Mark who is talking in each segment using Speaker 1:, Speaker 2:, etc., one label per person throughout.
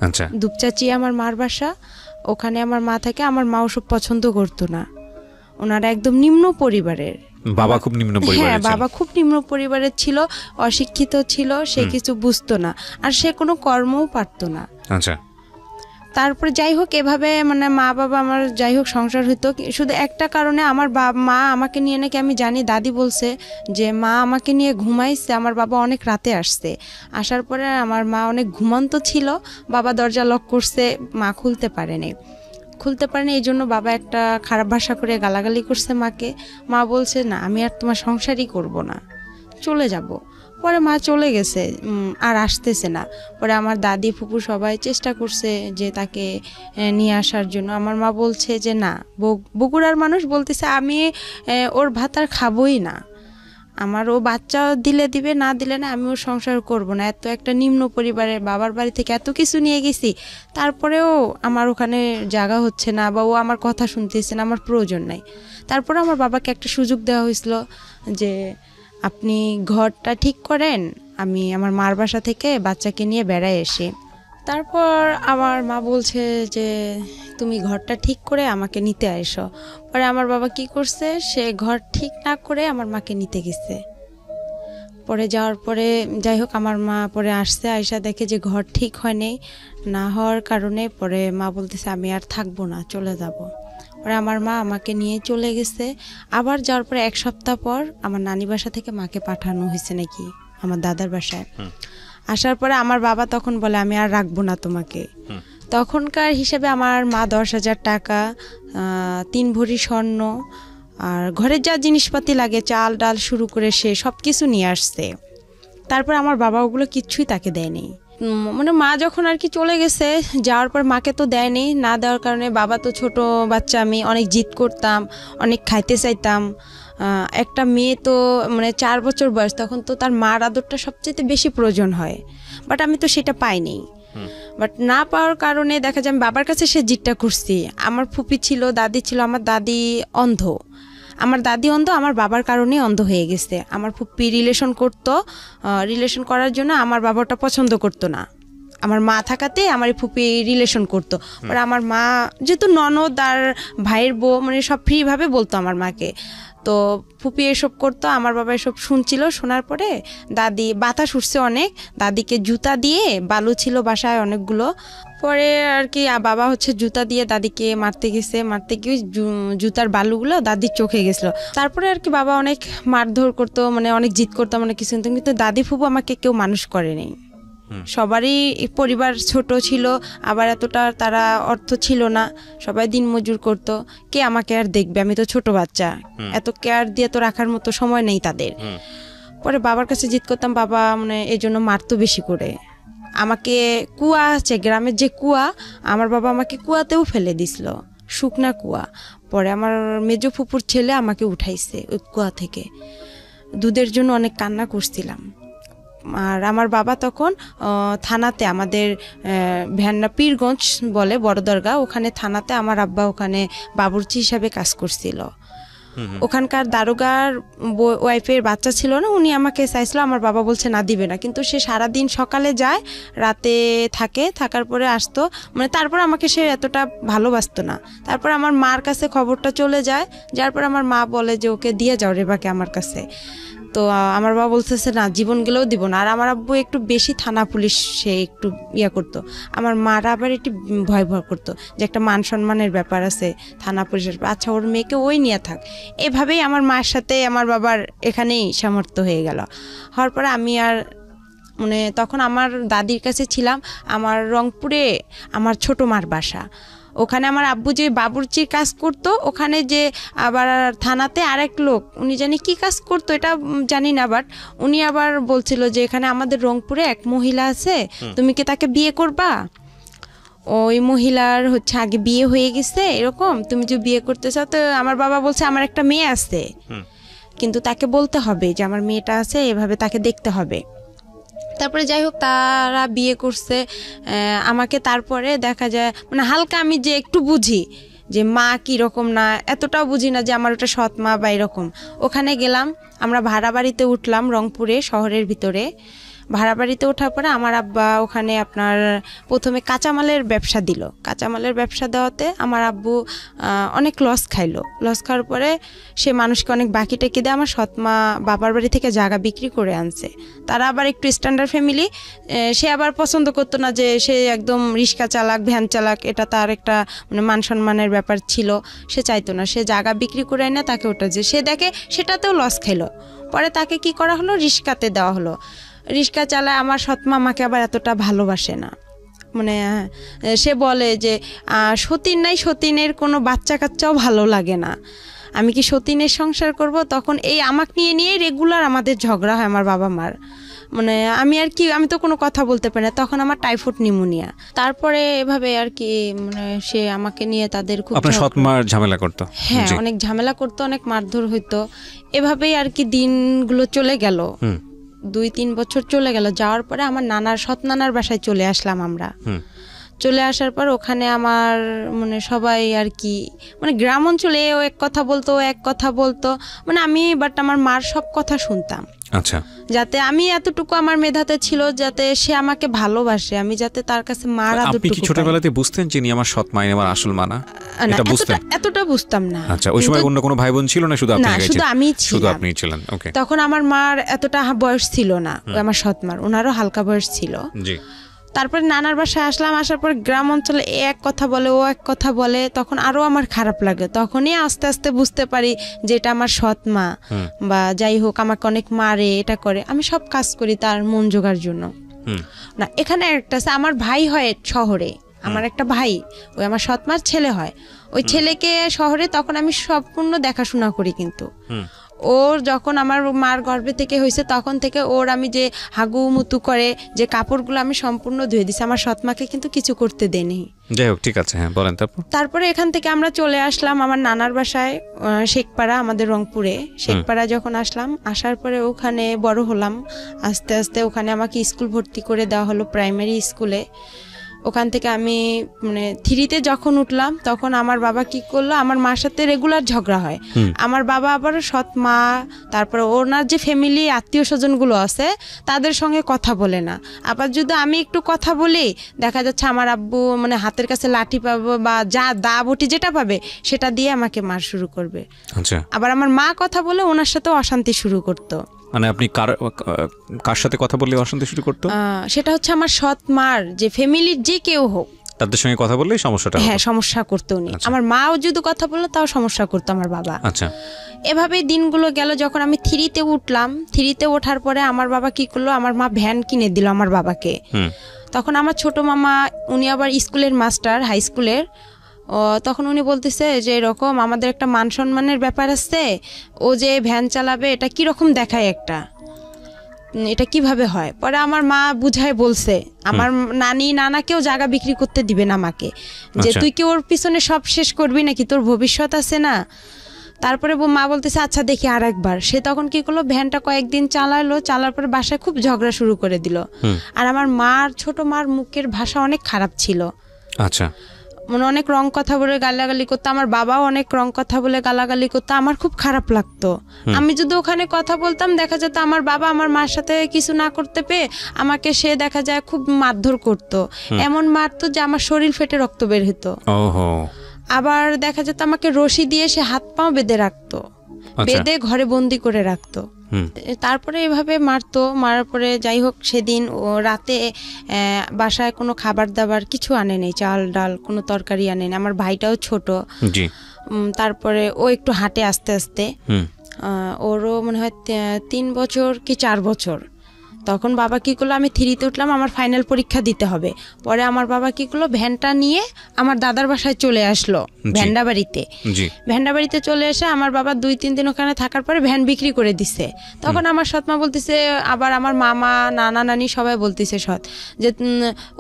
Speaker 1: আচ্ছা।
Speaker 2: দুপচাচি আমার মার বাসা, ওখানে আমার মা থাকে। আমার মা ওসব পছন্দ করতো না, ওনারা একদম নিম্ন পরিবারের।
Speaker 1: বাবা খুব নিম্ন পরিবারের?
Speaker 2: হ্যাঁ, বাবা খুব নিম্ন পরিবারের ছিল, অশিক্ষিত ছিল, সে কিছু বুঝতো না, আর সে কোনো কর্মও পারতো না।
Speaker 1: আচ্ছা।
Speaker 2: তারপরে যাই হোক এভাবে মানে মা বাবা আমার যাই হোক সংসার হইতো, শুধু একটা কারণে আমার মা আমাকে নিয়ে নাকি আমি জানি দাদি বলছে যে মা আমাকে নিয়ে ঘুমাইছে, আমার বাবা অনেক রাতে আসছে, আসার পরে আমার মা অনেক ঘুমন্ত ছিল, বাবা দরজা লক করছে, মা খুলতে পারেনি এই জন্য বাবা একটা খারাপ ভাষা করে গালাগালি করছে মাকে। মা বলছে না আমি আর তোমার সংসারই করব না, চলে যাব। পরে মা চলে গেছে, আর আসতেছে না। পরে আমার দাদি ফুপু সবাই চেষ্টা করছে যে তাকে নিয়ে আসার জন্য। আমার মা বলছে যে না, বগুড়ার মানুষ বলতেছে আমি ওর ভাত আর খাবোই না, আমার ও বাচ্চা দিলে দিবে, না দিলে না, আমি ওর সংসার করব না। এত একটা নিম্ন পরিবারের বাবার বাড়ি থেকে এত কিছু নিয়ে গেছি, তারপরেও আমার ওখানে জায়গা হচ্ছে না, বা ও আমার কথা শুনতেছে না, আমার প্রয়োজন নাই। তারপরে আমার বাবাকে একটা সুযোগ দেওয়া হয়েছিল যে আপনি ঘরটা ঠিক করেন, আমি আমার মার বাসা থেকে বাচ্চাকে নিয়ে বেড়ায় এসে। তারপর আমার মা বলছে যে তুমি ঘরটা ঠিক করে আমাকে নিতে এসো। পরে আমার বাবা কি করছে, সে ঘর ঠিক না করে আমার মাকে নিতে গেছে। পরে যাওয়ার পরে যাই হোক আমার মা পরে আসছে, আয়সা দেখে যে ঘর ঠিক হয়নি, না হওয়ার কারণে পরে মা বলতেছে আমি আর থাকবো না, চলে যাব। পরে আমার মা আমাকে নিয়ে চলে গেছে। আবার যাওয়ার পরে এক সপ্তাহ পর আমার নানি বাসা থেকে মাকে পাঠানো হয়েছে নাকি আমার দাদার বাসায়। আসার পরে আমার বাবা তখন বলে আমি আর রাখবো না তোমাকে। তখনকার হিসেবে আমার মা 10,000 টাকা, 3 ভরি স্বর্ণ, আর ঘরের যা জিনিসপাতি লাগে চাল ডাল শুরু করে সে সব কিছু নিয়ে আসছে। তারপর আমার বাবা ওগুলো কিচ্ছুই তাকে দেয়নি। মানে মা যখন আর কি চলে গেছে, যাওয়ার পর মাকে তো দেয়নি, না দেওয়ার কারণে বাবা তো ছোট বাচ্চা, আমি অনেক জিদ করতাম, অনেক খাইতে চাইতাম। একটা মেয়ে তো মানে 4 বছর বয়স, তখন তো তার মার আদরটা সবচেয়ে বেশি প্রয়োজন হয়, বাট আমি তো সেটা পাইনি। বাট না পাওয়ার কারণে দেখা যায় আমি বাবার কাছে সে জিদটা করছি। আমার ফুপি ছিল, দাদি ছিল, আমার দাদি অন্ধ, আমার বাবার কারণেই অন্ধ হয়ে গেছে। আমার ফুপি রিলেশন করার জন্য আমার বাবাটা পছন্দ করতো না, আমার মা থাকাতে আমার ফুপি রিলেশন করতো। পরে আমার মা যেহেতু ননদ আর ভাইয়ের বউ, মানে সব ফ্রিভাবে বলতো আমার মাকে, তো ফুপি এসব করতো। আমার বাবা এসব শুনছিল, শোনার পরে দাদি বাতাস উঠছে অনেক, দাদিকে জুতা দিয়ে, বালু ছিল বাসায় অনেকগুলো, পরে আর কি বাবা হচ্ছে জুতা দিয়ে দাদিকে মারতে গিয়ে জুতার বালুগুলো দাদির চোখে গেছিলো। তারপরে আর কি বাবা অনেক মারধর করতো, মানে অনেক জিদ করতো, মানে কিছু, কিন্তু দাদি ফুপু আমাকে কেউ মানুষ করেনি। সবারই পরিবার ছোট ছিল, আবার এতটা তারা অর্থ ছিল না, সবাই দিন মজুর করতো, কে আমাকে আর দেখবে, আমি তো ছোট বাচ্চা, এত কেয়ার দিয়ে তো রাখার মতো সময় নেই তাদের। পরে বাবার কাছে জিদ করতাম, বাবা মানে এই জন্য মারতো বেশি করে আমাকে। কুয়া আছে গ্রামের যে কুয়া, আমার বাবা আমাকে কুয়াতেও ফেলে দিছিল, শুকনা কুয়া। পরে আমার মেজো ফুপুর ছেলে আমাকে উঠাইছে ওই কুয়া থেকে, দুধের জন্য অনেক কান্না করছিলাম। আর আমার বাবা তখন থানাতে, আমাদের ভ্যান্না পীরগঞ্জ বলে বড়দরগা, ওখানে থানাতে আমার আব্বা ওখানে বাবুর্চি হিসাবে কাজ করছিল। ওখানকার দারোগার ওয়াইফের বাচ্চা ছিল না, উনি আমাকে চাইছিল, আমার বাবা বলছে না দিবে না, কিন্তু সে সারাদিন সকালে যায়, রাতে থাকার পরে আসতো, মানে তারপর আমাকে সে এতটা ভালোবাসতো না। তারপর আমার মার কাছে খবরটা চলে যায়, যার পর আমার মা বলে যে ওকে দিয়ে যাও রেবাকে আমার কাছে। তো আমার বাবা বলতেছে না, জীবন গেলেও দিব না। আর আমার আব্বু একটু বেশি থানা পুলিশ সে একটু করতো, আমার মারা আবার একটু ভয় করতো যে একটা মান সম্মানের ব্যাপার আছে, থানা পুলিশের, আচ্ছা ওর মেয়েকে ওই নিয়ে থাক। এভাবেই আমার মায়ের সাথে আমার বাবার এখানেই সামর্থ্য হয়ে গেল। হওয়ার পরে আমি আর মানে তখন আমার দাদির কাছে ছিলাম। আমার রংপুরে আমার ছোট মার বাসা, ওখানে আমার আব্বু যে বাবুর্চির কাজ করতো, ওখানে যে আবার থানাতে আরেক লোক, উনি জানি কি কাজ করতো এটা জানি না, বাট উনি আবার বলছিল যে এখানে আমাদের রংপুরে এক মহিলা আছে, তুমি কি তাকে বিয়ে করবা? ওই মহিলার হচ্ছে আগে বিয়ে হয়ে গেছে, এরকম তুমি যে বিয়ে করতে চাও। তো আমার বাবা বলছে আমার একটা মেয়ে আছে, কিন্তু তাকে বলতে হবে যে আমার মেয়েটা আছে, এভাবে তাকে দেখতে হবে। তারপরে যাই হোক তারা বিয়ে করছে আমাকে। তারপরে দেখা যায় মানে হালকা আমি যে একটু বুঝি যে মা কীরকম, না এতটাও বুঝি না যে আমার ওটা সৎ মা বা এরকম। ওখানে গেলাম, আমরা ভাড়া বাড়িতে উঠলাম রংপুরে, শহরের ভিতরে। ভাড়া বাড়িতে ওঠার পরে আমার আব্বা ওখানে আপনার প্রথমে কাঁচামালের ব্যবসা দিল। কাঁচামালের ব্যবসা দেওয়াতে আমার আব্বু অনেক লস খাইলো। লস খাওয়ার পরে সে মানুষকে অনেক বাকি টেকে দিয়ে আমার সৎমা বাবার বাড়ি থেকে জায়গা বিক্রি করে আনছে। তারা আবার একটু স্ট্যান্ডার্ড ফ্যামিলি, সে আবার পছন্দ করতো না যে সে একদম রিক্সা চালাক ভ্যান চালাক, এটা তার একটা মানে মান সম্মানের ব্যাপার ছিল, সে চাইতো না। সে জায়গা বিক্রি করে না তাকে ওটা যে সে দেখে সেটাতেও লস খাইলো। পরে তাকে কি করা হলো, রিক্সাতে দেওয়া হলো। রিক্সা চালায় আমার সৎমা আমাকে আবার এতটা ভালোবাসে না, মানে সে বলে যে সতীন নাই, সতীনের কোনো বাচ্চা কাচ্চাও ভালো লাগে না, আমি কি সতীনের সংসার করব? তখন এই আমাকে নিয়ে রেগুলার আমাদের ঝগড়া হয় আমার বাবা মার। মানে আমি আর কি, আমি তো কোনো কথা বলতে পারি না, তখন আমার টাইফয়েড নিউমোনিয়া। তারপরে এভাবে আর কি মানে সে আমাকে নিয়ে তাদের খুব
Speaker 1: আপনার সৎমার ঝামেলা করতো?
Speaker 2: হ্যাঁ, অনেক ঝামেলা করতো, অনেক মারধর হইতো। এভাবেই আর কি দিনগুলো চলে গেল। 2-3 বছর চলে গেল। যাওয়ার পরে আমার সৎ নানার বাসায় চলে আসলাম আমরা। চলে আসার পর ওখানে আমার মানে সবাই আর কি মানে গ্রাম অঞ্চলে ও এক কথা বলতো, ও এক কথা বলতো, মানে আমি বাট আমার মার সব কথা শুনতাম।
Speaker 1: আচ্ছা,
Speaker 2: যাতে আমি এতটুকু আমার মেধাতে ছিল যাতে সে আমাকে ভালোবাসে, আমি যাতে তার কাছে মার আদরটুকু।
Speaker 1: আপনি কি ছোটবেলাতে বুঝতেন যে ইনি আমার সৎ মা, ইনি আমার আসল মা না? এটা বুঝতেন?
Speaker 2: এতটা বুঝতাম না।
Speaker 1: আচ্ছা, ওই সময় অন্য কোনো ভাই বোন ছিল না? শুধু আপনি?
Speaker 2: না, শুধু আমিই ছিলাম।
Speaker 1: শুধু আপনিই ছিলেন। ওকে।
Speaker 2: তখন আমার মার এতটা বয়স ছিল না, আমার সৎ মার, ওনারও হালকা বয়স ছিল।
Speaker 1: জি।
Speaker 2: তারপরে নানার বাসায় আসলাম। আসার পর গ্রাম অঞ্চলে এক কথা বলে, ও এক কথা বলে, তখন আরো আমার খারাপ লাগে। তখনই আস্তে আস্তে বুঝতে পারি যে এটা আমার সৎ মা, বা যাই হোক আমাকে অনেক মারে, এটা করে। আমি সব কাজ করি তার মন জোগার জন্য। না, এখানে একটা আছে, আমার ভাই হয় শহরে, আমার একটা ভাই, ওই আমার সৎ মার ছেলে হয়, ওই ছেলেকে শহরে, তখন আমি সম্পূর্ণ দেখাশোনা করি। কিন্তু ওর যখন আমার মার গর্ভে থেকে হয়েছে তখন থেকে ওর আমি যে হাগু মুতু করে যে কাপড়গুলো আমি সম্পূর্ণ ধুয়ে দিছি, আমার সৎমাকে কিন্তু কিছু করতে দেয়নি।
Speaker 1: যাই হোক, ঠিক আছে, হ্যাঁ বলেন।
Speaker 2: তারপরে এখান থেকে আমরা চলে আসলাম আমার নানার বাসায়, শেখপাড়া, আমাদের রংপুরে। শেখপাড়া যখন আসলাম, আসার পরে ওখানে বড় হলাম আস্তে আস্তে। ওখানে আমাকে স্কুল ভর্তি করে দেওয়া হলো, প্রাইমারি স্কুলে। ওখান থেকে আমি মানে 3তে যখন উঠলাম তখন আমার বাবা কি করলো, আমার মার সাথে রেগুলার ঝগড়া হয়। আমার বাবা আবার সৎ মা, তারপরে ওনার যে ফ্যামিলি আত্মীয় স্বজনগুলো আছে তাদের সঙ্গে কথা বলে না। আবার যদি আমি একটু কথা বলি, দেখা যাচ্ছে আমার আব্বু মানে হাতের কাছে লাঠি পাবো বা যা দা বটি যেটা পাবে সেটা দিয়ে আমাকে মার শুরু করবে।
Speaker 1: আচ্ছা।
Speaker 2: আবার আমার মা কথা বলে ওনার সাথে অশান্তি শুরু করতো।
Speaker 1: মানে আপনি কার সাথে কথা বললে অশান্তি শুরু করতো?
Speaker 2: সেটা হচ্ছে আমার সৎ মার যে ফ্যামিলির যে কেউ হোক,
Speaker 1: তাদের সঙ্গে কথা বললেই সমস্যাটা?
Speaker 2: হ্যাঁ, সমস্যা করতো উনি। আমার মাও যদি কথা বললো তাও সমস্যা করতো আমার বাবা।
Speaker 1: আচ্ছা।
Speaker 2: এভাবেই দিনগুলো গেল। যখন আমি 3তে উঠলাম, 3তে ওঠার পরে আমার বাবা কি করলো, আমার মা ভ্যান কিনে দিল আমার বাবাকে। তখন আমার ছোট মামা, উনি আবার স্কুলের মাস্টার, হাই স্কুলের। তখন উনি বলতেছে যে এরকম আমাদের একটা মান সম্মানের ব্যাপার আছে, ও যে ভ্যান চালাবে এটা কিরকম দেখায়, এটা কিভাবে হয়। পরে আমার মা বুঝায় বলছে, আমার নানাকেও জায়গা বিক্রি করতে দিবে না আমাকে, যে তুই কি ওর পিছনে সব শেষ করবি নাকি, তোর ভবিষ্যৎ আছে না। তারপরে মা বলতেছে আচ্ছা দেখি আর একবার। সে তখন কি করলো, ভ্যানটা কয়েকদিন চালালো, চালার পরে বাসায় খুব ঝগড়া শুরু করে দিল। আর আমার ছোট মার মুখের ভাষা অনেক খারাপ ছিল।
Speaker 1: আচ্ছা।
Speaker 2: মানে অনেক রং কথা বলে গালাগালি করতো, আমার বাবাও অনেক রং কথা বলে গালাগালি করতো, আমার খুব খারাপ লাগতো। আমি যদি ওখানে কথা বলতাম, দেখা যেত আমার বাবা আমার মার সাথে কিছু না করতে পেয়ে আমাকে সে দেখা যায় খুব মারধর করতো, এমন মারতো যে আমার শরীর ফেটে রক্ত বের হতো। আবার দেখা যেত আমাকে রশি দিয়ে সে হাত পাও বেঁধে রাখতো, বেঁধে ঘরে বন্দি করে রাখতো। তারপরে এভাবে মারতো। মারার পরে যাই হোক, সেদিন ও রাতে বাসায় কোনো খাবার দাবার কিছু আনে নেই, চাল ডাল কোনো তরকারি আনে নেই। আমার ভাইটাও ছোট। তারপরে ও একটু হাঁটে আস্তে আস্তে, ওরও মনে হয় 3 বছর কি 4 বছর। তখন বাবা কি করলো, আমি 3তে উঠলাম, আমার ফাইনাল পরীক্ষা দিতে হবে। পরে আমার বাবা কি করলো, ভ্যানটা নিয়ে আমার দাদার বাসায় চলে আসলো, ভ্যান্ডাবাড়িতে। ভ্যান্ডাবাড়িতে চলে এসে আমার বাবা 2-3 দিন ওখানে থাকার পরে ভ্যান বিক্রি করে দিছে। তখন আমার সৎমা বলতেছে, আবার আমার মামা নানা নানি সবাই বলতেছে যে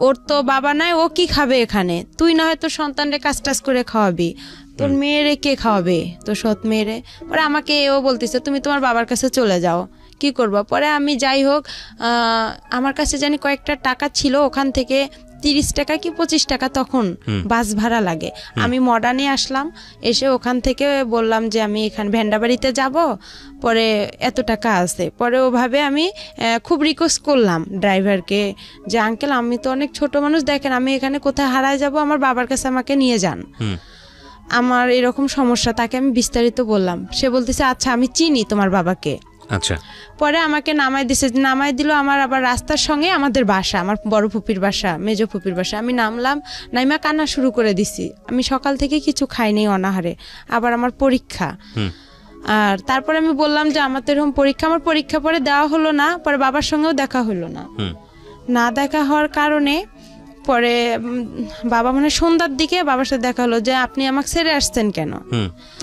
Speaker 2: ওর তো বাবা নাই, ও কি খাবে এখানে, তুই না হয় তোর সন্তানরে কাজ টাজ করে খাওয়াবি, তোর মেয়েরে কে খাওয়াবে, তোর সৎ মেয়েরে। পরে আমাকে ও বলতেছে তুমি তোমার বাবার কাছে চলে যাও, কি করবো। পরে আমি যাই হোক, আমার কাছে জানি কয়েকটা টাকা ছিল, ওখান থেকে 30 টাকা কি 25 টাকা তখন বাস ভাড়া লাগে। আমি মডার্নে আসলাম, এসে ওখান থেকে বললাম যে আমি এখানে ভেন্ডাবাড়িতে যাব, পরে এত টাকা আছে। পরে ওভাবে আমি খুব রিকোয়েস্ট করলাম ড্রাইভারকে যে আঙ্কেল আমি তো অনেক ছোট মানুষ, দেখেন আমি এখানে কোথায় হারায় যাব, আমার বাবার কাছে আমাকে নিয়ে যান, আমার এরকম সমস্যা। তাকে আমি বিস্তারিত বললাম, সে বলতেছে আচ্ছা আমি চিনি তোমার বাবাকে।
Speaker 1: আচ্ছা।
Speaker 2: পরে আমাকে নামাই দিল আমার আবার রাস্তার সঙ্গে আমাদের বাসা, আমার বড় ফুপির বাসা, মেজো ফুপির বাসা। আমি নামলাম, নাইমা কান্না শুরু করে দিছি। আমি সকাল থেকে কিছু খাইনি অনাহারে, আবার আমার পরীক্ষা। আর তারপরে আমি বললাম যে আমার তো এরকম পরীক্ষা, আমার পরীক্ষা পরে দেওয়া হলো না, পরে বাবার সঙ্গেও দেখা হলো না। না দেখা হওয়ার কারণে পরে বাবা মানে সন্ধ্যার দিকে বাবার সাথে দেখা হলো যে আপনি আমাকে ছেড়ে আসছেন কেন।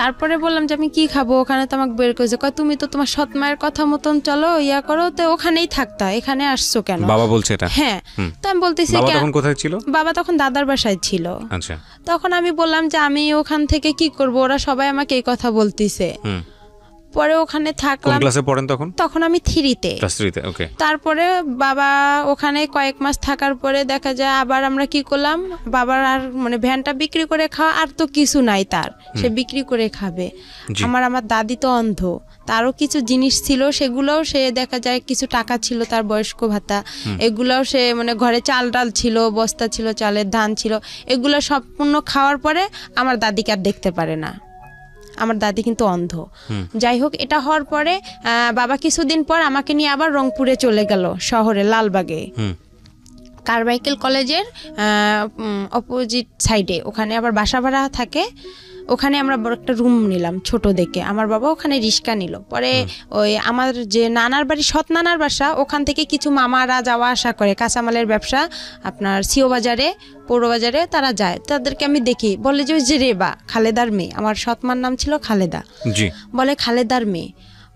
Speaker 2: তারপরে বললাম যে আমি কি খাবো, ওখানে তো আমাকে বের করেছে, কয় তুমি তো তোমার সৎ মায়ের কথা মতন চলো, ইয়া করো, তো ওখানেই থাকতা, এখানে আসছো কেন?
Speaker 1: বাবা বলছে এটা?
Speaker 2: হ্যাঁ। তো আমি বলতেছি
Speaker 1: বাবা তখন কোথায় ছিল?
Speaker 2: বাবা তখন দাদার বাসায় ছিল।
Speaker 1: আচ্ছা।
Speaker 2: তখন আমি বললাম যে আমি ওখান থেকে কি করব, ওরা সবাই আমাকে এই কথা বলতিছে। পরে ওখানে থাকলাম।
Speaker 1: কোন ক্লাসে পড়েন তখন?
Speaker 2: তখন আমি 3-তে।
Speaker 1: ক্লাস 3-তে, ওকে।
Speaker 2: তারপরে বাবা ওখানে কয়েক মাস থাকার পরে দেখা যায় আবার আমরা কি করলাম, বাবার আর মানে ভ্যানটা বিক্রি করে খাওয়া আর তো কিছু নাই তার, সে বিক্রি করে খাবে। আমার দাদি তো অন্ধ, তারও কিছু জিনিস ছিল, সেগুলোও সে দেখা যায় কিছু টাকা ছিল তার বয়স্ক ভাতা, এগুলোও সে মানে ঘরে চাল ডাল ছিল, বস্তা ছিল চালের, ধান ছিল, এগুলো সম্পূর্ণ খাওয়ার পরে আমার দাদিকে আর দেখতে পারে না। আমার দাদি কিন্তু অন্ধ। যাই হোক, এটা হওয়ার পরে বাবা কিছুদিন পর আমাকে নিয়ে আবার রংপুরে চলে গেল, শহরে লালবাগে, কারমাইকেল কলেজের অপোজিট সাইডে। ওখানে আবার বাসা ভাড়া থাকে, ওখানে আমরা বড় একটা রুম নিলাম ছোট দেখে। আমার বাবা ওখানে রিক্সা নিল। পরে ওই আমার যে নানার বাড়ি, সৎ নানার বাসা, ওখান থেকে কিছু মামারা যাওয়া আসা করে, কাঁচামালের ব্যবসা আপনার সিও বাজারে, পৌর বাজারে তারা যায়, তাদেরকে আমি দেখি, বলে যে ওই যে রেবা, খালেদার মেয়ে, আমার সৎমার নাম ছিল খালেদা, বলে খালেদার মেয়ে।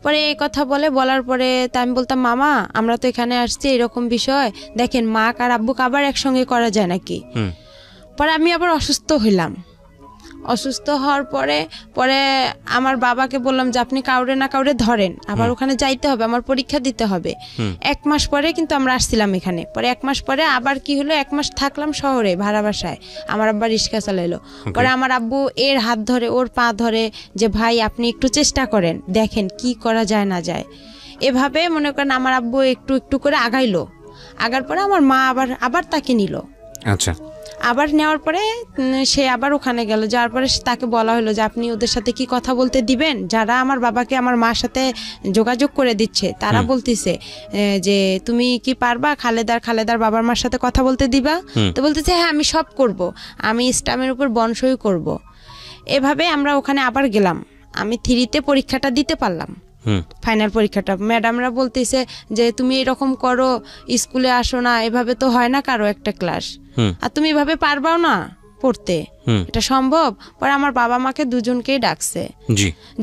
Speaker 2: পরে এই কথা বলার পরে তা আমি বলতাম মামা আমরা তো এখানে আসছি, এরকম বিষয় দেখেন, মা আর আব্বুকে আবার একসঙ্গে করা যায় নাকি। পরে আমি আবার অসুস্থ হইলাম। অসুস্থ হওয়ার পরে আমার বাবাকে বললাম যে আপনি কাউরে না কাউরে ধরেন, আবার ওখানে যাইতে হবে, আমার পরীক্ষা দিতে হবে। 1 মাস পরে কিন্তু আমরা আসছিলাম এখানে। পরে 1 মাস পরে আবার কি হলো, 1 মাস থাকলাম শহরে ভাড়া বাসায়, আমার আব্বা রিক্সা চালাইলো। পরে আমার আব্বু এর হাত ধরে, ওর পা ধরে, যে ভাই আপনি একটু চেষ্টা করেন, দেখেন কি করা যায় না যায়। এভাবে মনে করেন আমার আব্বু একটু একটু করে আগাইলো। আগার পরে আমার মা আবার তাকে নিল।
Speaker 1: আচ্ছা।
Speaker 2: আবার নেওয়ার পরে সে আবার ওখানে গেল। যাওয়ার পরে তাকে বলা হলো যে আপনি ওদের সাথে কি কথা বলতে দিবেন, যারা আমার বাবাকে আমার মার সাথে যোগাযোগ করে দিচ্ছে, তারা বলতেছে যে তুমি কি পারবা খালেদার বাবার মার সাথে কথা বলতে দিবা? তো বলতেছে হ্যাঁ আমি সব করব, আমি স্টামের উপর বনসই করব। এভাবে আমরা ওখানে আবার গেলাম। আমি 3-তে পরীক্ষাটা দিতে পারলাম, ফাইনাল পরীক্ষাটা। ম্যাডামরা বলতেছে যে তুমি এরকম করো, স্কুলে আসো না, এভাবে তো হয় না কারো একটা ক্লাস, আর তুমি এভাবে পারবাও না পড়তে, এটা সম্ভব? পরে আমার বাবা মাকে দুজনকেই ডাকছে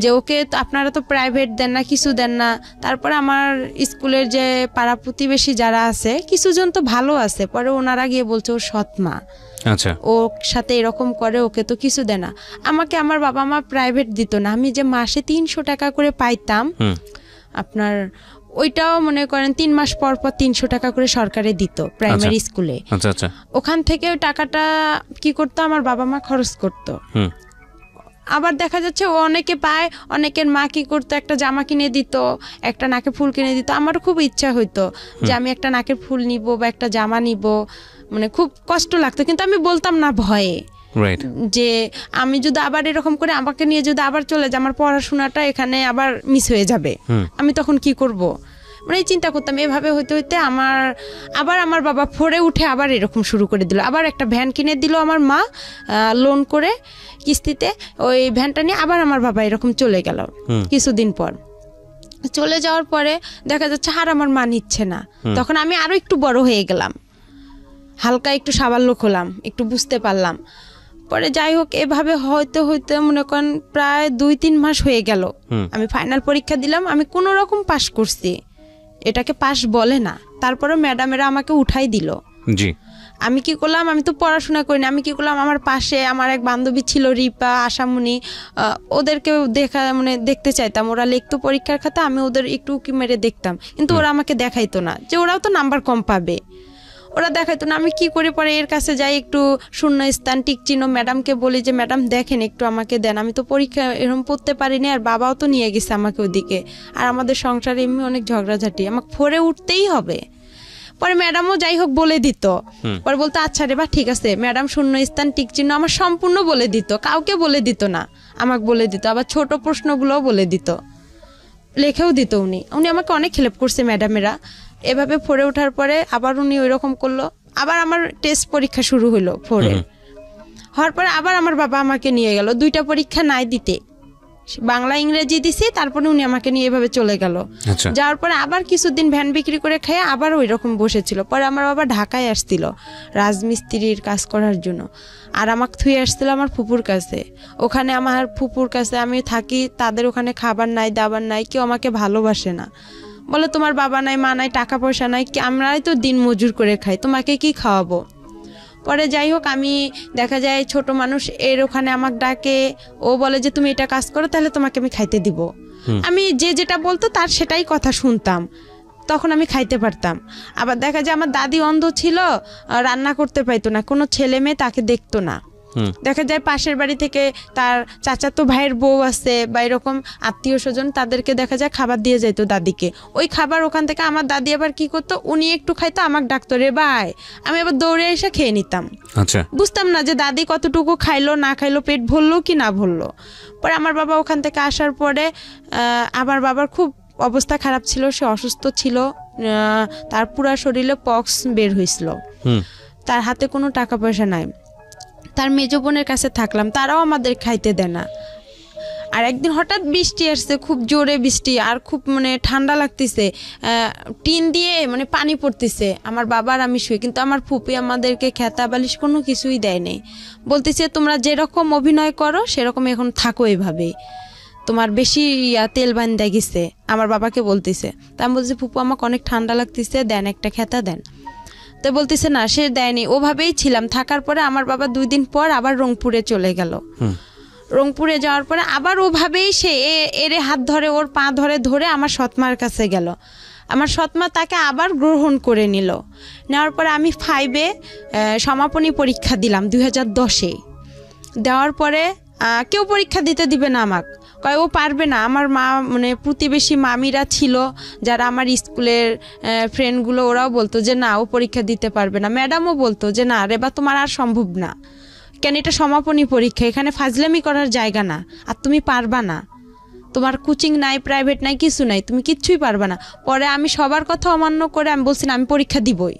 Speaker 2: যে ওকে আপনারা তো প্রাইভেট দেন না, কিছু দেন না। তারপরে আমার স্কুলের যে পাড়া প্রতিবেশী যারা আছে, কিছুজন তো ভালো আছে, পরে ওনারা গিয়ে বলছে ওর সৎ মা, আচ্ছা ওর সাথে এরকম করে, ওকে তো কিছু দেয় না। আমাকে আমার বাবা মা প্রাইভেট দিত না, আমি যে মাসে 300 টাকা করে পাইতাম আপনার, ওইটাও মনে করেন 3 মাস পর 300 টাকা করে সরকারে দিত প্রাইমারি স্কুলে। আচ্ছা আচ্ছা। ওখান থেকে ওই টাকাটা কি করতো, আমার বাবা মা খরচ করতো। আবার দেখা যাচ্ছে ও অনেকে পায়, অনেকের মা কি করতো, একটা জামা কিনে দিত, একটা নাকের ফুল কিনে দিত। আমারও খুব ইচ্ছা হইতো যে আমি একটা নাকের ফুল নিব বা একটা জামা নিব, মানে খুব কষ্ট লাগতো, কিন্তু আমি বলতাম না ভয়ে, যে আমি যদি আবার এরকম করে আমাকে নিয়ে যদি আবার চলে যায়, আমার পড়াশোনাটা এখানে আবার মিস হয়ে যাবে, আমি তখন কি করব, মানে চিন্তা করতাম। এভাবে হইতে হইতে আমার বাবা ফোরে উঠে আবার এরকম শুরু করে দিল। আবার একটা ভ্যান কিনে দিল আমার মা লোন করে কিস্তিতে, ওই ভ্যানটা নিয়ে আবার আমার বাবা এরকম চলে গেল। কিছুদিন পর চলে যাওয়ার পরে দেখা যাচ্ছে আর আমার মা নিচ্ছে না। তখন আমি আরো একটু বড় হয়ে গেলাম, হালকা একটু সাবাল্যক হলাম, একটু বুঝতে পারলাম। পরে যাই হোক, এভাবে হইতে হইতে মনে করেন প্রায় 2-3 মাস হয়ে গেল। আমি ফাইনাল পরীক্ষা দিলাম, আমি কোনো রকম পাশ করছি, এটাকে পাশ বলে না। তারপরে ম্যাডামেরা আমাকে উঠাই দিল। আমি কি করলাম, আমি তো পড়াশোনা করিনি, আমি কি করলাম, আমার পাশে আমার এক বান্ধবী ছিল রিপা, আশামণি, ওদেরকে দেখতে চাইতাম। ওরা লিখতো পরীক্ষার খাতা, আমি ওদের একটু উকি মেরে দেখতাম, কিন্তু ওরা আমাকে দেখাইতো না, যে ওরাও তো নাম্বার কম পাবে। ওরা দেখাইতো না। আমি কি করে পরে এর কাছে যাই, একটু শূন্য স্থান টিক চিহ্ন ম্যাডামকে বলি যে ম্যাডাম দেখেন একটু আমাকে দেন, আমি তো পরীক্ষা এরকম পড়তে পারিনি, আর বাবাও তো নিয়ে গেছে আমাকে ওদিকে, আর আমাদের সংসারে এমনি অনেক ঝগড়াঝাটি, আমাকে ফোরে উঠতেই হবে। পরে ম্যাডামও যাই হোক বলে দিত, পরে বলতো আচ্ছা রে বা ঠিক আছে। ম্যাডাম শূন্য স্থান টিক চিহ্ন আমার সম্পূর্ণ বলে দিত, কাউকে বলে দিত না, আমাকে বলে দিত। আবার ছোট প্রশ্নগুলোও বলে দিত, লেখেও দিত। উনি আমাকে অনেক হেল্প করছে ম্যাডামেরা। এভাবে ফোরে ওঠার পরে আবার উনি ওই রকম করলো। আবার আমার টেস্ট পরীক্ষা শুরু হলো ফোরে হওয়ার পরে আবার আমার বাবা আমাকে নিয়ে গেল 2টা পরীক্ষা নাই দিতে, বাংলা ইংরেজি দিছি, তারপরে উনি আমাকে নিয়ে এভাবে চলে গেল। যাওয়ার পরে আবার কিছুদিন ভ্যান বিক্রি করে খেয়ে আবার ওই রকম বসেছিল। পরে আমার বাবা ঢাকায় আসছিল রাজমিস্ত্রির কাজ করার জন্য, আর আমাকে থুয়ে আসছিল আমার ফুপুর কাছে। ওখানে আমার ফুপুর কাছে আমি থাকি, তাদের ওখানে খাবার নাই দাবার নাই, কেউ আমাকে ভালোবাসে না, বলে তোমার বাবা নাই মা নাই টাকা পয়সা নাই, আমরাই তো দিন মজুর করে খাই, তোমাকে কি খাওয়াবো। পরে যাই হোক আমি দেখা যায় ছোট মানুষ, এর ওখানে আমাকে ডাকে, ও বলে যে তুমি এটা কাজ করো তাহলে তোমাকে আমি খাইতে দিব। আমি যে যেটা বলতো তার সেটাই কথা শুনতাম, তখন আমি খাইতে পারতাম। আবার দেখা যায় আমার দাদি অন্ধ ছিল, রান্না করতে পাইতো না, কোনো ছেলে মেয়ে তাকে দেখতো না। দেখা যায় পাশের বাড়ি থেকে তার চাচাতো ভাইয়ের বউ আছে বা এরকম আত্মীয় স্বজন, তাদেরকে দেখা যায় খাবার দিয়ে যাইতো দাদিকে। ওই খাবার ওখান থেকে আমার দাদি আবার কি করতো, উনি একটু খাইতো, আমাকে ডাকতো রে ভাই, আমি আবার দৌড়ে এসে খেয়ে নিতাম। বুঝতাম না যে দাদি কতটুকু খাইলো না খাইলো, পেট ভরলো কি না ভরলো। পরে আমার বাবা ওখান থেকে আসার পরে আমার বাবার খুব অবস্থা খারাপ ছিল, সে অসুস্থ ছিল, তার পুরা শরীরে পক্স বের হয়েছিল, তার হাতে কোনো টাকা পয়সা নাই। তার মেজো বোনের কাছে থাকলাম, তারাও আমাদের খাইতে দেয় না। আর একদিন হঠাৎ বৃষ্টি আসছে, খুব জোরে বৃষ্টি, আর খুব মানে ঠান্ডা লাগতেছে, টিন দিয়ে মানে পানি পড়তেছে। আমার বাবার আমি শুয়ে, কিন্তু আমার ফুপি আমাদেরকে খেতা বালিশ কোনো কিছুই দেয় নাই, বলতেছে তোমরা যেরকম অভিনয় করো সেরকম এখন থাকো, এভাবে তোমার বেশি তেল বান্ধা গেছে, আমার বাবাকে বলতেছে। তা আমি বলছি ফুপু আমাকে অনেক ঠান্ডা লাগতেছে, দেন একটা খেতা দেন। তো বলতেছে না সে দেয়নি। ওভাবেই ছিলাম। থাকার পরে আমার বাবা 2 দিন পর আবার রংপুরে চলে গেল। রংপুরে যাওয়ার পরে আবার ওভাবেই সে এরে হাত ধরে, ওর পা ধরে ধরে আমার সৎমার কাছে গেল। আমার সৎমা তাকে আবার গ্রহণ করে নিল। নেওয়ার পরে আমি 5-এ সমাপনী পরীক্ষা দিলাম 2010-এ। দেওয়ার পরে কেউ পরীক্ষা দিতে দিবে না আমাকে, কয় ও পারবে না। আমার মা মানে প্রতিবেশী মামিরা ছিল যারা আমার স্কুলের ফ্রেন্ডগুলো, ওরাও বলতো যে না ও পরীক্ষা দিতে পারবে না। ম্যাডামও বলতো যে না রে বা তোমার আর সম্ভব না, কেন এটা সমাপনী পরীক্ষা, এখানে ফাজলামি করার জায়গা না, আর তুমি পারবা না, তোমার কোচিং নাই প্রাইভেট নাই কিছু নাই, তুমি কিচ্ছুই পারবা না। পরে আমি সবার কথা অমান্য করে আমি বলছি না আমি পরীক্ষা দিবই,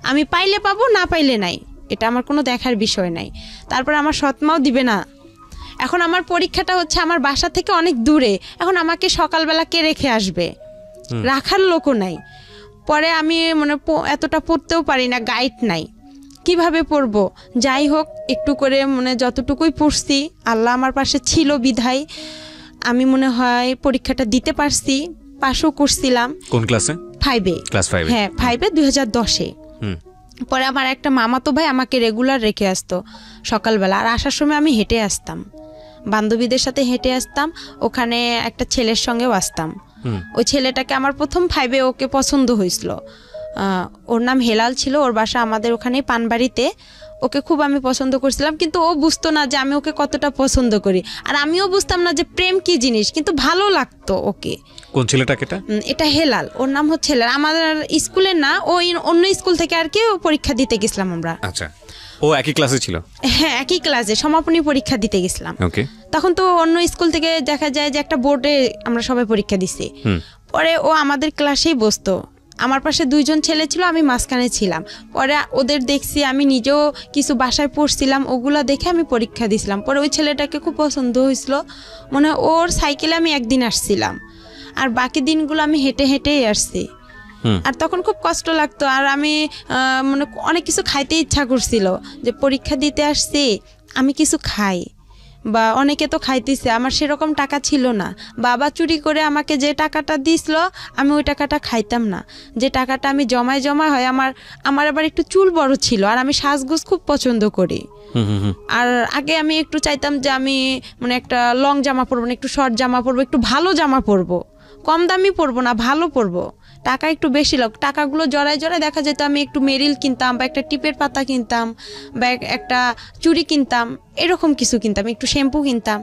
Speaker 2: আমি পাইলে পাবো না পাইলে নাই, এটা আমার কোনো দেখার বিষয় নাই। তারপরে আমার সৎমাও দিবে না। এখন আমার পরীক্ষাটা হচ্ছে আমার বাসা থেকে অনেক দূরে, এখন আমাকে সকালবেলা কে রেখে আসবে, রাখার লোকও নাই। পরে আমি মানে এতটা পড়তেও পারি না, গাইড নাই, কিভাবে পড়বো। যাই হোক একটু করে মানে যতটুকুই পড়ছি, আল্লাহ আমার পাশে ছিল বিধায় আমি মনে হয় পরীক্ষাটা দিতে পারছি, পাশও করছিলাম।
Speaker 1: কোন ক্লাসে?
Speaker 2: 5-এ।
Speaker 1: ক্লাস 5?
Speaker 2: হ্যাঁ 5-এ 2010-এ। পরে আমার একটা মামাতো ভাই আমাকে রেগুলার রেখে আসতো সকালবেলা, আর আসার সময় আমি হেঁটে আসতাম, বান্ধবীদের সাথে হেঁটে আসতাম। ওখানে একটা ছেলের সঙ্গেও আসতাম। ওই ছেলেটাকে আমার প্রথম 5-এ ওকে পছন্দ হয়েছিল। ওর নাম হেলাল ছিল, ওর বাসা আমাদের ওখানে পানবাড়িতে। ওকে খুব আমি পছন্দ করছিলাম, কিন্তু ও বুঝতো না যে আমি ওকে কতটা পছন্দ করি, আর আমিও বুঝতাম না যে প্রেম কি জিনিস, কিন্তু ভালো লাগতো ওকে।
Speaker 1: কোন ছেলেটাকে?
Speaker 2: এটা হেলাল, ওর নাম হচ্ছে হেলাল। আমাদের স্কুলের না, ওই অন্য স্কুল থেকে আর কি পরীক্ষা দিতে গেছিলাম আমরা।
Speaker 1: আচ্ছা, ও একই ক্লাসে ছিল?
Speaker 2: হ্যাঁ একই ক্লাসে, সমাপনী পরীক্ষা দিতে গেছিলাম। তখন তো অন্য স্কুল থেকে দেখা যায় যে একটা বোর্ডে আমরা সবাই পরীক্ষা দিছি। পরে ও আমাদের ক্লাসেই বসতো, আমার পাশে 2 জন ছেলে ছিল, আমি মাঝখানে ছিলাম। পরে ওদের দেখছি, আমি নিজেও কিছু বাসায় পড়ছিলাম, ওগুলা দেখে আমি পরীক্ষা দিছিলাম। পরে ওই ছেলেটাকে খুব পছন্দ হয়েছিল, মানে ওর সাইকেলে আমি একদিন আসছিলাম, আর বাকি দিনগুলো আমি হেঁটে হেঁটেই আসছি। আর তখন খুব কষ্ট লাগতো, আর আমি মানে অনেক কিছু খাইতে ইচ্ছা করছিল, যে পরীক্ষা দিতে আসছি আমি কিছু খাই, বা অনেকে তো খাইতেছে, আমার সেরকম টাকা ছিল না। বাবা চুরি করে আমাকে যে টাকাটা দিছিল আমি ওই টাকাটা খাইতাম না, যে টাকাটা আমি জমায় হয়। আমার আবার একটু চুল বড় ছিল, আর আমি সাজগোজ খুব পছন্দ করি। আর আগে আমি একটু চাইতাম যে আমি মানে একটা লং জামা পরবো না, একটু শর্ট জামা পরবো, একটু ভালো জামা পরবো, কম দামি পরবো না, ভালো পরবো, টাকা একটু বেশি লোক, টাকাগুলো জড়ায় জড়ায় দেখা যেত আমি একটু মেরিল কিনতাম বা একটা টিপের পাতা কিনতাম বা একটা চুড়ি কিনতাম, এরকম কিছু কিনতাম, একটু শ্যাম্পু কিনতাম।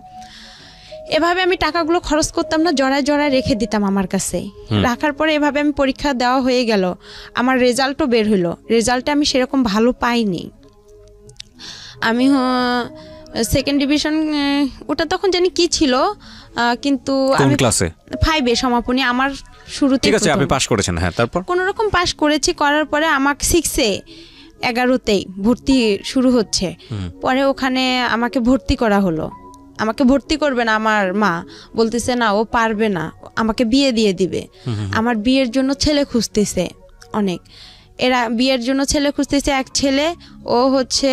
Speaker 2: এভাবে আমি টাকাগুলো খরচ করতাম না, জড়ায় জড়ায় রেখে দিতাম আমার কাছে। রাখার পরে এভাবে আমি পরীক্ষা দেওয়া হয়ে গেল, আমার রেজাল্টও বের হইলো। রেজাল্টে আমি সেরকম ভালো পাইনি, আমি সেকেন্ড ডিভিশন, ওটা তখন জানি কি ছিল, কিন্তু
Speaker 1: কোন ক্লাসে?
Speaker 2: 5-এ সমাপনী আমার শুরুতে।
Speaker 1: ঠিক আছে, আপনি পাস করেছেন, হ্যাঁ, তারপর
Speaker 2: কোনো রকম পাস করেছি, করার পরে আমাকে 6-এ 11তেই ভর্তি শুরু হচ্ছে। পরে ওখানে আমাকে ভর্তি করা হলো। আমাকে ভর্তি করবে না আমার মা, বলতেছে না ও পারবে না, আমাকে বিয়ে দিয়ে দিবে। আমার বিয়ের জন্য ছেলে খুঁজতেছে অনেক, এরা বিয়ের জন্য ছেলে খুঁজতেছে। এক ছেলে, ও হচ্ছে,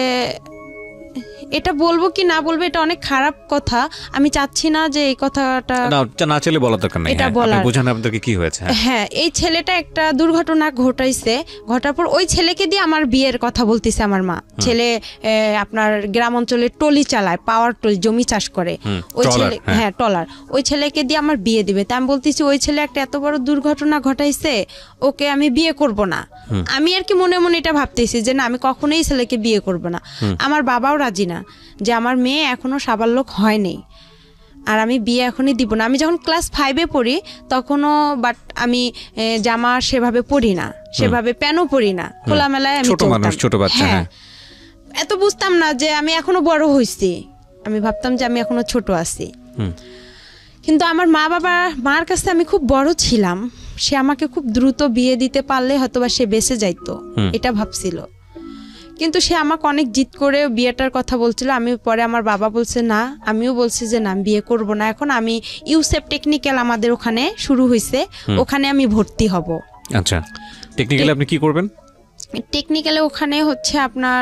Speaker 2: এটা বলবো কি না বলবো এটা অনেক খারাপ কথা, আমি চাচ্ছি না যে এই কথাটা
Speaker 1: না চলে বলা দরকার নেই,
Speaker 2: এটা
Speaker 1: আপনি
Speaker 2: বলার।
Speaker 1: বুঝান আপনাদেরকে কি হয়েছে।
Speaker 2: হ্যাঁ, এই ছেলেটা একটা দুর্ঘটনা ঘটাইছে, ঘটার পর ওই ছেলেকে দিয়ে আমার বিয়ের কথা বলতেছে আমার মা। ছেলে আপনার গ্রাম অঞ্চলে টলি চালায়, পাওয়ার টলি, জমি চাষ করে। ওই ছেলে, হ্যাঁ টলার, ওই ছেলেকে দিয়ে আমার বিয়ে দিবে। তা আমি বলতেছি ওই ছেলে একটা এত বড় দুর্ঘটনা ঘটাইছে, ওকে আমি বিয়ে করব না। আমি আর কি মনে মনে এটা ভাবতেছি যে না, আমি কখনোই ছেলেকে বিয়ে করব না। আমার বাবাও রাজি না, যে আমার মেয়ে এখনো সাবালক হয়নি আর আমি বিয়ে এখনই দিব না। আমি যখন ক্লাস 5-এ পড়ি তখনও, বাট আমি জামা সেভাবে পরি না, সেভাবে প্যানও পরি না, খোলামেলায় আমি
Speaker 1: ছোট মানুষ, ছোট বাচ্চা। হ্যাঁ,
Speaker 2: এত বুঝতাম না যে আমি এখনো বড় হইছি, আমি ভাবতাম যে আমি এখনো ছোট আছি। কিন্তু আমার মার কাছে আমি খুব বড় ছিলাম, সে আমাকে খুব দ্রুত বিয়ে দিতে পারলে হয়তোবা সে বেঁচে যাইতো, এটা ভাবছিল। কিন্তু সে আমাকে অনেক জিদ করে বিয়েটার কথা বলছিল। আমি পরে আমার বাবা বলছে না, আমিও বলছি যে না, বিয়ে করব না এখন। আমি ইউসেপ টেকনিক্যাল আমাদের ওখানে শুরু হয়েছে, ওখানে আমি ভর্তি হব।
Speaker 1: আচ্ছা, টেকনিক্যালি আপনি কি করবেন?
Speaker 2: টেকনিক্যালে ওখানে হচ্ছে আপনার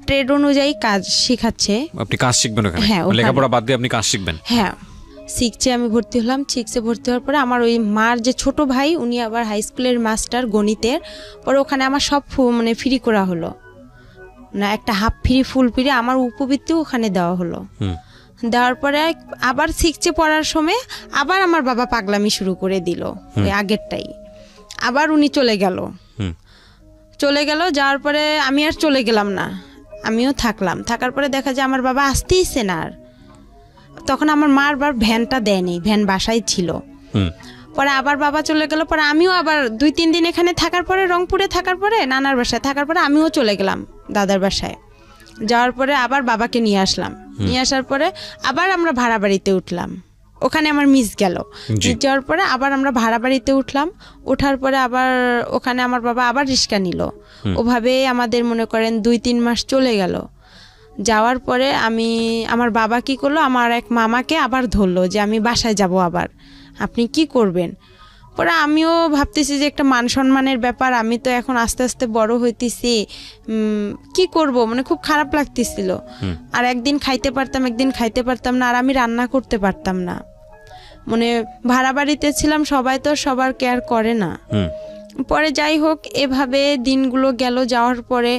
Speaker 2: ট্রেড অনুযায়ী কাজ শিখাচ্ছে।
Speaker 1: আপনি কাজ শিখবেন ওখানে?
Speaker 2: হ্যাঁ,
Speaker 1: লেখাপড়া বাদ দিয়ে আপনি কাজ শিখবেন?
Speaker 2: হ্যাঁ, 6-এ আমি ভর্তি হলাম। 6-এ ভর্তি হওয়ার পরে আমার ওই মার যে ছোট ভাই, উনি আবার হাই স্কুলের মাস্টার গণিতের। পরে ওখানে আমার সব মানে ফ্রি করা হলো না, একটা হাফ ফ্রি ফুল ফ্রি আমার উপবৃত্তিও ওখানে দেওয়া হলো। দেওয়ার পরে আবার 6-এ পড়ার সময় আবার আমার বাবা পাগলামি শুরু করে দিল, ওই আগেরটাই। আবার উনি চলে গেল, যাওয়ার পরে আমি আর চলে গেলাম না, আমিও থাকলাম। থাকার পরে দেখা যায় আমার বাবা আসতেইছে না আর। তখন আমার মার বার ভ্যানটা দেয়নি, ভ্যান বাসায় ছিল। পরে আবার বাবা চলে গেল, পরে আমিও আবার 2-3 দিন এখানে থাকার পরে, রংপুরে থাকার পরে, নানার বাসায় থাকার পরে আমিও চলে গেলাম দাদার বাসায়। যাওয়ার পরে আবার বাবাকে নিয়ে আসলাম, নিয়ে আসার পরে আবার আমরা ভাড়া বাড়িতে উঠলাম। ওখানে আমার মিস গেল, যাওয়ার পরে আবার আমরা ভাড়া বাড়িতে উঠলাম। ওঠার পরে আবার ওখানে আমার বাবা আবার রিক্সা নিল। ওভাবে আমাদের মনে করেন 2-3 মাস চলে গেল। যাওয়ার পরে আমার বাবা কি করলো, আমার এক মামাকে আবার ধরলো যে আমি বাসায় যাব, আবার আপনি কি করবেন? পরে আমিও ভাবতেছি যে একটা মান সম্মানের ব্যাপার, আমি তো এখন আস্তে আস্তে বড় হইতেছি, কি করব, মানে খুব খারাপ লাগতেছিল। আর একদিন খাইতে পারতাম, একদিন খাইতে পারতাম না, আর আমি রান্না করতে পারতাম না। মানে ভাড়া বাড়িতে ছিলাম, সবাই তো সবার কেয়ার করে না। পরে যাই হোক, এভাবে দিনগুলো গেল। যাওয়ার পরে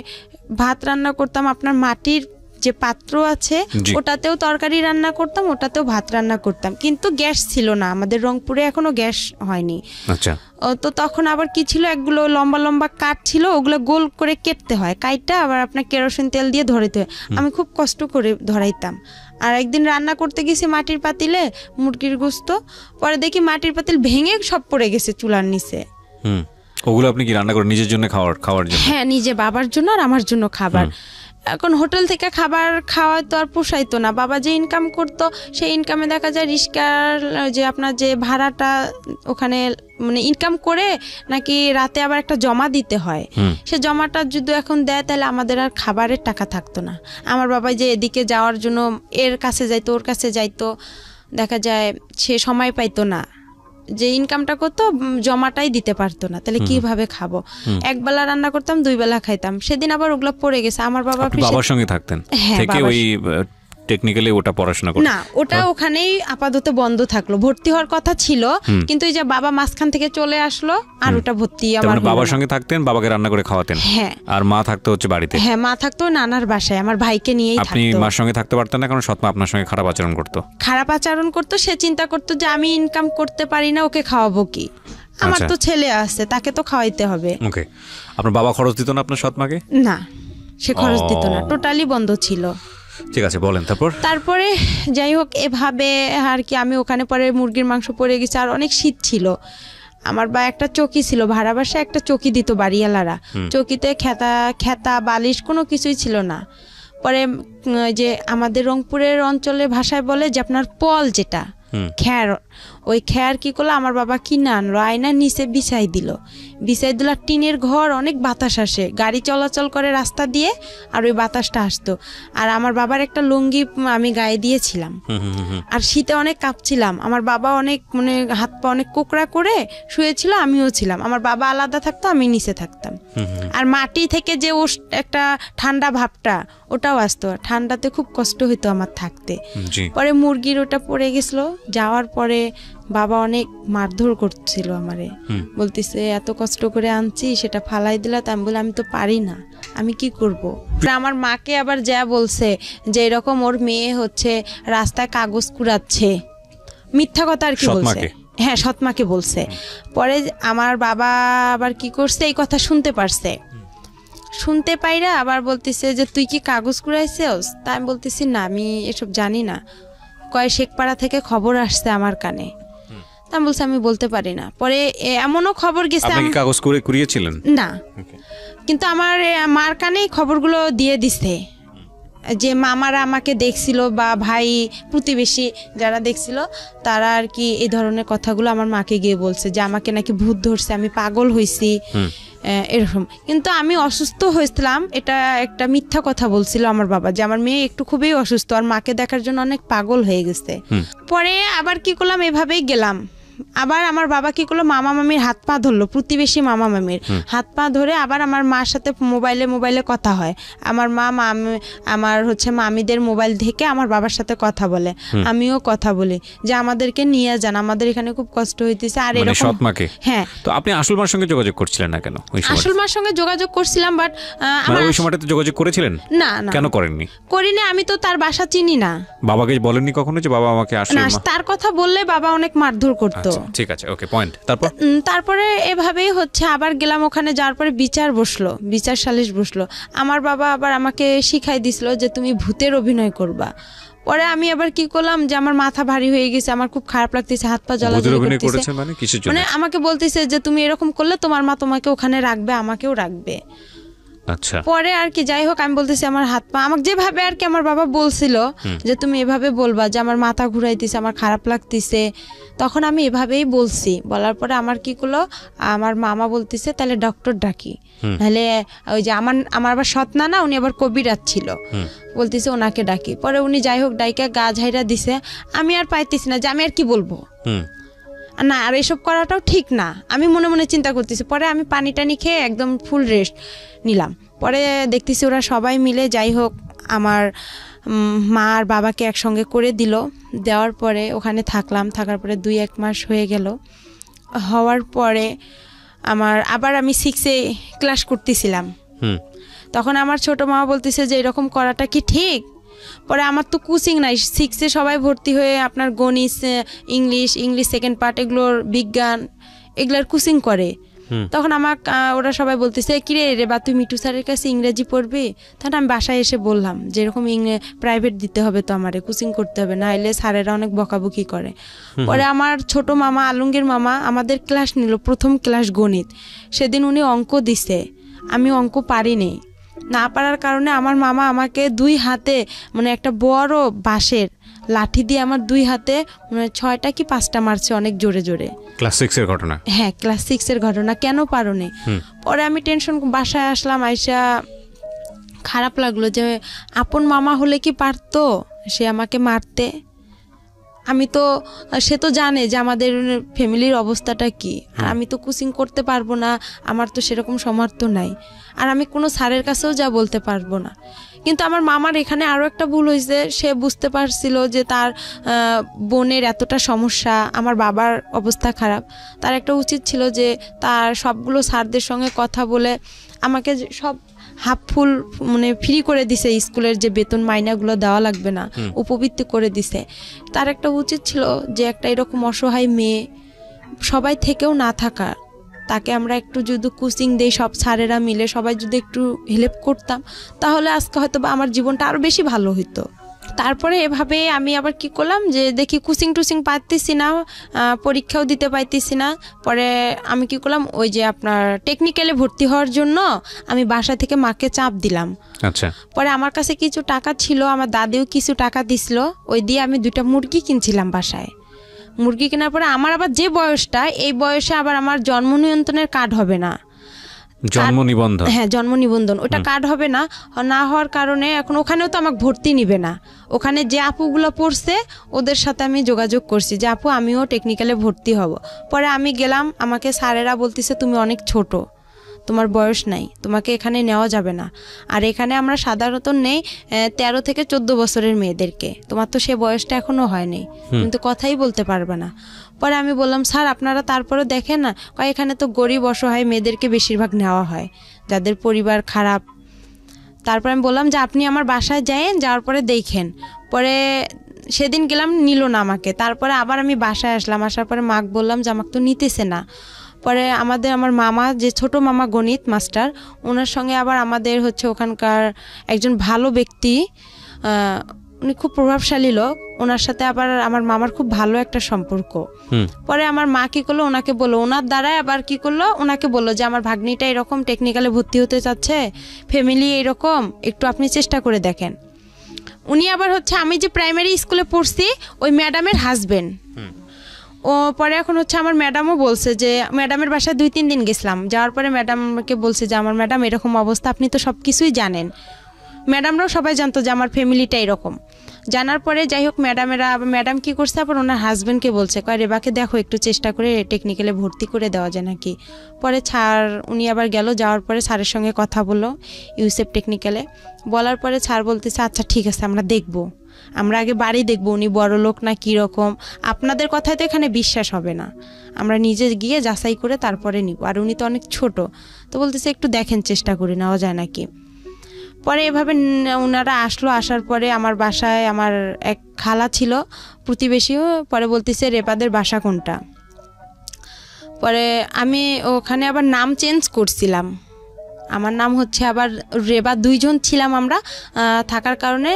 Speaker 2: ভাত রান্না করতাম, আপনার মাটির যে পাত্র আছে ওটাতেও তরকারি রান্না করতাম, ওটাতেও ভাত রান্না করতাম। কিন্তু গ্যাস ছিল না, আমাদের রংপুরে এখনো গ্যাস হয়নি।
Speaker 1: আচ্ছা,
Speaker 2: তো তখন আবার কি ছিল, একগুলো লম্বা লম্বা কাঠ ছিল, ওগুলো গোল করে কেটতে হয়, কাইটটা আবার আপনার কেরোসিন তেল দিয়ে ধরাইতে হয়। আমি খুব কষ্ট করে ধরাইতাম। আর একদিন রান্না করতে গেছি মাটির পাতিলে মুরগির গোস্ত, পরে দেখি মাটির পাতিল ভেঙে সব পড়ে গেছে চুলার নিচে।
Speaker 1: ওগুলো আপনি কি রান্না করেন নিজের জন্য খাওয়ার জন্য? হ্যাঁ,
Speaker 2: নিজে, বাবার জন্য আর আমার জন্য খাবার। এখন হোটেল থেকে খাবার খাওয়া তো আর পোষাইতো না। বাবা যে ইনকাম করতো সেই ইনকামে দেখা যায় রিস্কার যে আপনার যে ভাড়াটা ওখানে মানে ইনকাম করে নাকি রাতে আবার একটা জমা দিতে হয়, সে জমাটা যদি এখন দেয় তাহলে আমাদের আর খাবারের টাকা থাকতো না। আমার বাবা যে এদিকে যাওয়ার জন্য এর কাছে যাইতো, ওর কাছে যাইতো, দেখা যায় সে সময় পাইতো না, যে ইনকামটা করতো জমাটাই দিতে পারতো না, তাহলে কিভাবে খাবো? একবেলা রান্না করতাম, 2 বেলা খাইতাম। সেদিন আবার ওগুলো পড়ে গেছে। আমার
Speaker 1: বাবার সঙ্গে থাকতেন থেকে ওই টেকনিক্যালি ওটা পড়াশোনা করতেন
Speaker 2: না, ওটা ওখানেই আপাতত বন্ধ থাকলো। ভর্তি হওয়ার কথা ছিল, কিন্তু এই যে বাবা মাঝখান থেকে চলে আসলো আর ওটা ভর্তি আমার
Speaker 1: বাবার সঙ্গে থাকতেন, বাবাকে রান্না করে খাওয়াতেন।
Speaker 2: হ্যাঁ,
Speaker 1: আর মা থাকতো হচ্ছে বাড়িতে।
Speaker 2: হ্যাঁ, মা থাকতো নানার বাসায়, আমার ভাইকে নিয়েই থাকতো।
Speaker 1: আপনি মার সঙ্গে থাকতে পারতেন না কারণ সৎমা আপনার সঙ্গে খারাপ আচরণ করতো।
Speaker 2: সে চিন্তা করতো যে আমি ইনকাম করতে পারি না, ওকে খাওয়াবো কি? আমার তো ছেলে আছে, তাকে তো খাওয়াইতে হবে।
Speaker 1: ওকে, আপনার বাবা খরচ দিত না আপনার সৎ মাকে?
Speaker 2: না, সে খরচ দিত না, টোটালি বন্ধ ছিল।
Speaker 1: ঠিক আছে, বলেন
Speaker 2: তারপরে যাই হোক এভাবে আর কি আমি ওখানে পরে মুরগির মাংস পড়ে গেছে, আর অনেক শীত ছিল। আমার বা একটা চকি ছিল, ভাড়া বাসায় একটা চকি দিত বাড়িওয়ালারা, চকিতে খেতা বালিশ কোনো কিছুই ছিল না। পরে যে আমাদের রংপুরের অঞ্চলের ভাষায় বলে যে আপনার পল, যেটা খ্যার, ওই খ্যার কি করলো আমার বাবা কিনে আনলো, আয়নার নিচে বিছাই দিল। আর টিনের ঘর, অনেক বাতাস আসে, গাড়ি চলাচল করে রাস্তা দিয়ে, আর ওই বাতাসটা আসতো। আর আমার বাবার একটা লুঙ্গি আমি গায়ে দিয়েছিলাম, আর শীতে অনেক কাঁপছিলাম। আমার বাবা অনেক মানে হাত পা অনেক কোকড়া করে শুয়েছিল, আমিও ছিলাম। আমার বাবা আলাদা থাকতো, আমি নিচে থাকতাম। আর মাটি থেকে যে একটা ঠান্ডা ভাবটা ওটাও আসতো, ঠান্ডাতে খুব কষ্ট হইতো আমার থাকতে। পরে মুরগির ওটা পড়ে গেছিল, যাওয়ার পরে বাবা অনেক মারধর করছিল আমারে, বলতেছে এত কষ্ট করে আনছি সেটা ফালাই দিলা। আমি বলে আমি তো পারি না, আমি কি করব। আমার মাকে আবার যা বলছে যে এরকম ওর মেয়ে হচ্ছে রাস্তায় কাগজ কুড়াচ্ছে, মিথ্যা কথা আর কি বলছে। হ্যাঁ, সৎমাকে বলছে। পরে আমার বাবা আবার কি করছে, এই কথা শুনতে পারছে, শুনতে পাইরা আবার বলতেছে যে তুই কি কাগজ কুড়াইছিস? তা আমি বলতেছি না, আমি এসব জানি না। কয় শেখপাড়া থেকে খবর আসছে আমার কানে। তা আমি বলছি আমি বলতে পারি না। পরে এমনও খবর গেছে,
Speaker 1: আপনি কাগজ করে কুড়িয়েছিলেন?
Speaker 2: না, কিন্তু আমার মার কানেই খবরগুলো দিয়ে দিছে, যে মামারা আমাকে দেখছিল বা ভাই প্রতিবেশী যারা দেখছিল তারা আর কি এই ধরনের কথাগুলো আমার মাকে গিয়ে বলছে যে আমাকে নাকি ভূত ধরছে, আমি পাগল হয়েছি, এরকম। কিন্তু আমি অসুস্থ হয়েছিলাম, এটা একটা মিথ্যা কথা বলছিল আমার বাবা, যে আমার মেয়ে একটু খুবই অসুস্থ আর মাকে দেখার জন্য অনেক পাগল হয়ে গেছে। পরে আবার কি করলাম, এভাবেই গেলাম। আবার আমার বাবা কি করলো, মামা মামির হাত পা ধরলো, প্রতিবেশী মামা মামির হাত পা ধরে আবার আমার মার সাথে মোবাইলে কথা হয়। আমার মা আমার হচ্ছে মামিদের মোবাইল থেকে আমার বাবার সাথে কথা বলে, আমিও কথা বলি যে আমাদেরকে নিয়ে যান, আমাদের এখানে খুব কষ্ট হইতেছে। আর এরকম
Speaker 1: সৎমাকে? হ্যাঁ। তো আপনি আসল মার সঙ্গে যোগাযোগ করছিলেন না কেন?
Speaker 2: আসল মার সঙ্গে যোগাযোগ করছিলাম, বাট
Speaker 1: আমার ওই সময়টাতে যোগাযোগ করেছিলেন?
Speaker 2: না না।
Speaker 1: কেন করেননি?
Speaker 2: করিনি, আমি তো তার বাসা চিনি না।
Speaker 1: বাবাকে বলেননি কখনো যে বাবা আমাকে আসল মা?
Speaker 2: তার কথা বললে বাবা অনেক মারধর করতো।
Speaker 1: ঠিক আছে, ওকে, পয়েন্ট।
Speaker 2: তারপরে এভাবেই হচ্ছে আবার গেলাম, ওখানে যাওয়ার পরে বিচার সালিশ বসলো। আমার বাবা আবার আমাকে শিখাই দিছিল যে তুমি ভূতের অভিনয় করবা। পরে আমি আবার কি করলাম, যে আমার মাথা ভারী হয়ে গেছে, আমার খুব খারাপ লাগতেছে, হাত পা জ্বলাজ্বলি করতেছে। মানে আমাকে বলতেছে যে তুমি এরকম করলে তোমার মা তোমাকে ওখানে রাখবে, আমাকেও রাখবে।
Speaker 1: আচ্ছা।
Speaker 2: পরে আর কি যাই হোক আমি বলতেছি আমার হাত পা, আমাকে যেভাবে আর কি আমার বাবা বলছিল যে তুমি এভাবে বলবা যে আমার মাথা ঘুরাইতেছে, আমার খারাপ লাগতেছে, তখন আমি এভাবেই বলছি। বলার পরে আমার কি করলো, আমার মামা বলতেছে তাহলে ডক্টর ডাকি, নাহলে ওই যে আমার আবার সৎ না, উনি আবার কবিরাজ ছিল, বলতেছে ওনাকে ডাকি। পরে উনি যাই হোক ডাইকা গা ঝাইরা দিছে। আমি আর পাইতেছি না যে আমি আর কি বলবো না, আর এসব করাটাও ঠিক না, আমি মনে মনে চিন্তা করতেছি। পরে আমি পানি টানি খেয়ে একদম ফুল রেস্ট নিলাম। পরে দেখতেছি ওরা সবাই মিলে যাই হোক আমার মা আর বাবাকে একসঙ্গে করে দিল। দেওয়ার পরে ওখানে থাকার পরে 2-1 মাস হয়ে গেল। হওয়ার পরে আবার আমি 6-এ ক্লাস করতেছিলাম, তখন আমার ছোট মা বলতেছে যে এরকম করাটা কি ঠিক? পরে আমার তো কোচিং নাই, 6-এ সবাই ভর্তি হয়ে আপনার গণিত, ইংলিশ সেকেন্ড পার্ট, এগুলোর বিজ্ঞান, এগুলোর কোচিং করে। তখন ওরা সবাই বলতেছে কিরে রে বা তুই মিঠু স্যারের কাছে ইংরেজি পড়বি? তখন আমি বাসায় এসে বললাম যে এরকম প্রাইভেট দিতে হবে, তো আমারে কোচিং করতে হবে, না হলে স্যারেরা অনেক বকাবকি করে। পরে আমার ছোট মামা, আলমগীর মামা আমাদের ক্লাস নিল, প্রথম ক্লাস গণিত। সেদিন উনি অঙ্ক দিছে, আমি অঙ্ক পারিনি। না পারার কারণে আমার মামা আমাকে 2 হাতে মানে একটা বড় বাঁশের লাঠি দিয়ে আমার 2 হাতে 6টা কি 5টা মারছে, অনেক জোরে জোরে।
Speaker 1: ক্লাস 6-এর ঘটনা? হ্যাঁ,
Speaker 2: ক্লাস 6-এর ঘটনা। কেন পারোনি? পরে আমি টেনশন, বাসায় আসলাম, আইসা খারাপ লাগলো যে আপন মামা হলে কি পারতো সে আমাকে মারতে? সে তো জানে যে আমাদের ফ্যামিলির অবস্থাটা কি, আর আমি তো কোচিং করতে পারবো না, আমার তো সেরকম সামর্থ্য নাই, আর আমি কোনো স্যারের কাছেও যা বলতে পারবো না। কিন্তু আমার মামার এখানে আরও একটা ভুল হয়েছে, সে বুঝতে পারছিল যে তার বোনের এতটা সমস্যা, আমার বাবার অবস্থা খারাপ, তার একটা উচিত ছিল যে তার সবগুলো স্যারদের সঙ্গে কথা বলে আমাকে সব হাফ ফুল মানে ফ্রি করে দিছে, স্কুলের যে বেতন মাইনাগুলো দেওয়া লাগবে না, উপবৃত্তি করে দিছে। তার একটা উচিত ছিল যে একটা এরকম অসহায় মেয়ে সবাই থেকেও না থাকা, তাকে আমরা একটু যদি কোচিং দেই, সব স্যারেরা মিলে সবাই যদি একটু হেল্প করতাম, তাহলে আজকে হয়তো বা আমার জীবনটা আরও বেশি ভালো হতো। তারপরে এভাবে আমি আবার কি করলাম, যে দেখি কোচিং টুচিং পাইতেছি না, পরীক্ষাও দিতে পাইতেছি না। পরে আমি কি করলাম, ওই যে আপনার টেকনিক্যালে ভর্তি হওয়ার জন্য আমি বাসা থেকে মাকে চাপ দিলাম।
Speaker 1: আচ্ছা।
Speaker 2: পরে আমার কাছে কিছু টাকা ছিল, আমার দাদিও কিছু টাকা দিছিল, ওই দিয়ে আমি 2টা মুরগি কিনছিলাম বাসায়। মুরগি কেনার পরে আমার আবার যে বয়সটা, এই বয়সে আবার আমার জন্ম নিয়ন্ত্রণের কার্ড হবে না,
Speaker 1: জন্ম নিবন্ধন।
Speaker 2: হ্যাঁ, জন্ম নিবন্ধন, ওটা কার্ড হবে না। না হওয়ার কারণে এখন ওখানেও তো আমাকে ভর্তি নিবে না। ওখানে যে আপুগুলো পড়ছে ওদের সাথে আমি যোগাযোগ করছি যে আপু আমিও টেকনিক্যালে ভর্তি হব। পরে আমি গেলাম, আমাকে স্যারেরা বলতেছে তুমি অনেক ছোট, তোমার বয়স নাই, তোমাকে এখানে নেওয়া যাবে না। আর এখানে আমরা সাধারণত নেই 13 থেকে 14 বছরের মেয়েদেরকে, তোমার তো সে বয়সটা এখনো হয়নি, তুমি তো কথাই বলতে পারবে না। পরে আমি বললাম স্যার আপনারা তারপরে দেখেন না, এখানে তো গরিব অসহায় মেয়েদেরকে বেশিরভাগ নেওয়া হয়, যাদের পরিবার খারাপ। তারপর আমি বললাম যে আপনি আমার বাসায় যায়েন, যাওয়ার পরে দেখেন। পরে সেদিন গেলাম, নিল না আমাকে। তারপরে আবার আমি বাসায় আসলাম, আসার পরে মাকে বললাম যে আমাকে তো নিতেছে না। পরে আমার মামা, যে ছোট মামা গণিত মাস্টার, ওনার সঙ্গে আবার আমাদের হচ্ছে ওখানকার একজন ভালো ব্যক্তি, উনি খুব প্রভাবশালী লোক, ওনার সাথে আবার আমার মামার খুব ভালো একটা সম্পর্ক। পরে আমার মা কি করলো, ওনাকে বললো, ওনার দ্বারাই আবার কি করলো, ওনাকে বললো যে আমার ভাগ্নিটা এরকম টেকনিক্যালে ভর্তি হতে চাচ্ছে, ফ্যামিলি এরকম, একটু আপনি চেষ্টা করে দেখেন। উনি আবার হচ্ছে আমি যে প্রাইমারি স্কুলে পড়ছি ওই ম্যাডামের হাজবেন্ড। ও পরে এখন হচ্ছে আমার ম্যাডামও বলছে যে, ম্যাডামের বাসায় 2-3 দিন গেছিলাম, যাওয়ার পরে ম্যাডামকে বলছে যে আমার ম্যাডাম এরকম অবস্থা, আপনি তো সব কিছুই জানেন। ম্যাডামরাও সবাই জানতো যে আমার ফ্যামিলিটা এরকম। জানার পরে যাই হোক, ম্যাডাম কি করছে, আবার ওনার হাজব্যান্ডকে বলছে, রেবাকে দেখো একটু চেষ্টা করে টেকনিক্যালে ভর্তি করে দেওয়া যায় নাকি। পরে স্যার উনি আবার গেল, যাওয়ার পরে স্যারের সঙ্গে কথা বললো ইউসেফ টেকনিক্যালে। বলার পরে স্যার বলতেছে আচ্ছা ঠিক আছে, আমরা দেখবো, আমরা আগে বাড়ি দেখবো, উনি বড় লোক না কীরকম, আপনাদের কথায় তো এখানে বিশ্বাস হবে না, আমরা নিজে গিয়ে যাচাই করে তারপরে নিব, আর উনি তো অনেক ছোট। তো বলতেছে একটু দেখেন, চেষ্টা করে নেওয়া যায় নাকি। পরে এভাবে ওনারা আসলো, আসার পরে আমার বাসায় আমার এক খালা ছিল প্রতিবেশীও, পরে বলতেছে রেবাদের বাসা কোনটা। পরে আমি ওখানে আবার নাম চেঞ্জ করছিলাম, আমার নাম হচ্ছে আবার রেবা, 2 জন ছিলাম আমরা থাকার কারণে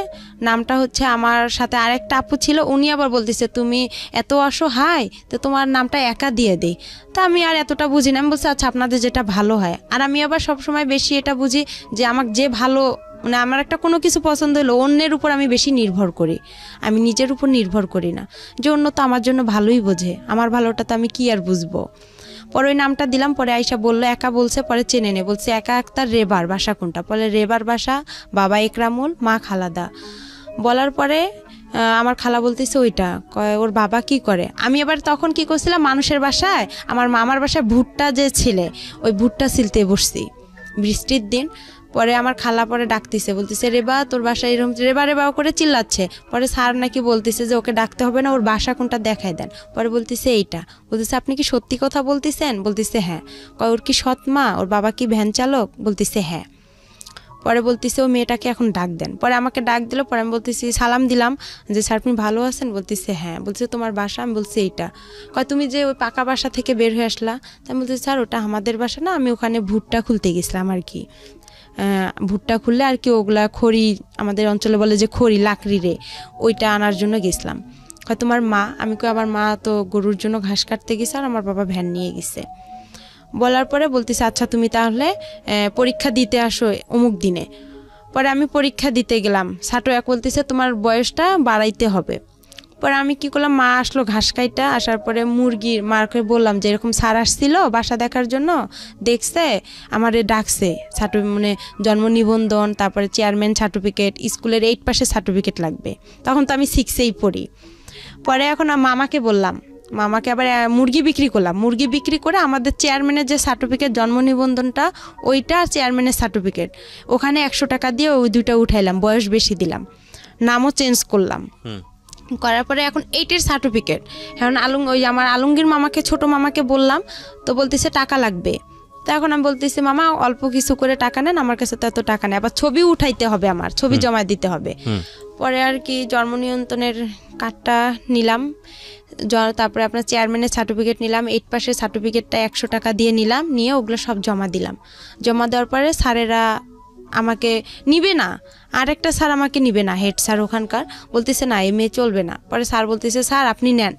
Speaker 2: নামটা হচ্ছে, আমার সাথে আরেকটা আপু ছিল, উনি আবার বলতেছে তুমি এত অসহায়, তো তোমার নামটা একা দিয়ে দেই। তা আমি আর এতটা বুঝি না, আমি বলছি আচ্ছা আপনাদের যেটা ভালো হয়। আর আমি আবার সবসময় বেশি এটা বুঝি যে আমাকে যে ভালো, মানে আমার একটা কোনো কিছু পছন্দ হলো অন্যের উপর আমি বেশি নির্ভর করি, আমি নিজের উপর নির্ভর করি না, যে অন্য তো আমার জন্য ভালোই বোঝে, আমার ভালোটা তো আমি কি আর বুঝবো। পরে ওই নামটা দিলাম, পরে আয়সা বললো একা বলছে, পরে চেনে নে, বলছে একা আক্তার রেবার বাসা কোনটা, বলে রেবার বাসা বাবা একরামুল, মা খালাদা। বলার পরে আমার খালা বলতেছে ওইটা, ওর বাবা কি করে। আমি আবার তখন কি করছিলাম, মানুষের বাসায়, আমার মামার বাসায় ভুট্টা যে ছিলে, ওই ভুট্টা ছিলতে বসছি বৃষ্টির দিন। পরে আমার খালা পরে ডাকতেছে, বলতেছে রেবা তোর বাসা এরকম, রেবা রেবা করে চিল্লাচ্ছে। পরে স্যার নাকি বলতেছে যে ওকে ডাকতে হবে না, ওর বাসা কোনটা দেখায় দেন। পরে বলতেছে এইটা, বলতেছে আপনি কি সত্যি কথা বলতেছেন, বলতেছে হ্যাঁ। ওর কি সৎ মা, ওর বাবা কি ভ্যান চালক, বলতেছে হ্যাঁ। পরে বলতেছে ও মেয়েটাকে এখন ডাক দেন। পরে আমাকে ডাক দিল, পরে আমি বলতেছি সালাম দিলাম যে স্যার আপনি ভালো আছেন, বলতেছে হ্যাঁ। বলছে তোমার বাসা, আমি বলছি এইটা। তুমি যে ওই পাকা বাসা থেকে বের হয়ে আসলা, তা আমি বলছি স্যার ওটা আমাদের বাসা না, আমি ওখানে ভুট্টা খুলতে গেছিলাম আর কি, ভুট্টা খুললে আর কি ওগুলা খড়ি, আমাদের অঞ্চলে বলে যে খড়ি লাকড়ি রে, ওইটা আনার জন্য গেছিলাম। তোমার মা, আমি কই আমার মা তো গরুর জন্য ঘাস কাটতে গেছে, আর আমার বাবা ভ্যান নিয়ে গেছে। বলার পরে বলতেছে আচ্ছা তুমি তাহলে পরীক্ষা দিতে আসো অমুক দিনে। পরে আমি পরীক্ষা দিতে গেলাম, ছাটো এক বলতেছে তোমার বয়সটা বাড়াইতে হবে। পরে আমি কি করলাম, মা আসলো ঘাস কাইটা, আসার পরে মুরগির মাকে বললাম যে এরকম স্যার আসছিল বাসা দেখার জন্য, দেখছে আমারে ডাকছে, মানে জন্ম নিবন্ধন, তারপরে চেয়ারম্যান সার্টিফিকেট, স্কুলের 8 পাসের সার্টিফিকেট লাগবে। তখন তো আমি 6-এই পড়ি। পরে এখন মামাকে বললাম, মামাকে আবার মুরগি বিক্রি করলাম, মুরগি বিক্রি করে আমাদের চেয়ারম্যানের যে সার্টিফিকেট জন্ম নিবন্ধনটা, ওইটা চেয়ারম্যানের সার্টিফিকেট, ওখানে 100 টাকা দিয়ে ওই 2টা উঠাইলাম, বয়স বেশি দিলাম, নামও চেঞ্জ করলাম। করার পরে এখন 8-এর সার্টিফিকেট, এখন ওই আমার আলমগীর মামাকে, ছোট মামাকে বললাম, তো বলতেছে টাকা লাগবে। তো এখন আমি বলতেছি মামা অল্প কিছু করে টাকা নেন, আমার কাছে তো এত টাকা নেই, আবার ছবি উঠাইতে হবে, আমার ছবি জমা দিতে হবে। পরে আর কি জন্ম নিয়ন্ত্রণের কার্ডটা নিলাম, তারপরে আপনার চেয়ারম্যানের সার্টিফিকেট নিলাম, 8 পাসের সার্টিফিকেটটা 100 টাকা দিয়ে নিলাম, নিয়ে ওগুলো সব জমা দিলাম। জমা দেওয়ার পরে স্যারেরা আমাকে নিবে না, আর একটা স্যার আমাকে নিবে না, হেড স্যার ওখানকার, বলতেছে না এই মেয়ে চলবে না। পরে স্যার বলতেছে স্যার আপনি নেন।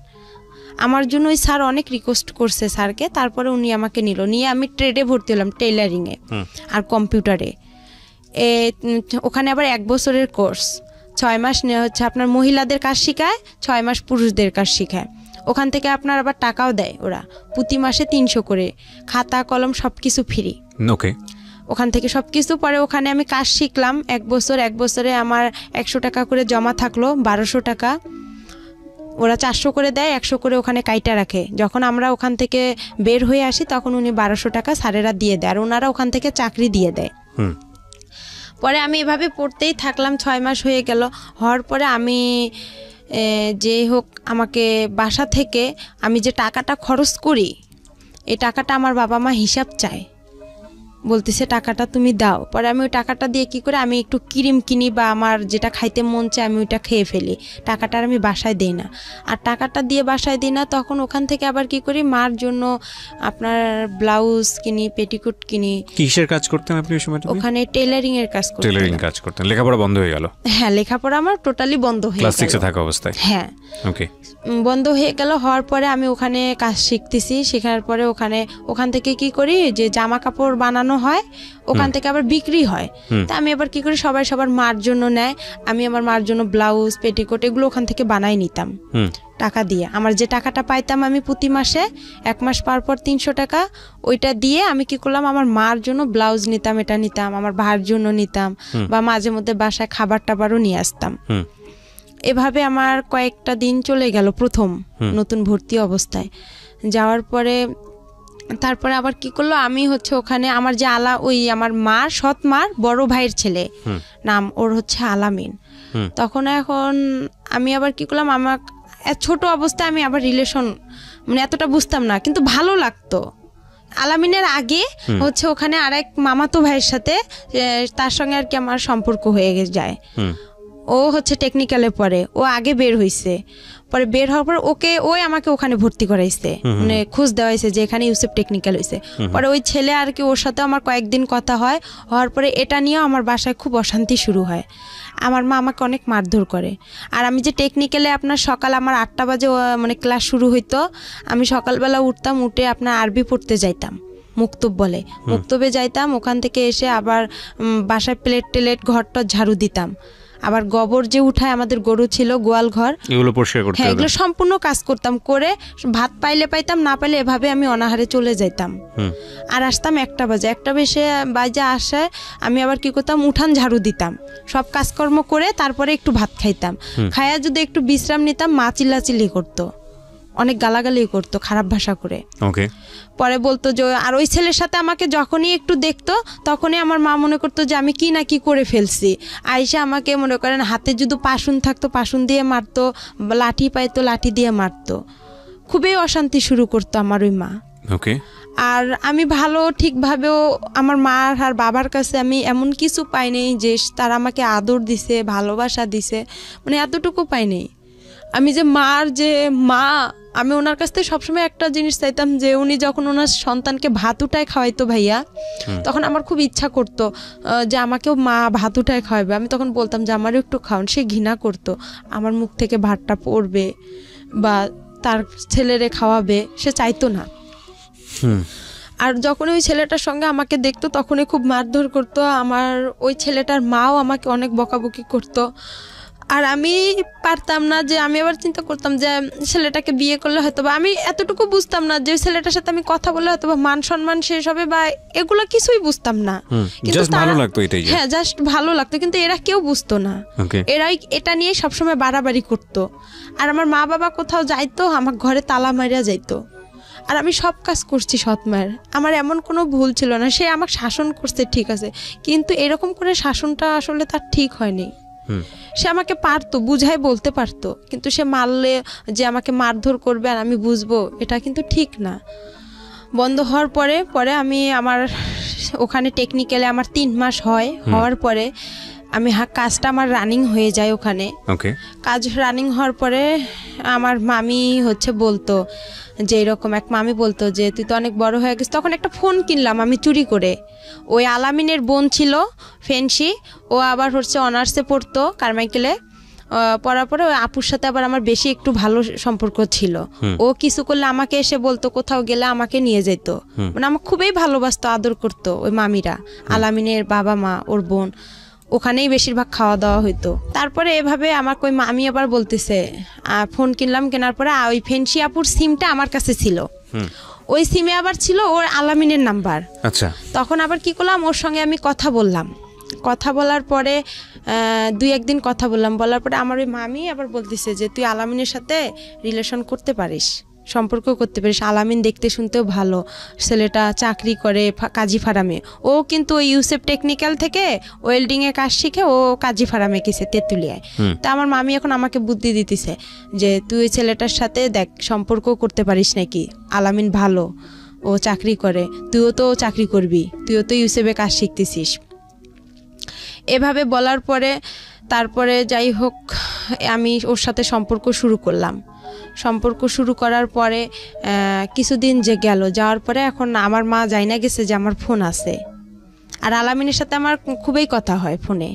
Speaker 2: আমার জন্য ওই স্যার অনেক রিকোয়েস্ট করছে স্যারকে, তারপরে উনি আমাকে নিল, নিয়ে আমি ট্রেডে ভর্তি হলাম, টেইলারিংয়ে আর কম্পিউটারে। ওখানে আবার 1 বছরের কোর্স, 6 মাস হচ্ছে আপনার মহিলাদের কাজ শেখায়, 6 মাস পুরুষদের কাজ শেখায়। ওখান থেকে আপনার আবার টাকাও দেয় ওরা, প্রতি মাসে 300 করে, খাতা কলম সব কিছু ফ্রি।
Speaker 1: ওকে,
Speaker 2: ওখান থেকে সব কিছু। পরে ওখানে আমি কাজ শিখলাম 1 বছর, 1 বছরে আমার 100 টাকা করে জমা থাকলো, 1200 টাকা। ওরা 400 করে দেয়, 100 করে ওখানে কাইটা রাখে। যখন আমরা ওখান থেকে বের হয়ে আসি তখন উনি 1200 টাকা স্যারেরা দিয়ে দেয়, আর ওনারা ওখান থেকে চাকরি দিয়ে দেয়। পরে আমি এভাবে পড়তেই থাকলাম, 6 মাস হয়ে গেল। হওয়ার পরে আমি যে হোক আমাকে বাসা থেকে আমি যে টাকাটা খরচ করি, এই টাকাটা আমার বাবা মা হিসাব চায়, বলতেছে টাকাটা তুমি দাও। পরে আমি ওই টাকাটা দিয়ে কি করে আমি একটু ক্রিম কিনি বা আমার যেটা খাইতে মন চায় আমি ওইটা খেয়ে ফেলি, টাকাটা আমি বাসায় দিই না। আর টাকাটা দিয়ে বাসায় দিই না, তখন ওখান থেকে আবার কি করি, মার জন্য আপনার ব্লাউজ কিনি, পেটিকোট কিনি।
Speaker 1: কিসের কাজ করতেন আপনি ওই সময়?
Speaker 2: ওখানে টেইলারিং এর কাজ করতেন।
Speaker 1: টেইলারিং কাজ করতেন। লেখাপড়া বন্ধ হয়ে গেল?
Speaker 2: হ্যাঁ, লেখাপড়া আমার টোটালি বন্ধ হয়ে গেল
Speaker 1: ক্লাস 6 এ থাকা অবস্থায়।
Speaker 2: হ্যাঁ,
Speaker 1: ওকে,
Speaker 2: বন্ধ হয়ে গেল। হওয়ার পরে আমি ওখানে কাজ শিখতেছি, শেখার পরে ওখান থেকে কি করি, যে জামা কাপড় বানানো হয়, ওখান থেকে আবার বিক্রি হয়। তা আমি আবার কি করি, সবাই সবার মার জন্য নেয়, আমি আমার মার জন্য ব্লাউজ পেটিকোট এগুলো ওখান থেকে বানাই নিতাম টাকা দিয়ে। আমার যে টাকাটা পাইতাম আমি প্রতি মাসে, 1 মাস পর 300 টাকা, ওইটা দিয়ে আমি কি করলাম, আমার মার জন্য ব্লাউজ নিতাম, এটা নিতাম, আমার ভাইয়ের জন্য নিতাম, বা মাঝে মধ্যে বাসায় খাবার টাবারও নিয়ে আসতাম। এভাবে আমার কয়েকটা দিন চলে গেল প্রথম নতুন ভর্তি অবস্থায়। যাওয়ার পরে তারপরে আবার কি করলো, আমি হচ্ছে ওখানে আমার যে ওই আমার মার সৎ মার বড় ভাইয়ের ছেলে, নাম ওর হচ্ছে আলামিন। তখন এখন আমি আবার কি করলাম, আমার ছোট অবস্থায় আমি আবার রিলেশন মানে এতটা বুঝতাম না, কিন্তু ভালো লাগতো। আলামিনের আগে হচ্ছে ওখানে আরেক মামাতো ভাইয়ের সাথে, তার সঙ্গে আর কি আমার সম্পর্ক হয়ে যায়। ও হচ্ছে টেকনিক্যালে পড়ে, ও আগে বের হইছে। পরে বের হওয়ার পর ওই আমাকে ওখানে ভর্তি করাইছে, মানে খোঁজ দেওয়াইছে যে এখানে ইউসুফ টেকনিক্যাল হইছে। পরে ওই ছেলে আর কি, ওর সাথে আমার কয়েকদিন কথা হয়, হওয়ার পরে এটা নিয়েও আমার বাসায় খুব অশান্তি শুরু হয়। আমার মা আমাকে অনেক মারধর করে। আর আমি যে টেকনিক্যালে আপনার সকাল আমার 8টা বাজে মানে ক্লাস শুরু হইতো, আমি সকালবেলা উঠতাম, উঠে আপনার আরবি পড়তে যাইতাম, মুক্তব বলে, মুক্তবে যাইতাম। ওখান থেকে এসে আবার বাসায় প্লেট ঘরটা ঝাড়ু দিতাম, আবার গোবর যে উঠায়, আমাদের গরু ছিল, গোয়াল ঘর, এগুলো পরিষ্কার করতে, হ্যাঁ এগুলো সম্পূর্ণ কাজ করতাম। করে ভাত পাইলে পাইতাম, না পাইলে এভাবে আমি অনাহারে চলে যাইতাম। আর আসতাম 1টা বাজে, 1টা বাজে আসে আমি আবার কি করতাম, উঠান ঝাড়ু দিতাম, সব কাজকর্ম করে তারপরে একটু ভাত খাইতাম। খাইয়া যদি একটু বিশ্রাম নিতাম, মা চিল্লাচিল্লি করতো, অনেক গালাগালি করতো খারাপ ভাষা করে। ওকে, পরে বলতো যে, আর ওই ছেলের সাথে আমাকে যখনই একটু দেখতো তখনই আমার মা মনে করতো যে আমি কি না কি করে ফেলছি। আইসা আমাকে মনে করেন হাতে যদি পাশুন থাকতো পাশুন দিয়ে মারতো, লাঠি পাইতো লাঠি দিয়ে মারতো। খুবই অশান্তি শুরু করতো আমার ওই মা। ওকে, আর আমি ভালো ঠিকভাবেও আমার মা আর বাবার কাছে আমি এমন কিছু পাইনি যে তারা আমাকে আদর দিছে, ভালোবাসা দিছে, মানে এতটুকু পাইনি। আমি যে মার যে মা, আমি ওনার কাছ থেকে সবসময় একটা জিনিস চাইতাম, যে উনি যখন ওনার সন্তানকে ভাত উঠায় খাওয়াইতো ভাইয়া, তখন আমার খুব ইচ্ছা করতো যে আমাকেও মা ভাত উঠায় খাওয়াবে। আমি তখন বলতাম যে আমারও একটু খাওয়ান। সে ঘৃণা করতো, আমার মুখ থেকে ভাতটা পড়বে বা তার ছেলেরে খাওয়াবে, সে চাইতো না। আর যখন ওই ছেলেটার সঙ্গে আমাকে দেখতো তখনই খুব মারধর করতো। আমার ওই ছেলেটার মাও আমাকে অনেক বকাবকি করতো। আর আমি পারতাম না, যে আমি আবার চিন্তা করতাম যে ছেলেটাকে বিয়ে করলে হয়তো বা, আমি এতটুকু বুঝতাম না যে ছেলেটার সাথে আমি কথা বললে হয়তো বা মান সম্মান শেষ হবে বা এগুলো কিছুই বুঝতাম না, কিন্তু ভালো লাগতো এটাই। হ্যাঁ, জাস্ট ভালো লাগতো, কিন্তু এরা কেউ বুঝতো না। এরাই এটা নিয়ে সবসময় বাড়াবাড়ি করতো। আর আমার মা বাবা কোথাও যাইতো, আমার ঘরে তালা মারিয়া যাইতো। আর আমি সব কাজ করছি সৎ মায়ের, আমার এমন কোনো ভুল ছিল না। সে আমাকে শাসন করছে ঠিক আছে, কিন্তু এরকম করে শাসনটা আসলে তার ঠিক হয়নি। সে আমাকে পারতো, বুঝাই বলতে পারতো, কিন্তু সে মারলে যে আমাকে মারধর করবে আর আমি বুঝবো, এটা কিন্তু ঠিক না। বন্ধ হওয়ার পরে আমি আমার ওখানে টেকনিক্যালে আমার 3 মাস হয়। হওয়ার পরে আমি কাজটা আমার রানিং হয়ে যায় ওখানে।
Speaker 1: ওকে।
Speaker 2: কাজ রানিং হওয়ার পরে আমার মামি হচ্ছে বলতো যে এরকম, এক মামি বলতো যে তুই তো অনেক বড় হয়ে গেছিস। তখন একটা ফোন কিনলাম আমি চুরি করে। ওই আলামিনের বোন ছিল ফেন্সি, ও আবার হচ্ছে অনার্সে পড়তো কারমাইকেলে। পড়ার পরে ওই আপুর সাথে আবার আমার বেশি একটু ভালো সম্পর্ক ছিল। ও কিছু করলে আমাকে এসে বলতো, কোথাও গেলে আমাকে নিয়ে যেত, মানে আমার খুবই ভালোবাসতো, আদর করতো ওই মামিরা, আলামিনের বাবা মা, ওর বোন। ওখানেই বেশিরভাগ খাওয়া দাওয়া হইতো। তারপরে এভাবে আমাকে ওই মামি আবার বলতেছে, ফোন কিনলাম, কেনার পরে ওই ফেন্সি আপুর সিমটা আমার কাছে ছিল, ওই সিমে আবার ছিল ওর আলামিনের নাম্বার।
Speaker 1: আচ্ছা।
Speaker 2: তখন আবার কি করলাম, ওর সঙ্গে আমি কথা বললাম। কথা বলার পরে 2-1 দিন কথা বললাম, বলার পরে আমার ওই মামি আবার বলতেছে যে তুই আলামিনের সাথে রিলেশন করতে পারিস, সম্পর্ক করতে পারিস। আলামিন দেখতে শুনতেও ভালো, ছেলেটা চাকরি করে কাজী ফার্মে। ও কিন্তু ওই ইউসেফ টেকনিক্যাল থেকে ওয়েল্ডিংয়ে কাজ শিখে ও কাজী ফার্মে গেছে তেঁতুলিয়ায়। তা আমার মামি এখন আমাকে বুদ্ধি দিতেছে যে তুই ওই ছেলেটার সাথে দেখ সম্পর্ক করতে পারিস নাকি, আলামিন ভালো, ও চাকরি করে, তুইও তো চাকরি করবি, তুইও তো ইউসেফে কাজ শিখতেছিস। এভাবে বলার পরে তারপরে যাই হোক আমি ওর সাথে সম্পর্ক শুরু করলাম। সম্পর্ক শুরু করার পরে কিছুদিন যে গেল, যাওয়ার পরে এখন আমার মা জানা গেছে যে আমার ফোন আছে, আর আলামিনের সাথে আমার খুবই কথা হয় ফোনে।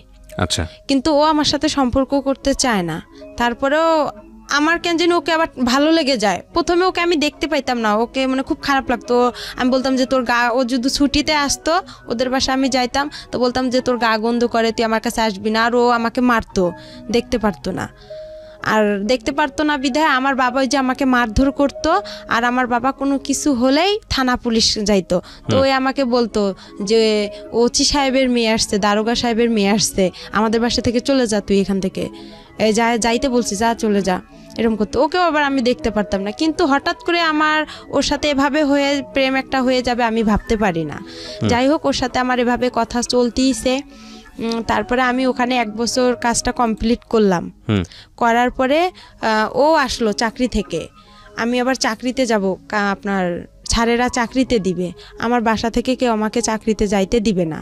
Speaker 1: আচ্ছা।
Speaker 2: কিন্তু ও আমার সাথে সম্পর্ক করতে চায় না। তারপরেও আমার কেন যেন ওকে আবার ভালো লেগে যায়। প্রথমে ওকে আমি দেখতে পাইতাম না, ওকে মানে খুব খারাপ লাগতো। আমি বলতাম যে তোর গা, ও যদি ছুটিতে আসতো ওদের বাসায় আমি যাইতাম, তো বলতাম যে তোর গা গন্ধ করে, তুই আমার কাছে আসবি না। আর ও আমাকে মারতো, দেখতে পারতো না। আর দেখতে পারতো না বিধায় আমার বাবা ওই যে আমাকে মারধর করতো, আর আমার বাবা কোনো কিছু হলেই থানা পুলিশ যাইতো। তো ওই আমাকে বলতো যে ওসি সাহেবের মেয়ে আসছে, দারোগা সাহেবের মেয়ে আসছে, আমাদের বাসা থেকে চলে যা, তুই এখান থেকে যাইতে বলছি, যা চলে যা, এরকম করতো। ওকেও আবার আমি দেখতে পারতাম না। কিন্তু হঠাৎ করে আমার ওর সাথে এভাবে হয়ে প্রেম একটা হয়ে যাবে আমি ভাবতে পারি না। যাই হোক ওর সাথে আমার এভাবে কথা চলতেইছে। তারপরে আমি ওখানে 1 বছর কাজটা কমপ্লিট করলাম। করার পরে ও আসলো চাকরি থেকে। আমি আবার চাকরিতে যাব, আপনার স্যারেরা চাকরিতে দিবে, আমার বাসা থেকে কেউ আমাকে চাকরিতে যাইতে দিবে না,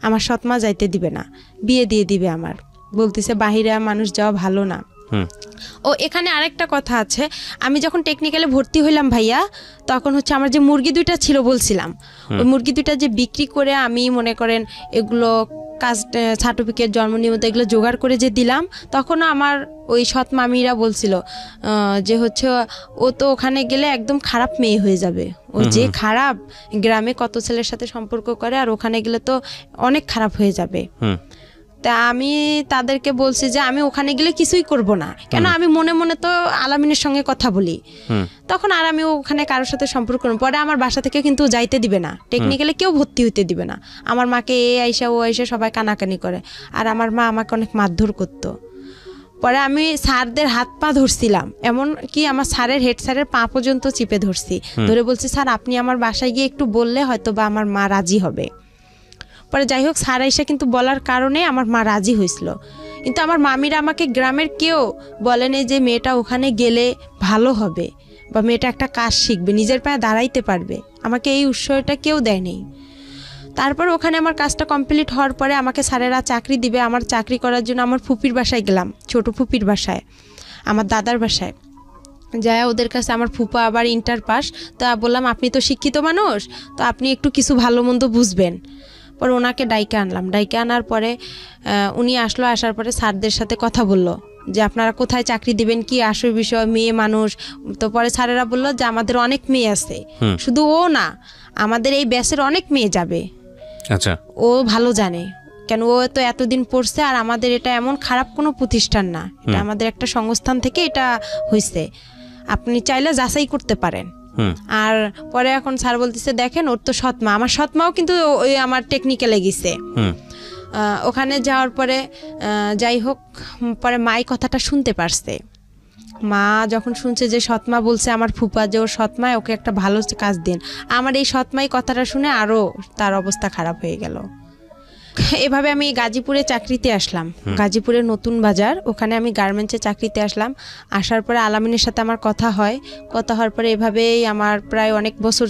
Speaker 2: আমার সৎমা যাইতে দিবে না, বিয়ে দিয়ে দিবে আমার, বলতেছে বাহিরে মানুষ যাওয়া ভালো না। ও এখানে আরেকটা কথা আছে, আমি যখন টেকনিক্যালে ভর্তি হইলাম ভাইয়া, তখন হচ্ছে আমার যে মুরগি 2টা ছিল বলছিলাম, ওই মুরগি 2টা যে বিক্রি করে আমি মনে করেন এগুলো কাজ সার্টিফিকেট, জন্ম নিবন্ধন এগুলো জোগাড় করে যে দিলাম, তখনও আমার ওই সৎ মামিরা বলছিল যে হচ্ছে ও তো ওখানে গেলে একদম খারাপ মেয়ে হয়ে যাবে, ও যে খারাপ, গ্রামে কত ছেলের সাথে সম্পর্ক করে, আর ওখানে গেলে তো অনেক খারাপ হয়ে যাবে। তা আমি তাদেরকে বলছি যে আমি ওখানে গেলে কিছুই করব না, কেন আমি মনে মনে তো আলামিনের সঙ্গে কথা বলি, তখন আর আমি ওখানে কারোর সাথে সম্পর্ক করব। পরে আমার বাসা থেকে কিন্তু যাইতে দিবে না, টেকনিক্যালে কেউ ভর্তি হইতে দিবে না। আমার মাকে এ আইসা ও আইসা সবাই কানাকানি করে, আর আমার মা আমাকে অনেক মারধর করতো। পরে আমি স্যারদের হাত পা ধরছিলাম, এমন কি আমার স্যারের হেড স্যারের পা পর্যন্ত চিপে ধরছি, ধরে বলছি স্যার আপনি আমার বাসায় গিয়ে একটু বললে হয়তো বা আমার মা রাজি হবে। পরে যাই হোক স্যার আইসা কিন্তু বলার কারণে আমার মা রাজি হয়েছিল। কিন্তু আমার মামিরা আমাকে গ্রামের কেউ বলেনি যে মেয়েটা ওখানে গেলে ভালো হবে বা মেয়েটা একটা কাজ শিখবে, নিজের পায়ে দাঁড়াইতে পারবে, আমাকে এই উৎসাহটা কেউ দেয়নি। তারপর ওখানে আমার কাজটা কমপ্লিট হওয়ার পরে আমাকে স্যারেরা চাকরি দিবে। আমার চাকরি করার জন্য আমার ফুপির বাসায় গেলাম, ছোট ফুপির বাসায়, আমার দাদার বাসায় যায়। ওদের কাছে আমার ফুপা আবার ইন্টার পাস, তা বললাম আপনি তো শিক্ষিত মানুষ, তো আপনি একটু কিছু ভালো মন্দ বুঝবেন। পরে ওনাকে ডাইকে আনলাম, ডাইকে আনার পরে উনি আসলো, আসার পরে স্যারদের সাথে কথা বললো যে আপনারা কোথায় চাকরি দিবেন, কি আসল বিষয়, মেয়ে মানুষ। তো পরে স্যারেরা বললো যে আমাদের অনেক মেয়ে আছে, শুধু ও না, আমাদের এই ব্যাচের অনেক মেয়ে যাবে।
Speaker 1: আচ্ছা।
Speaker 2: ও ভালো জানে, কেন ও তো এতদিন পড়ছে, আর আমাদের এটা এমন খারাপ কোনো প্রতিষ্ঠান না, এটা আমাদের একটা সংস্থান থেকে এটা হয়েছে, আপনি চাইলে যাচাই করতে পারেন। আর পরে এখন স্যার বলতেছে দেখেন ওর তো সৎমা, আমার সৎমাও কিন্তু ওই আমার টেকনিক্যালে গেছে। ওখানে যাওয়ার পরে যাই হোক পরে মাই কথাটা শুনতে পারছে। মা যখন শুনছে যে সৎমা বলছে আমার ফুপা যে ওর সৎমায় ওকে একটা ভালো কাজ দিন, আমার এই সৎমাই কথাটা শুনে আরও তার অবস্থা খারাপ হয়ে গেল। এভাবে আমি গাজীপুরে চাকরিতে আসলাম, গাজীপুরে নতুন বাজার, ওখানে আমি গার্মেন্টসে চাকরিতে আসলাম। আসার পরে আলামিনের সাথে আমার কথা হয়, কথা হওয়ার পরে এভাবেই আমার প্রায় অনেক বছর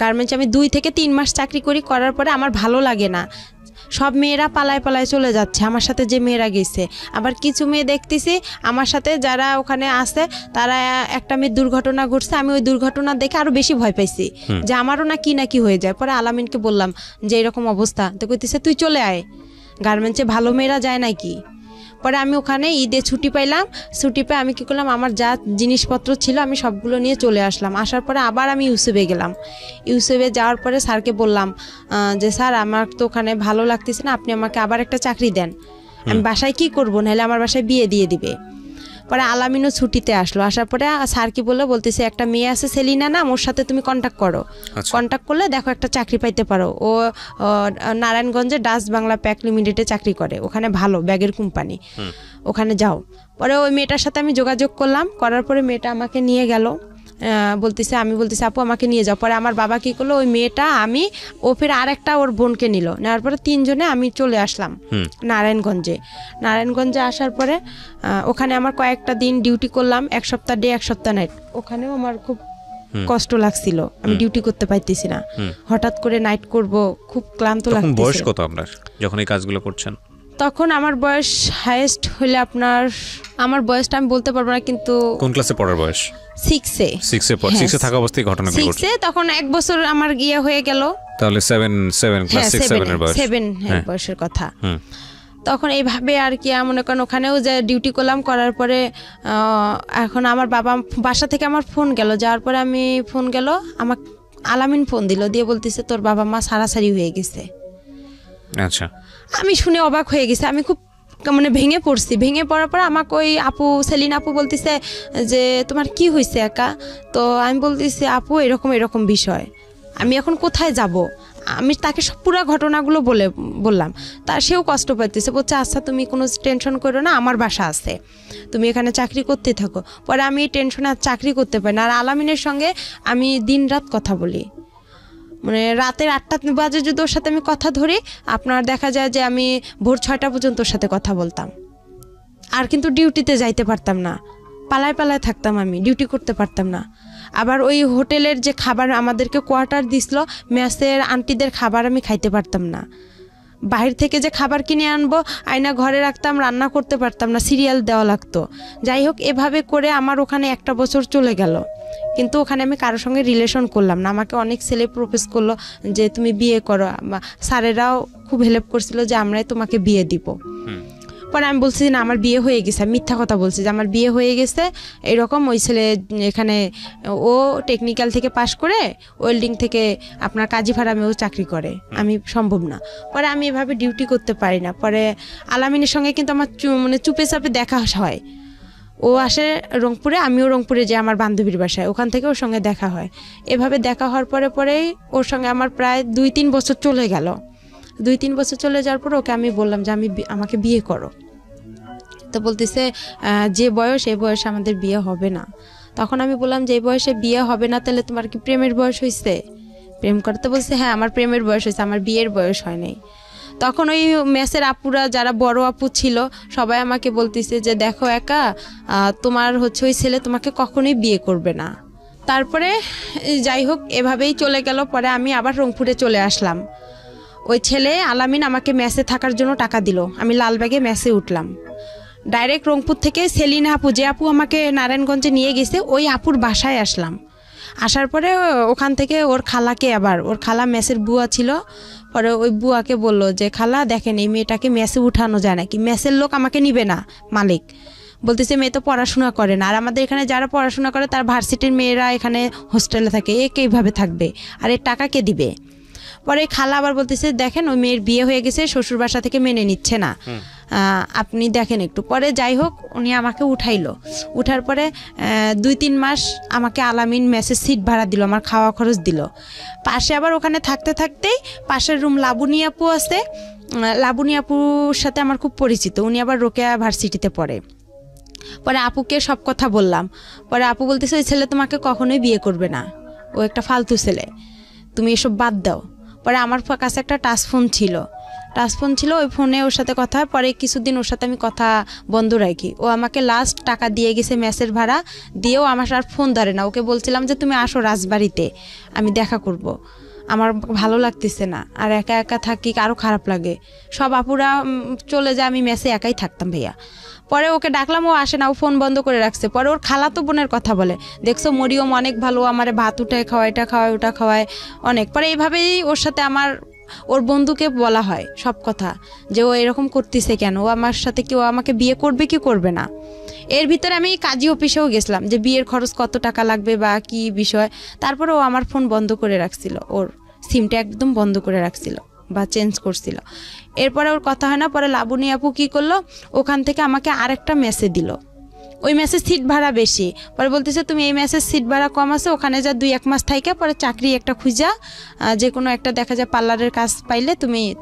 Speaker 2: গার্মেন্টসে আমি 2 থেকে 3 মাস চাকরি করি। করার পরে আমার ভালো লাগে না, সব মেয়েরা পালায় পালায় চলে যাচ্ছে আমার সাথে যে মেয়েরা গেছে। আবার কিছু মেয়ে দেখতেছি আমার সাথে যারা ওখানে আছে তারা একটা মেয়ের দুর্ঘটনা ঘটছে, আমি ওই দুর্ঘটনা দেখে আরো বেশি ভয় পাইছি যে আমারও না কি হয়ে যায়। পরে আলামিনকে বললাম যে এরকম অবস্থা, তো কইতেছে তুই চলে আয়, গার্মেন্টসে ভালো মেয়েরা যায় নাকি। পরে আমি ওখানে ঈদে ছুটি পাইলাম, ছুটি পেয়ে আমি কী করলাম, আমার যা জিনিসপত্র ছিল আমি সবগুলো নিয়ে চলে আসলাম। আসার পরে আবার আমি ইউসুফে গেলাম। ইউসুফে যাওয়ার পরে স্যারকে বললাম যে স্যার আমার তো ওখানে ভালো লাগতেছে না, আপনি আমাকে আবার একটা চাকরি দেন, আমি বাসায় কি করবো, নাহলে আমার বাসায় বিয়ে দিয়ে দিবে। পরে আলামিনও ছুটিতে আসলো, আসার পরে স্যার কি বলতেছে একটা মেয়ে আছে সেলিনা নাম, ওর সাথে তুমি কন্ট্যাক্ট করো, কন্ট্যাক্ট করলে দেখো একটা চাকরি পাইতে পারো। ও নারায়ণগঞ্জে ডাচ বাংলা প্যাক লিমিটেডে চাকরি করে, ওখানে ভালো ব্যাগের কোম্পানি, ওখানে যাও। পরে ওই মেয়েটার সাথে আমি যোগাযোগ করলাম, করার পরে মেয়েটা আমাকে নিয়ে গেল, আমি বলতেছি আপু আমাকে নিয়ে যাও। পরে আমার বাবা কী করলো, ওই মেয়েটা আমি ও ফের আরেকটা ওর বোনকে নিল, নেওয়ার পরে 3 জনে আমি চলে আসলাম নারায়ণগঞ্জে আসার পরে ওখানে আমার কয়েকটা দিন ডিউটি করলাম, 1 সপ্তাহ ডে 1 সপ্তাহ নাইট। ওখানেও আমার খুব কষ্ট লাগছিল, আমি ডিউটি করতে পাইতেছি না, হঠাৎ করে নাইট করব, খুব ক্লান্ত লাগতেছিল।
Speaker 1: বয়স কত আপনার যখন এই কাজগুলো করছেন?
Speaker 2: তখন আমার বয়স হাইয়েস্ট হলে আমার বয়সটা আমি বলতে পারবো না, কিন্তু
Speaker 1: কোন ক্লাসে পড়ার বয়স?
Speaker 2: 6-এ।
Speaker 1: 6-এ থাকা অবস্থায় ঘটনাগুলো ঘটছে।
Speaker 2: 6-এ তখন 1 বছর আমার গিয়ে হয়ে গেল,
Speaker 1: তাহলে 7 ক্লাস 6-7 এর বয়স,
Speaker 2: 7 বয়সের কথা। তখন এইভাবে আর কি মনে করেন ওখানেও যে ডিউটি করলাম, করার পরে এখন আমার বাসা থেকে আমার ফোন গেল, যাওয়ার পরে আমি ফোন গেল, আমার আলামিন ফোন দিল, দিয়ে বলতেছে তোর বাবা মা সারাসারি হয়ে গেছে।
Speaker 1: আচ্ছা, আমি
Speaker 2: শুনে অবাক হয়ে গেছি, আমি খুব ভেঙে পড়ছি। ভেঙে পড়ার পর আমাকে ওই সেলিন আপু বলতেছে যে তোমার কি হয়েছে একা। তো আমি বলতেছি আপু এরকম বিষয়, আমি এখন কোথায় যাব। আমি তাকে সব পুরো ঘটনাগুলো বললাম, সেও কষ্ট পাইতেছে, বলছে আচ্ছা তুমি কোনো টেনশন করো না, আমার বাসা আছে, তুমি এখানে চাকরি করতে থাকো। পরে আমি এই টেনশনে আর চাকরি করতে পারি না। আর আলামিনের সঙ্গে আমি দিন রাত কথা বলি, রাতের 8টা বাজে যদি ওর সাথে আমি কথা ধরি, আপনার দেখা যায় যে আমি ভোর 6টা পর্যন্ত ওর সাথে কথা বলতাম। আর কিন্তু ডিউটিতে যাইতে পারতাম না, পালায় থাকতাম, আমি ডিউটি করতে পারতাম না। আবার ওই হোটেলের যে খাবার আমাদেরকে কোয়ার্টার দিছিল, মেসের আন্টিদের খাবার আমি খাইতে পারতাম না। বাহির থেকে যে খাবার কিনে আনবো, আয়না ঘরে রাখতাম, রান্না করতে পারতাম না, সিরিয়াল দেওয়া লাগতো। যাই হোক, এভাবে করে আমার ওখানে 1টা বছর চলে গেল, কিন্তু ওখানে আমি কারোর সঙ্গে রিলেশন করলাম না। আমাকে অনেক ছেলে প্রপোজ করলো যে তুমি বিয়ে করো, স্যারেরাও খুব হেল্প করছিল যে আমরাই তোমাকে বিয়ে দিব। পরে আমি বলছি না আমার বিয়ে হয়ে গেছে, মিথ্যা কথা বলছি যে আমার বিয়ে হয়ে গেছে এরকম। ওই ছেলে এখানে ও টেকনিক্যাল থেকে পাশ করে ওয়েল্ডিং থেকে আপনার কাজী ফার্মেও চাকরি করে, আমি সম্ভব না। পরে আমি এভাবে ডিউটি করতে পারি না। পরে আলামিনের সঙ্গে কিন্তু আমার চুপে চাপে দেখা হয়, ও আসে রংপুরে, আমিও রংপুরে যাই আমার বান্ধবীর বাসায়, ওখান থেকে ওর সঙ্গে দেখা হয়। এভাবে দেখা হওয়ার পরেই ওর সঙ্গে আমার প্রায় 2-3 বছর চলে গেল। 2-3 বছর চলে যাওয়ার পর ওকে আমি বললাম যে আমাকে বিয়ে করো। তো বলতেছে যে বয়স এই বয়সে আমাদের বিয়ে হবে না। তখন আমি বললাম যে এই বয়সে বিয়ে হবে না, তাহলে তোমার কি প্রেমের বয়স হয়েছে? প্রেম করতে বলছে হ্যাঁ আমার প্রেমের বয়স হয়েছে, আমার বিয়ের বয়স হয় নাই। তখন ওই মেসের আপুরা যারা বড় আপু ছিল সবাই আমাকে বলতেছে যে দেখো একা, তোমার ওই ছেলে তোমাকে কখনোই বিয়ে করবে না। তারপরে যাই হোক এভাবেই চলে গেল। পরে আমি আবার রংপুরে চলে আসলাম। ওই ছেলে আলামিন আমাকে মেসে থাকার জন্য টাকা দিল, আমি লালবাগে মেসে উঠলাম। ডাইরেক্ট রংপুর থেকে সেলিনা আপু, যে আপু আমাকে নারায়ণগঞ্জে নিয়ে গেছে, ওই আপুর বাসায় আসলাম। আসার পরে ওখান থেকে ওর খালা মেসের বুয়া ছিল, পরে ওই বুয়াকে বললো যে খালা দেখেন এই মেয়েটাকে মেসে উঠানো যায় নাকি, মেসের লোক আমাকে নিবে না, মালিক বলতেছে মেয়ে তো পড়াশোনা করে না, আর আমাদের এখানে যারা পড়াশোনা করে তার ভার্সিটির মেয়েরা এখানে হোস্টেলে থাকে, এইভাবে থাকবে, আর এর টাকা কে দিবে। পরে খালা আবার বলতেছে দেখেন ওই মেয়ের বিয়ে হয়ে গেছে, শ্বশুর বাসা থেকে মেনে নিচ্ছে না, আপনি দেখেন একটু। পরে যাই হোক উনি আমাকে উঠাইলো, উঠার পরে 2-3 মাস আমাকে আলামিন মেসের সিট ভাড়া দিল, আমার খাওয়া খরচ দিল। পাশে আবার ওখানে থাকতেই পাশের রুম লাবণী আপু আছে, লাবণী আপুর সাথে আমার খুব পরিচিত, উনি আবার রোকেয়া ভার্সিটিতে পড়ে। পরে আপুকে সব কথা বললাম। পরে আপু বলতেছে ওই ছেলে তোমাকে কখনোই বিয়ে করবে না, ও একটা ফালতু ছেলে, তুমি এসব বাদ দাও। পরে আমার কাছে একটা টাচ ফোন ছিল, ওই ফোনে ওর সাথে কথা হয়। পরে কিছুদিন ওর সাথে আমি কথা বন্ধ রাখি। ও আমাকে লাস্ট টাকা দিয়ে গেছে মেসের ভাড়া, দিয়েও আমার আর ফোন ধরে না। ওকে বলছিলাম যে তুমি আসো রাজবাড়িতে, আমি দেখা করব। আমার ভালো লাগতেছে না, আর একা একা থাকি, আরও খারাপ লাগে। সব আপুরা চলে যায়, আমি মেসে একাই থাকতাম ভাইয়া। পরে ওকে ডাকলাম, ও আসে না, ও ফোন বন্ধ করে রাখছে। পরে ওর খালাতো বোনের কথা বলে, দেখছো মরিয়ম অনেক ভালো, আমার ভাত উঠায় খাওয়ায়, এটা খাওয়ায় ওটা খাওয়ায় অনেক। পরে এইভাবেই ওর সাথে ওর বন্ধুকে বলা হয় সব কথা, যে ও এরকম করতেছে কেন, ও আমার সাথে কি, ও আমাকে বিয়ে করবে কি করবে না। এর ভিতরে আমি কাজী অফিসেও গেছিলাম যে বিয়ের খরচ কত টাকা লাগবে বা কি বিষয়। তারপরে ও আমার ফোন বন্ধ করে রাখছিল, ওর সিমটা একদম বন্ধ করে রাখছিল বা চেঞ্জ করছিল। এরপরে ওর কথা হয় না। পরে লাবণী আপু কী করলো, ওখান থেকে আমাকে আরেকটা মেসে দিল। ওই মেসের সিট ভাড়া বেশি। পরে বলতেছে তুমি এই মেসের সিট ভাড়া কম আছে, ওখানে যা 2-1 মাস থাইকে পরে চাকরি একটা খুঁজা, যে কোনো একটা দেখা যায় পার্লারের কাজ পাইলে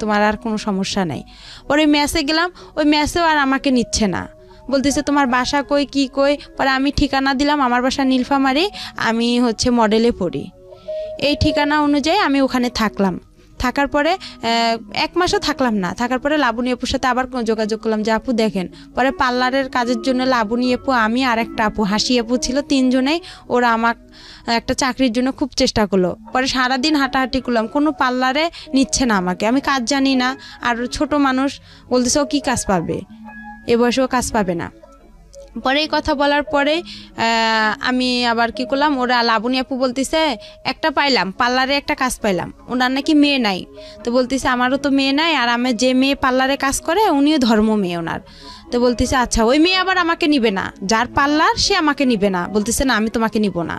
Speaker 2: তোমার আর কোনো সমস্যা নাই। পরে ওই মেসে গেলাম, ওই মেসেও আর আমাকে নিচ্ছে না। বলতেছে তোমার বাসা কই, কি কই। পরে আমি ঠিকানা দিলাম, আমার বাসা নীলফামারী, আমি মডেলে পড়ি। এই ঠিকানা অনুযায়ী আমি ওখানে থাকলাম। থাকার পরে 1 মাসও থাকলাম না। থাকার পরে লাবণী আপুর সাথে আবার যোগাযোগ করলাম যে আপু দেখেন। পরে পার্লারের কাজের জন্য লাবণী আপু, আমি আর একটা আপু, হাসি আপু ছিল, 3 জনেই ওরা আমাকে একটা চাকরির জন্য খুব চেষ্টা করলো। পরে সারাদিন হাঁটাহাঁটি করলাম, কোনো পার্লারে নিচ্ছে না আমাকে। আমি কাজ জানি না, আর ছোট মানুষ, বলতেছে ও কী কাজ পাবে, এ বয়সেও কাজ পাবে না। পরে এই কথা বলার পরে আমি আবার কি করলাম, ওরা লাবণী আপু বলতেছে একটা পাইলাম, পার্লারে একটা কাজ পাইলাম, ওনার নাকি মেয়ে নাই। তো বলতেছে আমারও তো মেয়ে নাই, আর আমার যে মেয়ে পার্লারে কাজ করে উনিও ধর্ম মেয়ে ওনার। তো বলতেছে আচ্ছা ওই মেয়ে আবার আমাকে নিবে না, যার পার্লার সে আমাকে নিবে না। বলতেছে না আমি তোমাকে নিব না।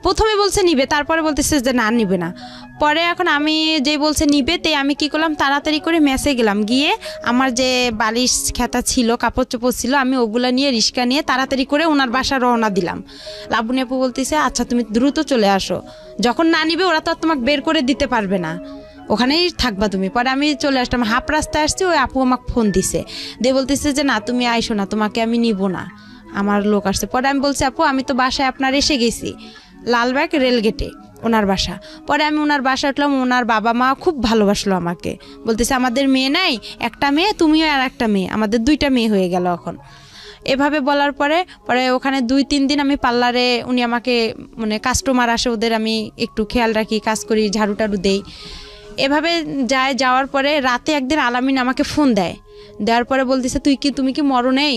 Speaker 2: প্রথমে বলছে নিবে, তারপরে বলতেছে যে না নিবে না। পরে এখন আমি যে বলছে নিবে, তে আমি কি করলাম, তাড়াতাড়ি করে মেসে গেলাম। গিয়ে আমার যে বালিশ খেতা ছিল, কাপড় চোপড় ছিল, আমি ওগুলা নিয়ে রিক্সা নিয়ে তাড়াতাড়ি করে ওনার বাসা রওনা দিলাম। লাবণী আপু বলতেছে আচ্ছা তুমি দ্রুত চলে আসো, যখন না নিবে ওরা তো তোমাকে বের করে দিতে পারবে না, ওখানেই থাকবা তুমি। পরে আমি চলে আসলাম, হাফ রাস্তায় আসছি, ওই আপু আমাকে ফোন দিছে, দিয়ে বলতেছে যে না তুমি আইসো না, তোমাকে আমি নিব না, আমার লোক আসছে। পরে আমি বলছি আপু আমি তো বাসায় আপনার এসে গেছি, লালবাগ রেলগেটে ওনার বাসা। পরে আমি ওনার বাসা উঠলাম, ওনার বাবা মা খুব ভালোবাসলো আমাকে, বলতেছে আমাদের মেয়ে নাই, একটা মেয়ে, তুমিও আর একটা মেয়ে, আমাদের 2টা মেয়ে হয়ে গেল এখন। এভাবে বলার পরে ওখানে 2-3 দিন আমি পার্লারে, উনি আমাকে কাস্টমার আসে ওদের আমি একটু খেয়াল রাখি, কাজ করি, ঝাড়ু টাড়ু দেই। এভাবে যাওয়ার পরে রাতে একদিন আলামিন আমাকে ফোন দেওয়ার পরে বলতেছে তুমি কি মরো নেই?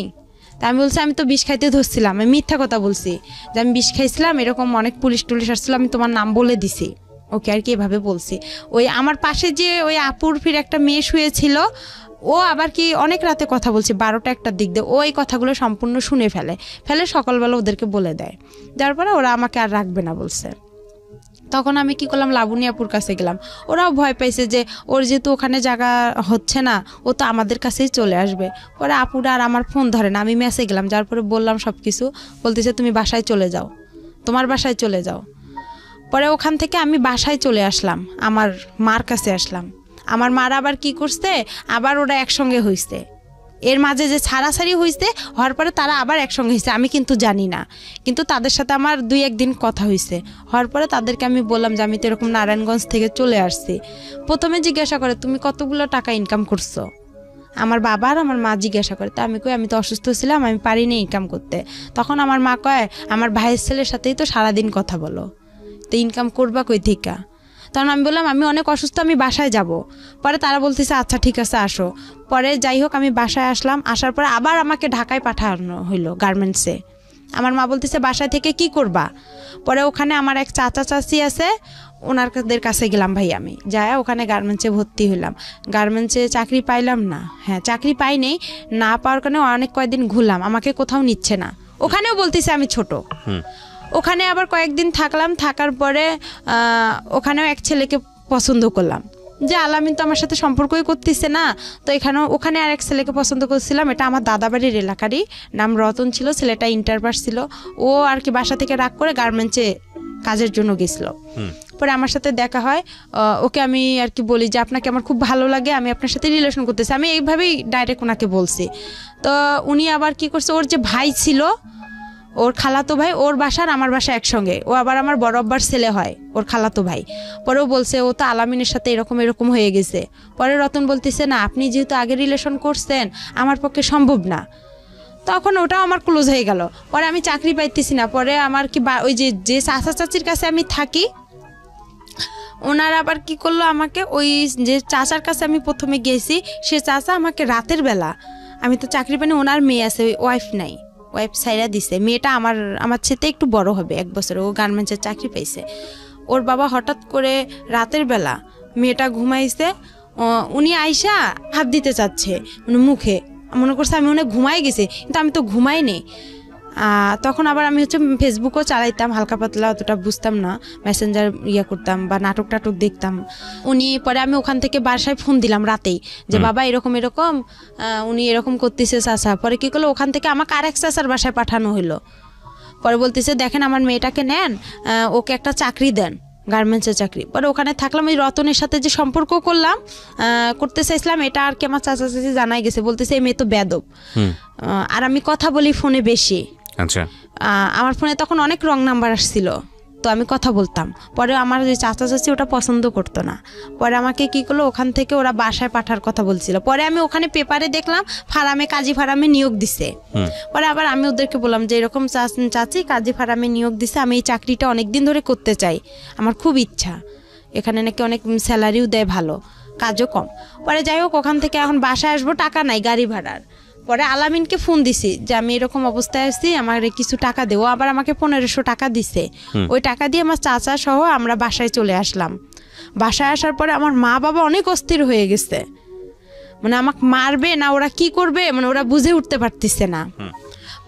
Speaker 2: তা আমি বলছি আমি তো বিষ খাইতে ধরছিলাম, আমি মিথ্যা কথা বলছি যে আমি বিষ খাইছিলাম, এরকম অনেক পুলিশ টুলিশ আসছিল, আমি তোমার নাম বলে দিছি ওকে আর কি, এভাবে বলছি। ওই আমার পাশে যে ওই আপুর ফির একটা মেয়ে শুয়েছিল, ও আবার কি অনেক রাতে কথা বলছে, 12টা-1টার দিক দিয়ে, ও এই কথাগুলো সম্পূর্ণ শুনে ফেলে সকালবেলা ওদেরকে বলে দেয়। যার পরে ওরা আমাকে আর রাখবে না বলছে। তখন আমি কি করলাম, লাবণী আপুর কাছে গেলাম। ওরাও ভয় পাইছে যে ওর যেহেতু ওখানে জায়গা হচ্ছে না, ও তো আমাদের কাছেই চলে আসবে। পরে আপুরা আর আমার ফোন ধরে না, আমি মেসে গেলাম, যার পরে বললাম সব কিছু। বলতেছে তুমি বাসায় চলে যাও, তোমার বাসায় চলে যাও। পরে ওখান থেকে আমি বাসায় চলে আসলাম, আমার মার কাছে আসলাম। আমার মার আবার কি করছে, আবার ওরা একসঙ্গে হয়েছে, এর মাঝে যে ছাড়াছাড়ি হয়েছে, হওয়ার পরে তারা আবার একসঙ্গে হয়েছে, আমি কিন্তু জানি না। কিন্তু তাদের সাথে আমার 2-1 দিন কথা হয়েছে। হওয়ার পরে তাদেরকে আমি বললাম যে আমি তো এরকম নারায়ণগঞ্জ থেকে চলে আসছি। প্রথমে জিজ্ঞাসা করে তুমি কতগুলো টাকা ইনকাম করছো, আমার বাবা আর আমার মা জিজ্ঞাসা করে। তো আমি কই আমি তো অসুস্থ ছিলাম, আমি পারিনি ইনকাম করতে। তখন আমার মা কয় আমার ভাইয়ের ছেলের সাথেই তো সারাদিন কথা বলো, তো ইনকাম করবা কই থেকে? তখন আমি বললাম আমি অনেক অসুস্থ, আমি বাসায় যাব। পরে তারা বলতেছে আচ্ছা ঠিক আছে আসো। পরে যাই হোক আমি বাসায় আসলাম, আসার পরে আবার আমাকে ঢাকায় পাঠানো হইলো গার্মেন্টসে। আমার মা বলতেছে বাসায় থেকে কি করবা? পরে ওখানে আমার এক চাচা চাচি আছে, ওনাদের কাছে গেলাম ভাই, আমি যাই ওখানে গার্মেন্টসে ভর্তি হইলাম। গার্মেন্টসে চাকরি পাইলাম না, হ্যাঁ চাকরি পাইনি, না পাওয়ার কারণে অনেক কয়েকদিন ঘুরলাম, আমাকে কোথাও নিচ্ছে না। ওখানেও বলতেছে আমি ছোট। ওখানে আবার কয়েকদিন থাকলাম, থাকার পরে ওখানেও এক ছেলেকে পছন্দ করলাম, যে আলামিন তো আমার সাথে সম্পর্কই করতেছে না। তো ওখানে আর এক ছেলেকে পছন্দ করছিলাম, এটা আমার দাদাবাড়ির এলাকারই, নাম রতন ছিল, ছেলেটা ইন্টার পাস ছিল। ও আর কি বাসা থেকে রাগ করে গার্মেন্টসে কাজের জন্য গেছিল। পরে আমার সাথে দেখা হয়, ওকে আমি আর কি বলি যে আপনাকে আমার খুব ভালো লাগে, আমি আপনার সাথে রিলেশন করতেছি, আমি এইভাবেই ডাইরেক্ট ওনাকে বলছি। তো উনি আবার কি করছে, ওর যে ভাই ছিল, ওর খালাতো ভাই, ওর বাসার আমার বাসা একসঙ্গে, ও আবার আমার বড় আব্বার ছেলে হয়, ওর খালাতো ভাই। পরেও বলছে ও তো আলামিনের সাথে এরকম হয়ে গেছে। পরে রতন বলতেছে না আপনি যেহেতু আগে রিলেশন করছেন আমার পক্ষে সম্ভব না। তখন ওটাও আমার ক্লোজ হয়ে গেল। পরে আমি চাকরি পাইতেছি না। পরে আমার কি ওই যে চাচা চাচির কাছে আমি থাকি, ওনারা আবার কি করলো, আমাকে ওই যে চাচার কাছে আমি প্রথমে গেছি, সে চাচা আমাকে রাতের বেলা, আমি তো চাকরি পাইনি, ওনার মেয়ে আছে, ওয়াইফ নাই, ওয়াইফ সাইরা দিছে, মেয়েটা আমার সাথে একটু বড় হবে 1 বছর, ও গার্মেন্টসের চাকরি পাইছে। ওর বাবা হঠাৎ করে রাতের বেলা মেয়েটা ঘুমাইছে, উনি আইসা হাত দিতে চাচ্ছে মানে মুখে, মনে করছে আমি অনেক ঘুমাই গেছি, কিন্তু আমি তো ঘুমাইনি। তখন আবার আমি হচ্ছে ফেসবুকও চালাইতাম হালকা পাতলা, অতটা বুঝতাম না, মেসেঞ্জার করতাম বা নাটক টাটক দেখতাম। উনি পরে আমি ওখান থেকে বাসায় ফোন দিলাম রাতেই যে বাবা এরকম এরকম উনি এরকম করতেছে চাচা। পরে কী করলো, ওখান থেকে আমাকে আরেক চাচার বাসায় পাঠানো হলো। পরে বলতেছে দেখেন আমার মেয়েটাকে নেন, ওকে একটা চাকরি দেন, গার্মেন্টসের চাকরি। পরে ওখানে থাকলাম, ওই রতনের সাথে যে সম্পর্ক করতে চাইছিলাম, এটা আর কি আমার চাচা চাচি জানাই গেছে, বলতেছে এই মেয়ে তো বেদব। আর আমি কথা বলি ফোনে বেশি,
Speaker 1: আচ্ছা
Speaker 2: আমার ফোনে তখন অনেক রং নাম্বার আসছিল, তো আমি কথা বলতাম। পরে আমার যে চাচা চাচি ওটা পছন্দ করতো না, পরে আমাকে কি করলো, ওখান থেকে ওরা বাসায় পাঠার কথা বলছিল। পরে আমি ওখানে পেপারে দেখলাম ফার্মে, কাজী ফার্মে নিয়োগ দিছে। পরে আবার আমি ওদেরকে বললাম যে এরকম চাচি কাজী ফার্মে নিয়োগ দিছে, আমি এই চাকরিটা অনেকদিন ধরে করতে চাই, আমার খুব ইচ্ছা, এখানে নাকি অনেক স্যালারিও দেয় ভালো, কাজও কম। পরে যাই হোক ওখান থেকে এখন বাসায় আসবো, টাকা নাই গাড়ি ভাড়ার। পরে আলামিনকে ফোন দিছি যে আমি এরকম অবস্থায় আছি, আমার কিছু টাকা দেবো। আবার আমাকে 1500 টাকা দিছে, ওই টাকা দিয়ে আমার চাচা সহ আমরা বাসায় চলে আসলাম। বাসায় আসার পরে আমার মা বাবা অনেক অস্থির হয়ে গেছে, মানে আমাকে মারবে না ওরা কি করবে, মানে ওরা বুঝে উঠতে পারতেছে না।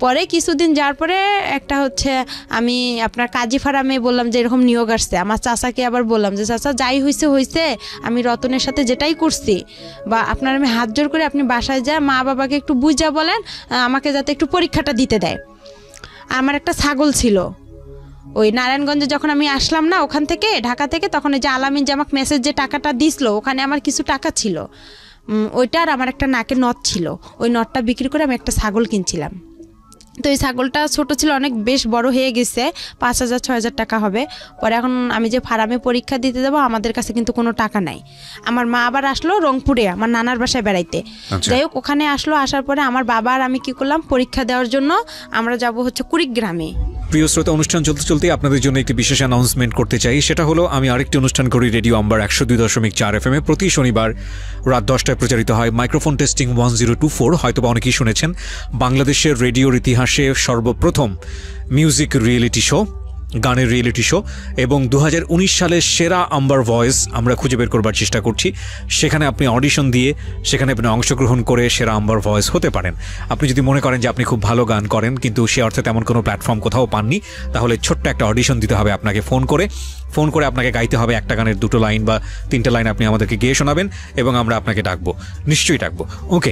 Speaker 2: পরে কিছুদিন যাওয়ার পরে একটা হচ্ছে আমি আপনার কাজী ফার্মে বললাম যে এরকম নিয়োগ আসছে, আমার চাচাকে আবার বললাম যে চাচা যাই হয়েছে, আমি রতনের সাথে যেটাই করছি, বা আপনার আমি হাত জোর করে আপনি বাসায় যা মা বাবাকে একটু বুঝা বলেন আমাকে যাতে একটু পরীক্ষাটা দিতে দেয়। আমার একটা ছাগল ছিল, ওই নারায়ণগঞ্জে যখন আমি আসলাম না ওখান থেকে ঢাকা থেকে, তখন ওই যে আলামিন যে আমাকে মেসেজ যে টাকাটা দিছিল, ওখানে আমার কিছু টাকা ছিল, ওইটার আমার একটা নাকের নথ ছিল, ওই নথটা বিক্রি করে আমি একটা ছাগল কিনছিলাম। তো এই ছাগলটা ছোট ছিল, অনেক বেশ বড় হয়ে গেছে, 5000-6000 টাকা হবে। পরে এখন আমি যে ফার্মে পরীক্ষা দিতে যাবো, আমাদের কাছে কিন্তু কোনো টাকা নাই। আমার মা আবার আসলো রংপুরে আমার নানার বাসায় বেড়াইতে, যাই হোক ওখানে আসলো, আসার পরে আমার বাবা আর আমি কি করলাম, পরীক্ষা দেওয়ার জন্য আমরা যাব হচ্ছে কুড়িগ্রামে।
Speaker 3: প্রিয় শ্রোতা, অনুষ্ঠান চলতে চলতে আপনাদের জন্য একটি বিশেষ অ্যানাউন্সমেন্ট করতে চাই। সেটা হলো আমি আরেকটি অনুষ্ঠান করি রেডিও আম্বার 102.4 FM এ, প্রতি শনিবার রাত 10টায় প্রচারিত হয় মাইক্রোফোন টেস্টিং 1024। হয়তোবা অনেকেই শুনেছেন, বাংলাদেশের রেডিওর ইতিহাসে সর্বপ্রথম মিউজিক রিয়েলিটি শো, গানের রিয়েলিটি শো, এবং 2019 সালের সেরা আম্বার ভয়েস আমরা খুঁজে বের করবার চেষ্টা করছি। সেখানে আপনি অডিশন দিয়ে সেখানে আপনি অংশগ্রহণ করে সেরা আম্বার ভয়েস হতে পারেন। আপনি যদি মনে করেন যে আপনি খুব ভালো গান করেন কিন্তু সে অর্থে তেমন কোনো প্ল্যাটফর্ম কোথাও পাননি, তাহলে ছোট্ট একটা অডিশন দিতে হবে আপনাকে, ফোন করে আপনাকে গাইতে হবে একটা গানের 2টো লাইন বা 3টে লাইন আপনি আমাদেরকে গেয়ে শোনাবেন এবং আমরা আপনাকে ডাকবো, নিশ্চয়ই ডাকবো। ওকে,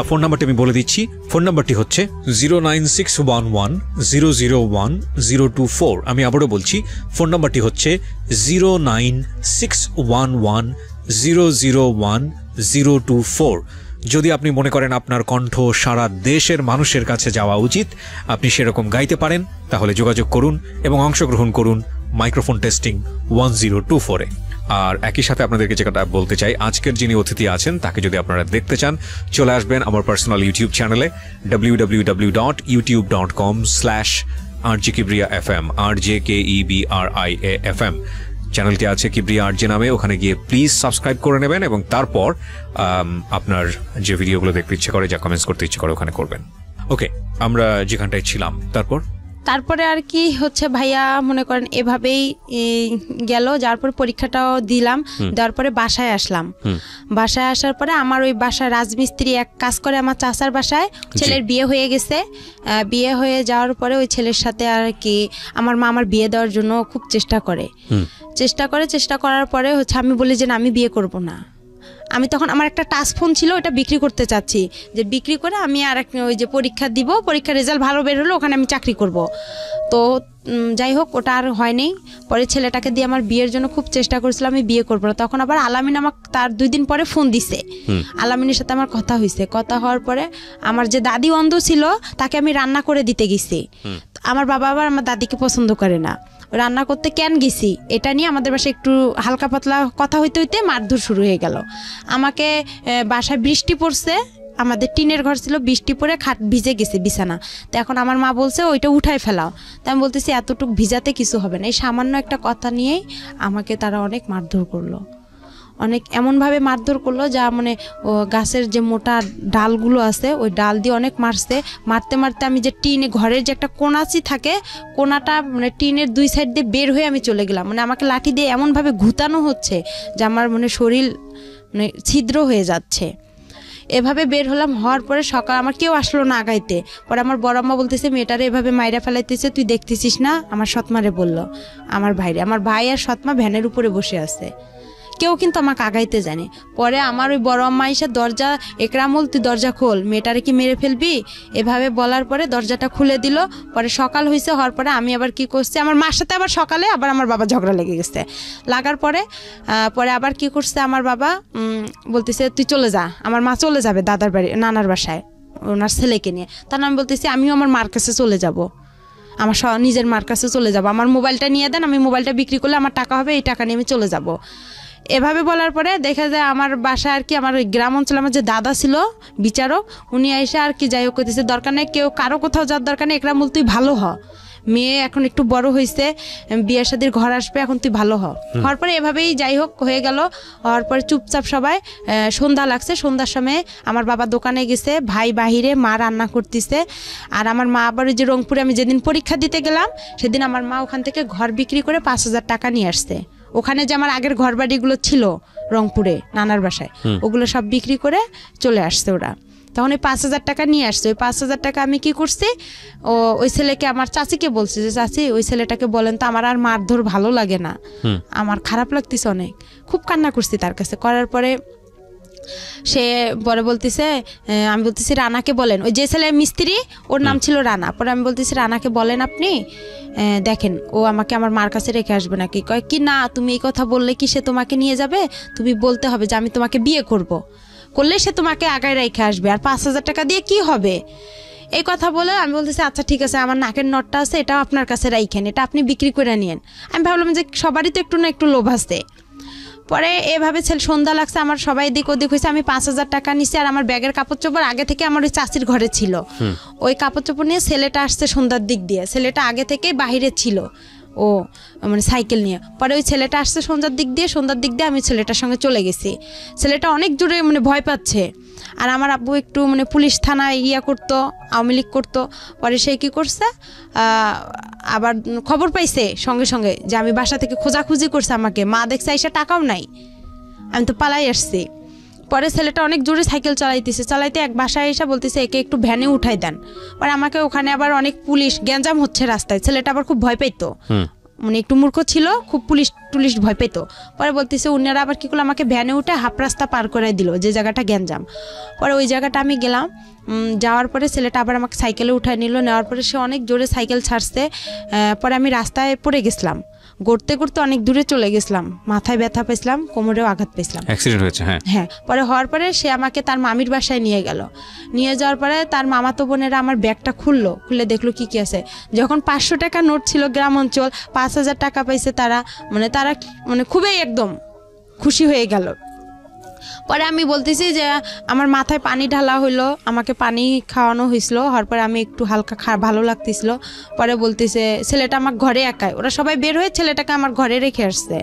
Speaker 3: ফোন নাম্বারটি আমি বলে দিচ্ছি। ফোন নাম্বারটি হচ্ছে 09611001024। আমি আবারও বলছি, ফোন নাম্বারটি হচ্ছে 09611001024। যদি আপনি মনে করেন আপনার কণ্ঠ সারা দেশের মানুষের কাছে যাওয়া উচিত, আপনি সেরকম গাইতে পারেন, তাহলে যোগাযোগ করুন এবং অংশগ্রহণ করুন মাইক্রোফোন টেস্টিং 1024-এ। আর একই সাথে আপনাদেরকে যেটা বলতে চাই, আজকের যিনি অতিথি আছেন তাকে যদি আপনারা দেখতে চান, চলে আসবেন আমার পার্সোনাল ইউটিউব চ্যানেলে www.youtube.com/RJKibriya FM, RJKEBRIA FM। চ্যানেলটি আছে কিবরিয়া আরজে নামে, ওখানে গিয়ে প্লিজ সাবস্ক্রাইব করে নেবেন এবং তারপর আপনার যে ভিডিওগুলো দেখতে ইচ্ছে করে, যা কমেন্টস করতে ইচ্ছে করে ওখানে করবেন। ওকে, আমরা যেখানটায় ছিলাম তারপরে
Speaker 2: আর কি হচ্ছে ভাইয়া মনে করেন এভাবেই গেল, যার পরে পরীক্ষাটাও দিলাম, দেওয়ার পরে বাসায় আসলাম। বাসায় আসার পরে আমার ওই বাসায় রাজমিস্ত্রি এক কাজ করে আমার চাচার বাসায়, ছেলের বিয়ে হয়ে গেছে। বিয়ে হয়ে যাওয়ার পরে ওই ছেলের সাথে আর কি আমার মা আমার বিয়ে দেওয়ার জন্য খুব চেষ্টা করার পরে হচ্ছে আমি বলি যে না, আমি বিয়ে করব না। আমি তখন আমার একটা টাচ ফোন ছিল, ওটা বিক্রি করতে চাচ্ছি, যে বিক্রি করে আমি আর ওই যে পরীক্ষা দিব, পরীক্ষার রেজাল্ট ভালো বের হলো, ওখানে আমি চাকরি করব। তো যাই হোক ওটা আর হয়নি। পরে ছেলেটাকে দিয়ে আমার বিয়ের জন্য খুব চেষ্টা করেছিলাম, আমি বিয়ে করবো না। তখন আবার আলামিন আমাকে তার 2 দিন পরে ফোন দিছে, আলামিনের সাথে আমার কথা হয়েছে। কথা হওয়ার পরে আমার যে দাদি অন্ধ ছিল তাকে আমি রান্না করে দিতে গেছি। আমার বাবা আবার আমার দাদিকে পছন্দ করে না, রান্না করতে কেন গেছি এটা নিয়ে আমাদের বাসায় একটু হালকা পাতলা কথা হইতে হইতে মারধর শুরু হয়ে গেল। আমাকে বাসায় বৃষ্টি পড়ছে, আমাদের টিনের ঘর ছিল, বৃষ্টি পড়ে খাট ভিজে গেছে বিছানা। তো এখন আমার মা বলছে ওইটা উঠাই ফেলাও। তো আমি বলতেছি এতটুকু ভিজাতে কিছু হবে না। এই সামান্য একটা কথা নিয়েই আমাকে তারা অনেক মারধর করলো, অনেক এমনভাবে মারধর করলো যা মানে ও গাছের যে মোটা ডালগুলো আছে ওই ডাল দিয়ে অনেক মারছে। মারতে মারতে আমি যে টিনে ঘরের যে একটা কোনাচি থাকে, কোনাটা মানে টিনের 2 সাইড দিয়ে বের হয়ে আমি চলে গেলাম। মানে আমাকে লাঠি দিয়ে এমনভাবে ঘুতানো হচ্ছে যে আমার মানে শরীর মানে ছিদ্র হয়ে যাচ্ছে। এভাবে বের হলাম, হওয়ার পরে সকাল আমার কেউ আসলো না আগাইতে। পরে আমার বড় আম্মা বলতেছে মেয়েটারে এভাবে মাইরা ফেলাইতেছে, তুই দেখতেছিস না? আমার সৎমারে বলল, আমার ভাইরে। আমার ভাই আর সৎমা ভ্যানের উপরে বসে আছে, কেউ কিন্তু আমাকে আগাইতে জানে। পরে আমার ওই বড় আম্মা এসে দরজা, একরামুল তুই দরজা খোল, মেয়েটারে কি মেরে ফেলবি, এভাবে বলার পরে দরজাটা খুলে দিল। পরে সকাল হয়েছে, হওয়ার পরে আমি আবার কি করছি, আমার মার সাথে আবার সকালে আবার আমার বাবা ঝগড়া লেগে গেছে। লাগার পরে আবার কি করছে আমার বাবা, বলতেছে তুই চলে যা। আমার মা চলে যাবে দাদার বাড়ি, নানার বাসায় ওনার ছেলেকে নিয়ে। তার আমি বলতেছি আমিও আমার মার কাছে চলে যাব, আমার নিজের মার কাছে চলে যাব, আমার মোবাইলটা নিয়ে দেন, আমি মোবাইলটা বিক্রি করলে আমার টাকা হবে, এই টাকা নিয়ে আমি চলে যাব। এভাবে বলার পরে দেখা যায় আমার বাসায় আর কি আমার ওই গ্রাম অঞ্চলে আমার যে দাদা ছিল বিচারক, উনি এসে আর কি যাই হোক করতেছে, দরকার নেই কেউ কারো কোথাও যাওয়ার দরকার নেই, একরামুল তুই ভালো হ, মেয়ে এখন একটু বড় হয়েছে, বিয়ের শাদীর ঘর আসবে, এখন তুই ভালো হ। হওয়ার পরে এভাবেই যাই হোক হয়ে গেল। হওয়ার পরে চুপচাপ সবাই সন্ধ্যা লাগছে, সন্ধ্যার সময় আমার বাবা দোকানে গেছে, ভাই বাহিরে, মা রান্না করতেছে। আর আমার মা আবার ওই যে রংপুরে আমি যেদিন পরীক্ষা দিতে গেলাম সেদিন আমার মা ওখান থেকে ঘর বিক্রি করে 5,000 টাকা নিয়ে আসছে। ওখানে যে আমার আগের ঘর বাড়িগুলো ছিল রংপুরে নানার বাসায়, ওগুলো সব বিক্রি করে চলে আসছে ওরা। তখন ওই 5,000 টাকা নিয়ে আসছে। ওই 5,000 টাকা আমি কি করছি, ওই ছেলেকে আমার চাচিকে বলছি যে চাচি ওই ছেলেটাকে বলেন তো, আমার আর মারধর ভালো লাগে না, আমার খারাপ লাগতেছে অনেক। খুব কান্না করছি তার কাছে। করার পরে সে পরে বলতেছে, আমি বলতেছি রানাকে বলেন, ওই যে ছেলে মিস্ত্রি ওর নাম ছিল রানা। পরে আমি বলতেছি রানাকে বলেন আপনি, দেখেন ও আমাকে আমার মার কাছে রেখে আসবে নাকি। কয় কি না, তুমি এই কথা বললে কি সে তোমাকে নিয়ে যাবে, তুমি বলতে হবে যে আমি তোমাকে বিয়ে করলে সে তোমাকে আগায় রেখে আসবে, আর 5,000 টাকা দিয়ে কি হবে। এই কথা বলে আমি বলতেছি আচ্ছা ঠিক আছে, আমার নাকের নটটা আছে, এটাও আপনার কাছে রাইখেন, এটা আপনি বিক্রি করে নিয়েন। আমি ভাবলাম যে সবারই তো একটু না একটু লোভ আছে। পরে এভাবে সন্ধ্যা লাগছে, আমার সবাই দিক ওদিক হয়েছে, আমি 5,000 টাকা নিছি। আর আমার ব্যাগের কাপড় চোপড় আগে থেকে আমার ওই চাচির ঘরে ছিল, ওই কাপড় চোপড় নিয়ে ছেলেটা আসছে সন্ধ্যার দিক দিয়ে। ছেলেটা আগে থেকে বাহিরে ছিল, ও মানে সাইকেল নিয়ে। পরে ওই ছেলেটা আসছে সন্ধ্যার দিক দিয়ে আমি ছেলেটার সঙ্গে চলে গেছি। ছেলেটা অনেক জোরে মানে ভয় পাচ্ছে। আর আমার আব্বু একটু মানে পুলিশ থানায় করতো, আওয়ামী লীগ করতো। পরে সে কী করছে, আবার খবর পাইছে সঙ্গে সঙ্গে যে আমি বাসা থেকে খোঁজাখুঁজি করছে আমাকে। মা দেখছে এসে টাকাও নাই, আমি তো পালাই আসছি। পরে ছেলেটা অনেক জোরে সাইকেল চালাইতে এক বাসায় এসে বলতেছে একে একটু ভ্যানে উঠাই দেন। পরে আমাকে ওখানে আবার অনেক পুলিশ, গ্যাঞ্জাম হচ্ছে রাস্তায়। ছেলেটা আবার খুব ভয় পাইতো, মানে একটু মূর্খ ছিল, খুব পুলিশ ভয় পেত। পরে বলতেছে উনারা আবার কি করলো, আমাকে ভ্যানে উঠে হাফ রাস্তা পার করে দিল, যে জায়গাটা গ্যাঞ্জাম। পরে ওই জায়গাটা আমি গেলাম, যাওয়ার পরে ছেলেটা আবার আমাকে সাইকেলে উঠায় নিল। নেওয়ার পরে সে অনেক জোরে সাইকেল ছাড়ছে। পরে আমি রাস্তায় পড়ে গেছিলাম, গড়তে অনেক দূরে চলে গেছিলাম, মাথায় ব্যথা পেয়েছিলাম, কোমরেও আঘাত পেয়েছিলাম,
Speaker 1: অ্যাক্সিডেন্ট হয়েছে। হ্যাঁ।
Speaker 2: পরে হওয়ার পরে সে আমাকে তার মামির বাসায় নিয়ে গেল। নিয়ে যাওয়ার পরে তার মামাতো বোনেরা আমার ব্যাগটা খুলে দেখলো কি আছে। যখন 500 টাকা নোট ছিল, গ্রাম অঞ্চল, 5,000 টাকা পাইছে তারা মানে খুবই একদম খুশি হয়ে গেল। পরে আমি বলতেছি যে আমার মাথায় পানি ঢালা হইলো, আমাকে পানি খাওয়ানো হয়েছিল। হওয়ার পরে আমি একটু হালকা ভালো লাগতেছিল। পরে বলতেছে ছেলেটা আমার ঘরে একাই, ওরা সবাই বের হয়ে ছেলেটাকে আমার ঘরে রেখে আসছে।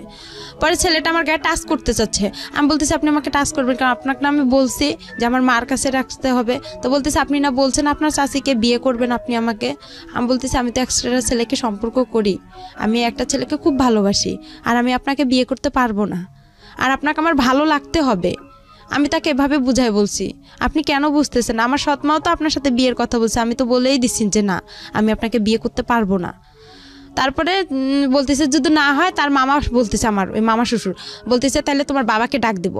Speaker 2: পরে ছেলেটা আমার গায়ে টাচ করতে চাচ্ছে। আমি বলতেছি আপনি আমাকে টাচ করবেন কারণ আপনাকে আমি বলছি যে আমার মার কাছে রাখতে হবে। তো বলতেছে আপনি না বলছেন আপনার চাচিকে বিয়ে করবেন আপনি আমাকে। আমি বলতেছি আমি তো একটা ছেলেকে সম্পর্ক করি, আমি একটা ছেলেকে খুব ভালোবাসি, আর আমি আপনাকে বিয়ে করতে পারবো না, আর আপনাকে আমার ভালো লাগতে হবে। আমি তাকে এভাবে বুঝাই বলছি। আপনি কেন বুঝতেছেন? আমার সৎমাও তো আপনার সাথে বিয়ের কথা বলছে, আমি তো বলেই দিচ্ছি যে না, আমি আপনাকে বিয়ে করতে পারবো না। তারপরে বলতেছে যদি না হয়, তার মামা বলতেছে, আমার ওই মামা শ্বশুর বলতেছে তাহলে তোমার বাবাকে ডাক দেব।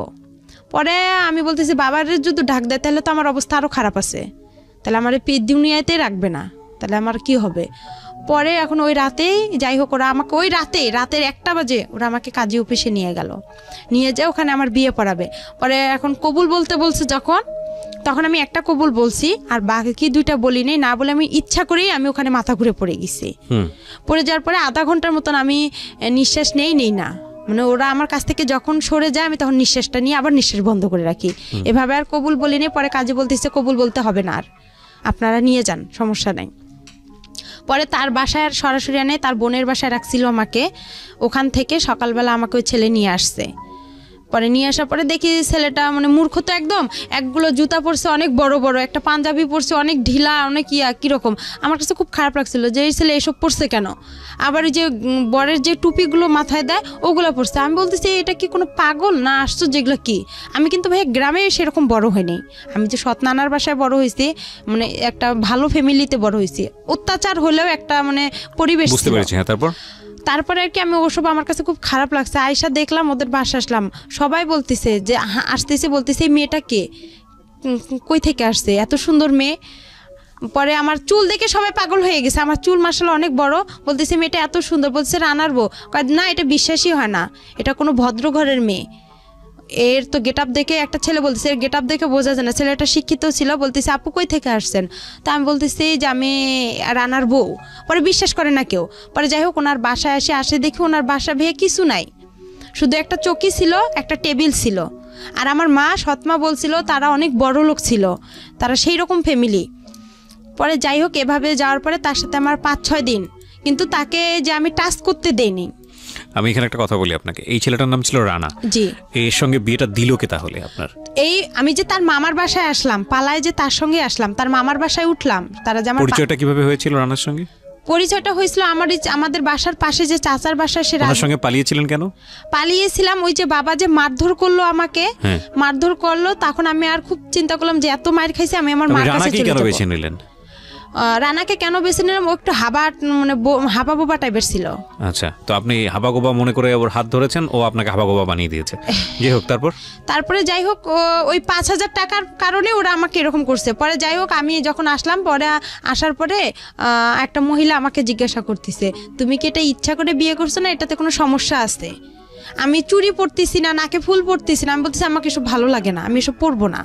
Speaker 2: পরে আমি বলতেছি বাবার যদি ডাক দেয় তাহলে তো আমার অবস্থা আরও খারাপ আছে, তাহলে আমার দুনিয়াতেই রাখবে না, তাহলে আমার কি হবে। পরে এখন ওই রাতেই যাই হোক ওরা আমাকে ওই রাতের 1টা বাজে ওরা আমাকে কাজী অফিসে নিয়ে গেল, নিয়ে যায় ওখানে আমার বিয়ে পড়াবে। পরে এখন কবুল বলতে বলছে তখন আমি একটা কবুল বলছি, আর বাকি 2টা বলি নেই, না বলে আমি ইচ্ছা করেই আমি ওখানে মাথা ঘুরে পড়ে গেছি। পড়ে যাওয়ার পরে আধা ঘন্টার মতন আমি নিঃশ্বাস নেই না, মানে ওরা আমার কাছ থেকে যখন সরে যায় আমি তখন নিঃশ্বাসটা নিয়ে আবার নিঃশ্বাস বন্ধ করে রাখি। এভাবে আর কবুল বলিনি। পরে কাজী বলতেছে কবুল বলতে হবে না, আর আপনারা নিয়ে যান, সমস্যা নাই। পরে তার বাসায় আর সরাসরি আনে, তার বোনের বাসায় রাখছিল আমাকে। ওখান থেকে সকালবেলা আমাকে ওই ছেলে নিয়ে আসছে। পরে নিয়ে আসার পরে দেখি ছেলেটা মানে মূর্খ তো একদম, একগুলো জুতা পরছে অনেক বড় বড়, একটা পাঞ্জাবি পরছে অনেক ঢিলা, অনেক কীরকম। আমার কাছে খুব খারাপ লাগছিল যে এই ছেলে এসব পরছে কেন। আবার ওই যে বরের যে টুপিগুলো মাথায় দেয় ওগুলো পরছে। আমি বলতেছি এটা কি কোনো পাগল না আশ্চর্য, যেগুলো কি। আমি কিন্তু ভাই গ্রামে সেরকম বড় হয়নি, আমি যে সৎ নানার বাসায় বড় হয়েছি, মানে একটা ভালো ফ্যামিলিতে বড় হয়েছি। অত্যাচার হলেও একটা মানে পরিবেশ
Speaker 1: বুঝতে পেরেছি। হ্যাঁ,
Speaker 2: তারপরে আর কি আমি ওসব আমার কাছে খুব খারাপ লাগছে। আয়সা দেখলাম ওদের বাসা আসলাম, সবাই বলতেছে যে আসতেছে, বলতেছে এই মেয়েটা কে, কই থেকে আসছে, এত সুন্দর মেয়ে। পরে আমার চুল দেখে সবাই পাগল হয়ে গেছে, আমার চুল মাশাআল্লাহ অনেক বড়। বলতেছে মেয়েটা এত সুন্দর, বলছে রানার বউ। না, এটা বিশ্বাসই হয় না, এটা কোনো ভদ্র ঘরের মেয়ে। এর তো গেট আপ দেখে, একটা ছেলে বলতেছে এর গেট আপ দেখে বোঝা যায় না। ছেলেটা শিক্ষিত ছিল, বলতেছে আপু কই থেকে আসছেন। তা আমি বলতেছি যে আমি রানার বউ। পরে বিশ্বাস করে না কেউ। পরে যাই হোক ওনার বাসায় আসে দেখি ওনার বাসা ভেয়ে কিছু নাই, শুধু একটা চৌকি ছিল, একটা টেবিল ছিল। আর আমার মা সৎমা বলছিল তারা অনেক বড় লোক ছিল, তারা সেই রকম ফ্যামিলি। পরে যাই হোক এভাবে যাওয়ার পরে তার সাথে আমার 5-6 দিন, কিন্তু তাকে যে আমি টাচ করতে দেইনি।
Speaker 1: আমি এখানে একটা কথা বলি আপনাকে, এই ছেলেটার নাম ছিল রানা।
Speaker 2: জি।
Speaker 1: এর সঙ্গে বিয়েটা দিল কে তাহলে আপনার?
Speaker 2: এই আমি যে তার মামার বাসায় আসলাম, পালায় যে তার সঙ্গে আসলাম, তার মামার বাসায় উঠলাম। তারা যে আমার
Speaker 1: পরিচয়টা কিভাবে হয়েছিল রানার সঙ্গে?
Speaker 2: পরিচয়টা হয়েছিল আমাদের বাসার পাশে যে চাচার বাসা, সে
Speaker 1: রানার সঙ্গে পালিয়েছিলেন কেন?
Speaker 2: পালিয়েছিলাম ওই যে বাবা যে মারধর করলো আমাকে, মারধর করলো, তখন আমি আর খুব চিন্তা করলাম যে এত মার খাইছি, আমি আমার মার কাছে চলে যাব।
Speaker 1: বেছে নিলেন
Speaker 2: রানাকে কেন বেছে নিলাম, ও একটু হাবা বোবা টাইপের ছিল।
Speaker 1: আচ্ছা, তো আপনি হাবা গোবা মনে করে ওর হাত ধরেছেন, ও আপনাকে হাবা গোবা বানিয়ে দিয়েছে। যাই হোক তারপরে
Speaker 2: যাই হোক ওই 5,000 টাকার কারণে ওরা আমাকে এরকম করছে। পরে যাই হোক আমি যখন আসলাম, পরে আসার পরে একটা মহিলা আমাকে জিজ্ঞাসা করতেছে তুমি কি এটা ইচ্ছা করে বিয়ে করছো না, এটাতে কোনো সমস্যা আছে? আমি চুড়ি পরতেছি না, নাকে ফুল পরতেছি না, আমি বলতেছি আমাকে এসব ভালো লাগে না, আমি এসব পরবো না।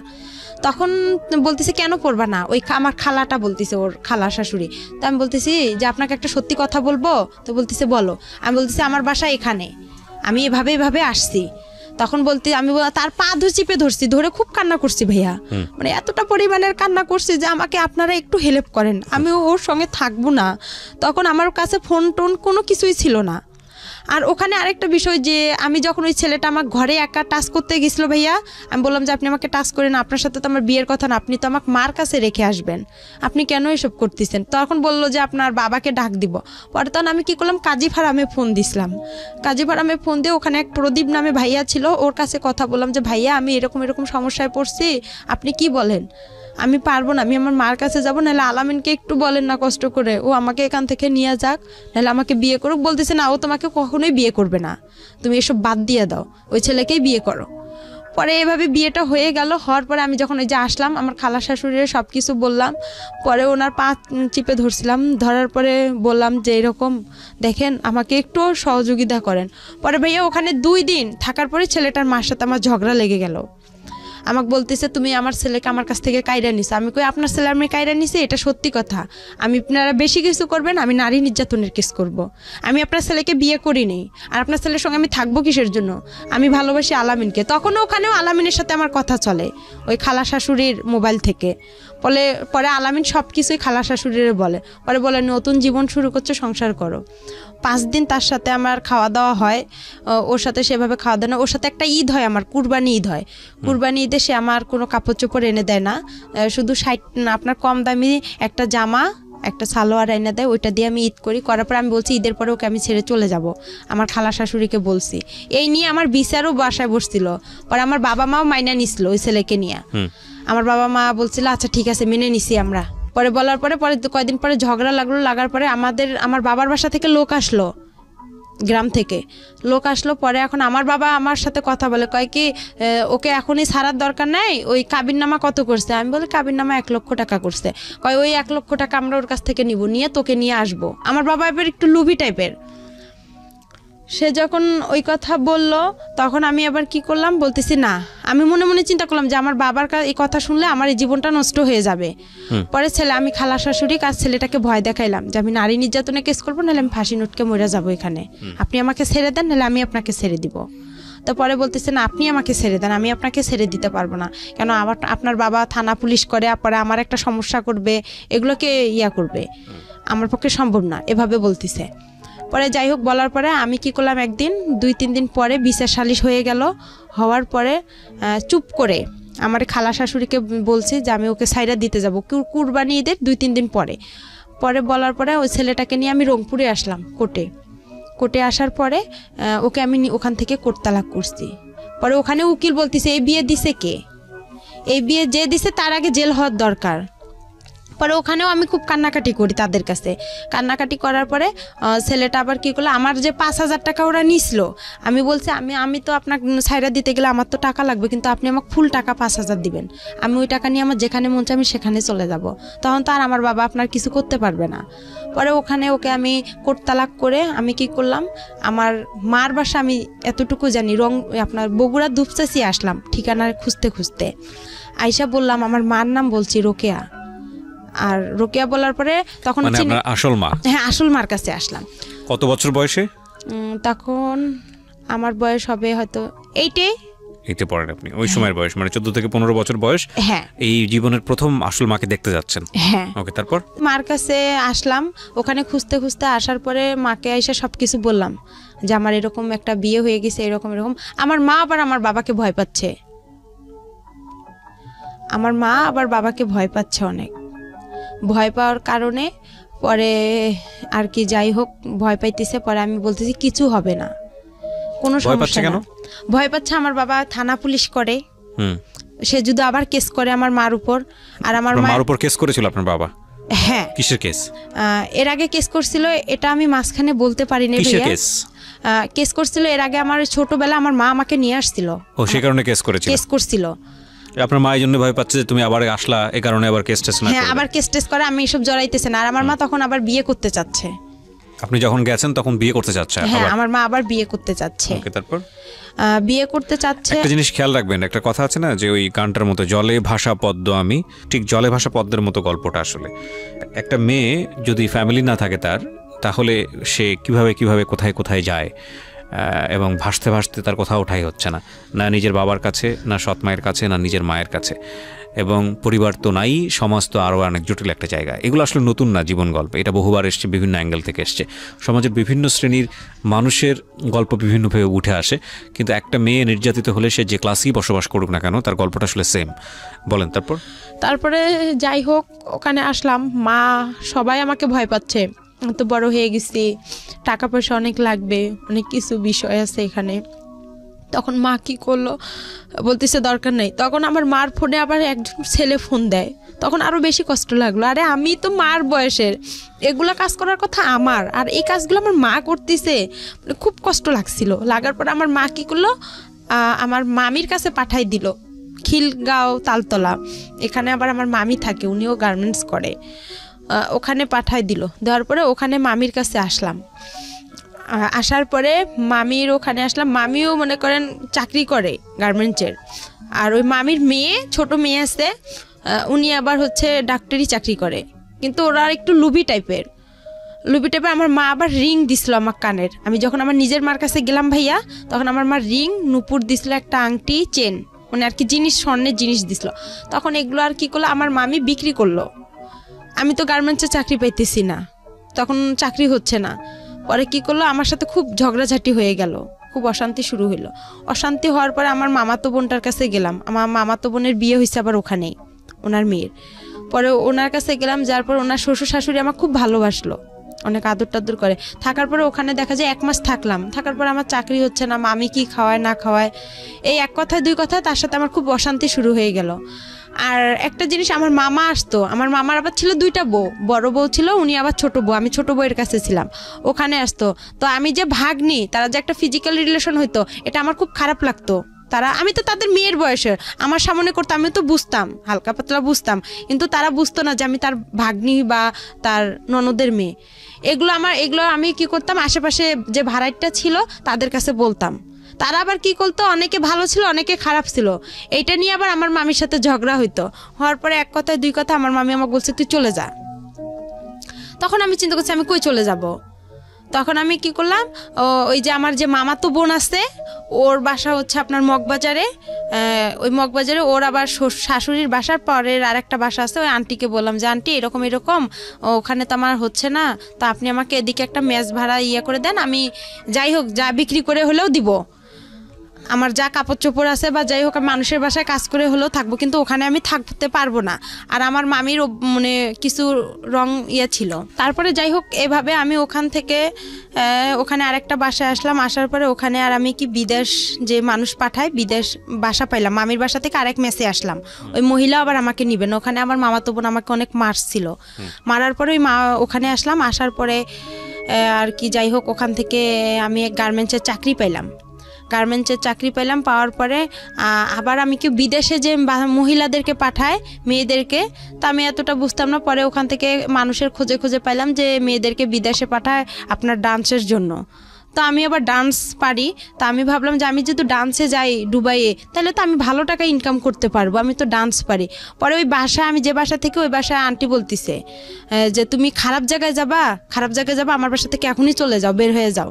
Speaker 2: তখন বলতেছে কেন পড়বা না, ওই আমার খালাটা বলতেছে, ওর খালা শাশুড়ি। তো আমি বলতেছি যে আপনাকে একটা সত্যি কথা বলবো। তো বলতেছে বলো। আমি বলতেছি আমার বাসা এখানে, আমি এভাবে আসছি। তখন বলতে আমি তার পা চিপে ধরছি, ধরে খুব কান্না করছি ভাইয়া, মানে এতটা পরিমাণের কান্না করছি যে আমাকে আপনারা একটু হেল্প করেন, আমি ওর সঙ্গে থাকবো না। তখন আমার কাছে ফোন টোন কোনো কিছুই ছিল না। আর ওখানে আরেকটা বিষয় যে আমি যখন ওই ছেলেটা আমার ঘরে একা টাচ করতে গেছিলো ভাইয়া, আমি বললাম যে আপনি আমাকে টাচ করেন, আপনার সাথে তো আমার বিয়ের কথা না, আপনি তো আমাকে মার কাছে রেখে আসবেন, আপনি কেন এসব করতেছেন? তখন বললো যে আপনার বাবাকে ডাক দিব। পরে তখন আমি কি করলাম, কাজী ফার্মে ফোন দিছিলাম। কাজী ফার্মে ফোন দিয়ে ওখানে এক প্রদীপ নামে ভাইয়া ছিল, ওর কাছে কথা বললাম যে ভাইয়া আমি এরকম সমস্যায় পড়ছি, আপনি কি বলেন? আমি পারবো না, আমি আমার মার কাছে যাবো, নাহলে আলামিনকে একটু বলেন না কষ্ট করে, ও আমাকে এখান থেকে নিয়ে যাক, নাহলে আমাকে বিয়ে করুক। বলতেছে না, ও তোমাকে কখনোই বিয়ে করবে না, তুমি এসব বাদ দিয়ে দাও, ওই ছেলেকেই বিয়ে করো। পরে এভাবে বিয়েটা হয়ে গেল। হওয়ার পরে আমি যখন ওই যে আসলাম, আমার খালা শাশুড়ির সব কিছু বললাম। পরে ওনার পা চিপে ধরছিলাম, ধরার পরে বললাম যে এরকম দেখেন আমাকে একটু সহযোগিতা করেন। পরে ভাইয়া ওখানে 2 দিন থাকার পরে ছেলেটার মার সাথে আমার ঝগড়া লেগে গেল। আমাকে বলতেছে তুমি আমার ছেলেকে আমার কাছ থেকে কাইরা নিছো। আমি কই আপনার ছেলে আমি কাইরা নিছি, এটা সত্যি কথা, আমি আপনারা বেশি কিছু করবেন, আমি নারী নির্যাতনের কেস করব। আমি আপনার ছেলেকে বিয়ে করিনি, আর আপনার ছেলের সঙ্গে আমি থাকবো কিসের জন্য? আমি ভালোবাসি আলামিনকে। তখন ওখানেও আলামিনের সাথে আমার কথা চলে ওই খালা শাশুড়ির মোবাইল থেকে। পরে আলামিন সব কিছুই খালা শাশুড়ির বলে। পরে বলে নতুন জীবন শুরু করছে, সংসার করো। 5 দিন তার সাথে আমার খাওয়া দাওয়া হয়, ওর সাথে সেভাবে খাওয়া দাওয়া না। ওর সাথে একটা ঈদ হয়, আমার কুরবানি ঈদ হয়। কুরবানি ঈদে সে আমার কোনো কাপড় চোপড় এনে দেয় না, শুধু আপনার কম দামি একটা জামা, একটা সালোয়ার এনে দেয়, ওইটা দিয়ে আমি ঈদ করি। করার পর আমি বলছি ঈদের পরে ওকে আমি ছেড়ে চলে যাব, আমার খালা শাশুড়িকে বলছি। এই নিয়ে আমার বিচারও বাসায় বসছিল। পরে আমার বাবা মাও মাইনা নিছিল ওই ছেলেকে নিয়ে। আমার বাবা মা বলছিল আচ্ছা ঠিক আছে মেনে নিছি আমরা। পরে বলার পরে কয়েকদিন পরে ঝগড়া লাগার পরে আমার বাবার বাসা থেকে লোক আসলো, গ্রাম থেকে লোক আসলো। পরে এখন আমার বাবা আমার সাথে কথা বলে, কয় কি ওকে এখনই ছাড়ার দরকার নাই, ওই কাবিননামা কত করছে? আমি বলি কাবিননামা 1 লক্ষ টাকা করছে। কয় ওই 1 লক্ষ টাকা আমরা ওর কাছ থেকে নিব, নিয়ে তোকে নিয়ে আসবো। আমার বাবা এবার একটু লুবি টাইপের। সে যখন ওই কথা বলল তখন আমি আবার কি করলাম, বলতেছি না, আমি মনে মনে চিন্তা করলাম যে আমার বাবার এই কথা শুনলে আমার এই জীবনটা নষ্ট হয়ে যাবে। পরে আমি খালা শাশুড়ি আর ছেলেটাকে ভয় দেখাইলাম যে আমি নারী নির্যাতনে কেস করবো, নাহলে আমি ফাঁসি নোটকে মরে যাবো এখানে, আপনি আমাকে ছেড়ে দেন, নাহলে আমি আপনাকে ছেড়ে দিব। তো পরে বলতেছে না, আপনি আমাকে ছেড়ে দেন, আমি আপনাকে ছেড়ে দিতে পারবো না, কেন আপনার বাবা থানা পুলিশ করে, পরে আমার একটা সমস্যা করবে, এগুলোকে করবে, আমার পক্ষে সম্ভব না, এভাবে বলতেছে। পরে যাই হোক বলার পরে আমি কি করলাম, একদিন 2-3 দিন পরে বিচার সালিশ হয়ে গেল। হওয়ার পরে চুপ করে আমার খালা শাশুড়িকে বলছি যে আমি ওকে সাইরা দিতে যাব কুরবানি ঈদের 2-3 দিন পরে। পরে বলার পরে ওই ছেলেটাকে নিয়ে আমি রংপুরে আসলাম কোর্টে আসার পরে ওকে আমি ওখান থেকে কোর্ট তালাক করছি। পরে ওখানে উকিল বলতেছে এই বিয়ে দিছে কে, এই বিয়ে যে দিছে তার আগে জেল হওয়ার দরকার। পরে ওখানেও আমি খুব কান্নাকাটি করি তাদের কাছে। কান্নাকাটি করার পরে ছেলেটা আবার কী করলো, আমার যে 5,000 টাকা ওরা নিছিল, আমি বলছি আমি তো আপনার সাইরা দিতে গেলে আমার তো টাকা লাগবে, কিন্তু আপনি আমাকে ফুল টাকা 5,000 দিবেন, আমি ওই টাকা নিয়ে আমার যেখানে মন চাই আমি সেখানে চলে যাব, তখন তো আর আমার বাবা আপনার কিছু করতে পারবে না। পরে ওখানে ওকে আমি কোর্ট তালাক করে আমি কি করলাম, আমার মার বাসা আমি এতটুকু জানি, আপনার বগুড়া দুপচাচি আসলাম ঠিকানা খুঁজতে খুঁজতে। আইসা বললাম আমার মার নাম বলছি রোকেয়া। আর রোকেয়া বলার পরে তখন
Speaker 1: আপনার আসল মা?
Speaker 2: হ্যাঁ, আসল মার কাছে আসলাম।
Speaker 1: কত বছর বয়সে?
Speaker 2: তখন আমার বয়স হবে হয়তো
Speaker 1: 8-এ পড়েন আপনি, ওই সময়ের বয়স মানে 14 থেকে 15 বছর বয়স।
Speaker 2: হ্যাঁ,
Speaker 1: এই জীবনের প্রথম আসল মাকে দেখতে যাচ্ছেন।
Speaker 2: হ্যাঁ,
Speaker 1: ওকে, তারপর
Speaker 2: মার কাছে আসলাম। ওখানে খুঁজতে খুঁজতে আসার পরে মাকে এসে সবকিছু বললাম যে আমার এরকম একটা বিয়ে হয়ে গেছে, এরকম। আমার মা আবার আমার বাবাকে ভয় পাচ্ছে, অনেক ভয় পাওয়ার কারণে পরে আর কি যাই হোক ভয় পাইতেছে। পরে আমি বলতেছি কিছু হবে না, কোনো সমস্যা না। ভয় পাচ্ছে আমার বাবা থানা পুলিশ করে, সে যদি আবার কেস করে আমার মার উপর। আর আমার মার
Speaker 1: উপর কেস করেছিল আপনার বাবা?
Speaker 2: হ্যাঁ।
Speaker 1: কিসের কেস?
Speaker 2: এর আগে কেস করছিল, এটা আমি মাঝখানে বলতে পারিনি ভাইয়া। কেস করছিল এর আগে, আমার ছোটবেলা আমার মা আমাকে নিয়ে আসছিল,
Speaker 1: ও সেই কারণে কেস করছিল। আপনার মা এই জন্য ভয় পাচ্ছে যে তুমি আবার আসলা, এই কারণে আবার কেস টেস না।
Speaker 2: হ্যাঁ, আবার কেস টেস করে, আমি এসব জড়াইতেছে না। আর আমার মা তখন আবার বিয়ে করতে চাচ্ছে।
Speaker 1: আপনি যখন গেছেন তখন বিয়ে করতে চাচ্ছে?
Speaker 2: হ্যাঁ, আমার মা আবার বিয়ে করতে চাচ্ছে।
Speaker 1: ওকে, তারপর
Speaker 2: বিয়ে করতে চাচ্ছে।
Speaker 1: একটা জিনিস খেয়াল রাখবেন, একটা কথা আছে না যে ওই গানটার মতো জলে ভাসা পদ্ম আমি, ঠিক জলে ভাসা পদ্মের মতো গল্পটা আসলে। একটা মেয়ে যদি ফ্যামিলি না থাকে তাহলে সে কিভাবে কোথায় যায়, এবং ভাসতে ভাসতে তার কোথাও ওঠাই হচ্ছে না, না নিজের বাবার কাছে, না সৎ মায়ের কাছে, না নিজের মায়ের কাছে, এবং পরিবার তো নাই, সমাজ তো আরও অনেক জটিল একটা জায়গা। এগুলো আসলে নতুন না জীবন গল্প, এটা বহুবার এসছে, বিভিন্ন অ্যাঙ্গেল থেকে এসছে। সমাজের বিভিন্ন শ্রেণীর মানুষের গল্প বিভিন্নভাবে উঠে আসে, কিন্তু একটা মেয়ে নির্যাতিত হলে সে যে ক্লাসেই বসবাস করুক না কেন তার গল্পটা আসলে সেম। বলেন
Speaker 2: তারপরে যাই হোক ওখানে আসলাম, মা সবাই আমাকে ভয় পাচ্ছে, তো বড় হয়ে গেছি, টাকা পয়সা অনেক লাগবে, অনেক কিছু বিষয় আছে এখানে। তখন মা কি করলো, বলতেছে দরকার নেই। তখন আমার মার ফোনে আবার একজন ছেলে ফোন দেয়, তখন আরও বেশি কষ্ট লাগলো। আরে আমি তো মার বয়সের, এগুলা কাজ করার কথা আমার, আর এই কাজগুলো আমার মা করতেছে, খুব কষ্ট লাগছিল। লাগার পর আমার মা কি করলো, আমার মামির কাছে পাঠাই দিল, খিলগাঁও তালতলা, এখানে আবার আমার মামি থাকে, উনিও গার্মেন্টস করে, ওখানে পাঠাই দিল। দেওয়ার পরে ওখানে মামির কাছে আসলাম। আসার পরে মামির ওখানে আসলাম, মামিও মনে করেন চাকরি করে গার্মেন্টসের। আর ওই মামির ছোট মেয়ে আছে, উনি আবার হচ্ছে ডাক্তারি চাকরি করে, কিন্তু ওরা একটু লুবি টাইপের। আমার মা আবার রিং দিছিল আমার কানের। আমি যখন আমার নিজের মার কাছে গেলাম ভাইয়া, তখন আমার মা রিং, নুপুর দিছিল, একটা আংটি, চেন, মানে আর কি জিনিস, স্বর্ণের জিনিস দিছিল। তখন এগুলো আর কি করলো, আমার মামি বিক্রি করলো। আমি তো গার্মেন্টসে চাকরি পাইতেছি না, তখন চাকরি হচ্ছে না। পরে কি করলো, আমার সাথে খুব ঝগড়াঝাটি হয়ে গেল, খুব অশান্তি শুরু হইলো। অশান্তি হওয়ার পরে আমার মামাতো বোনটার কাছে গেলাম, আমার মামাতো বোনের বিয়ে হয়েছে আবার ওখানেই, ওনার মেয়ের। পরে ওনার কাছে গেলাম, যার পর ওনার শ্বশুর শাশুড়ি আমার খুব ভালোবাসলো, অনেক আদর টাদর করে। থাকার পরে ওখানে দেখা যায় 1 মাস থাকলাম, থাকার পরে আমার চাকরি হচ্ছে না, মামি কি খাওয়ায় না খাওয়ায়, এই এক কথায় দুই কথায় তার সাথে আমার খুব অশান্তি শুরু হয়ে গেল। আর একটা জিনিস, আমার মামা আসতো, আমার মামার আবার ছিল 2টা বউ, বড় বউ ছিল, উনি আবার ছোট বউ, আমি ছোট বউয়ের কাছে ছিলাম, ওখানে আসতো। তো আমি যে ভাগ্নি, তারা যে একটা ফিজিক্যাল রিলেশন হইতো, এটা আমার খুব খারাপ লাগতো। আমি তো তাদের মেয়ের বয়সের, আমার সামনে করতো, আমি তো বুঝতাম, হালকা পাতলা বুঝতাম, কিন্তু তারা বুঝতো না যে আমি তার ভাগ্নি বা তার ননদের মেয়ে। এগুলো আমি কি করতাম, আশেপাশে যে ভাড়াটা ছিল তাদের কাছে বলতাম। তারা আবার কি করতো, অনেকে ভালো ছিল অনেকে খারাপ ছিল, এইটা নিয়ে আবার আমার মামির সাথে ঝগড়া হইতো। হওয়ার পরে এক কথায় দুই কথা আমার মামি আমাকে বলছে তুই চলে যা। তখন আমি চিন্তা করছি আমি কই চলে যাব। তখন আমি কি করলাম, ওই যে আমার যে মামাতো বোন আছে ওর বাসা হচ্ছে আপনার মগবাজারে, ওই মগবাজারে ওর আবার শাশুড়ির বাসার পরের আর একটা বাসা আছে, ওই আন্টিকে বললাম যে আন্টি এরকম ওখানে তো আমার হচ্ছে না, তো আপনি আমাকে এদিকে একটা মেস ভাড়া করে দেন, আমি যাই হোক যা বিক্রি করে হলেও দিব, আমার যা কাপড় চোপড় আছে বা যাই হোক মানুষের বাসায় কাজ করে হলেও থাকবো, কিন্তু ওখানে আমি থাকতে পারবো না। আর আমার মামির মানে কিছু রং ছিল। তারপরে যাই হোক এভাবে আমি ওখান থেকে ওখানে আরেকটা বাসায় আসলাম। আসার পরে ওখানে আর আমি কি বিদেশ যে মানুষ পাঠায় বিদেশ বাসা পাইলাম, মামির বাসা থেকে আরেক মেসে আসলাম। ওই মহিলা আবার আমাকে নিবেন, ওখানে আমার মামাতো বোন আমাকে অনেক মারছিল। মারার পরে ওই ওখানে আসলাম। আসার পরে আর কি যাই হোক ওখান থেকে আমি এক গার্মেন্টসের চাকরি পাইলাম। পাওয়ার পরে আবার আমি কি বিদেশে যে মহিলাদেরকে পাঠায় মেয়েদেরকে, তা আমি এতটা বুঝতাম না। পরে ওখান থেকে মানুষের খোঁজে পাইলাম যে মেয়েদেরকে বিদেশে পাঠায় আপনার ডান্সের জন্য। তো আমি আবার ডান্স পারি, তা আমি ভাবলাম যে আমি যদি ডান্সে যাই দুবাইয়ে তাহলে তো আমি ভালো টাকা ইনকাম করতে পারবো, আমি তো ডান্স পারি। পরে ওই আমি যে বাসা থেকে ওই বাসায় আন্টি বলতিছে যে তুমি খারাপ জায়গায় যাবা, আমার বাসা থেকে এখনই চলে যাও, বের হয়ে যাও।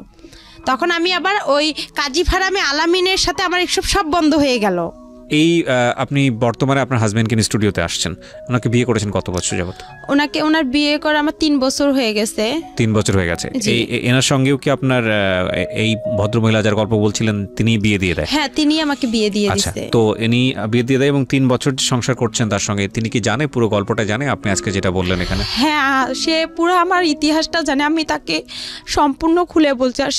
Speaker 2: তখন আমি আবার ওই কাজী ফারামে আলামিনের সাথে আমার সব বন্ধ হয়ে গেল।
Speaker 1: এই আপনি বর্তমানে আপনার হাজবেন্ডকে নিয়ে স্টুডিওতে আসছেন, ওনাকে বিয়ে করেছেন কত বছর যাবত?
Speaker 2: ওনার বিয়ে করে আমার 3 বছর হয়ে গেছে।
Speaker 1: 3 বছর হয়ে গেছে। এনার সঙ্গেও কি আপনার এই ভদ্রমহিলা যার গল্প বলছিলেন তিনি বিয়ে দিয়ে দেয়?
Speaker 2: হ্যাঁ, তিনি আমাকে বিয়ে দিয়ে দিয়েছে।
Speaker 1: তো ইনি বিয়ে দিয়ে দেয় এবং 3 বছর সংসার করছেন তার সঙ্গে। তিনি কি জানে, পুরো গল্পটা জানে আপনি আজকে যেটা বললেন এখানে?
Speaker 2: হ্যাঁ, সে পুরো আমার ইতিহাসটা জানে, আমি তাকে সম্পূর্ণ খুলে বলছি। আর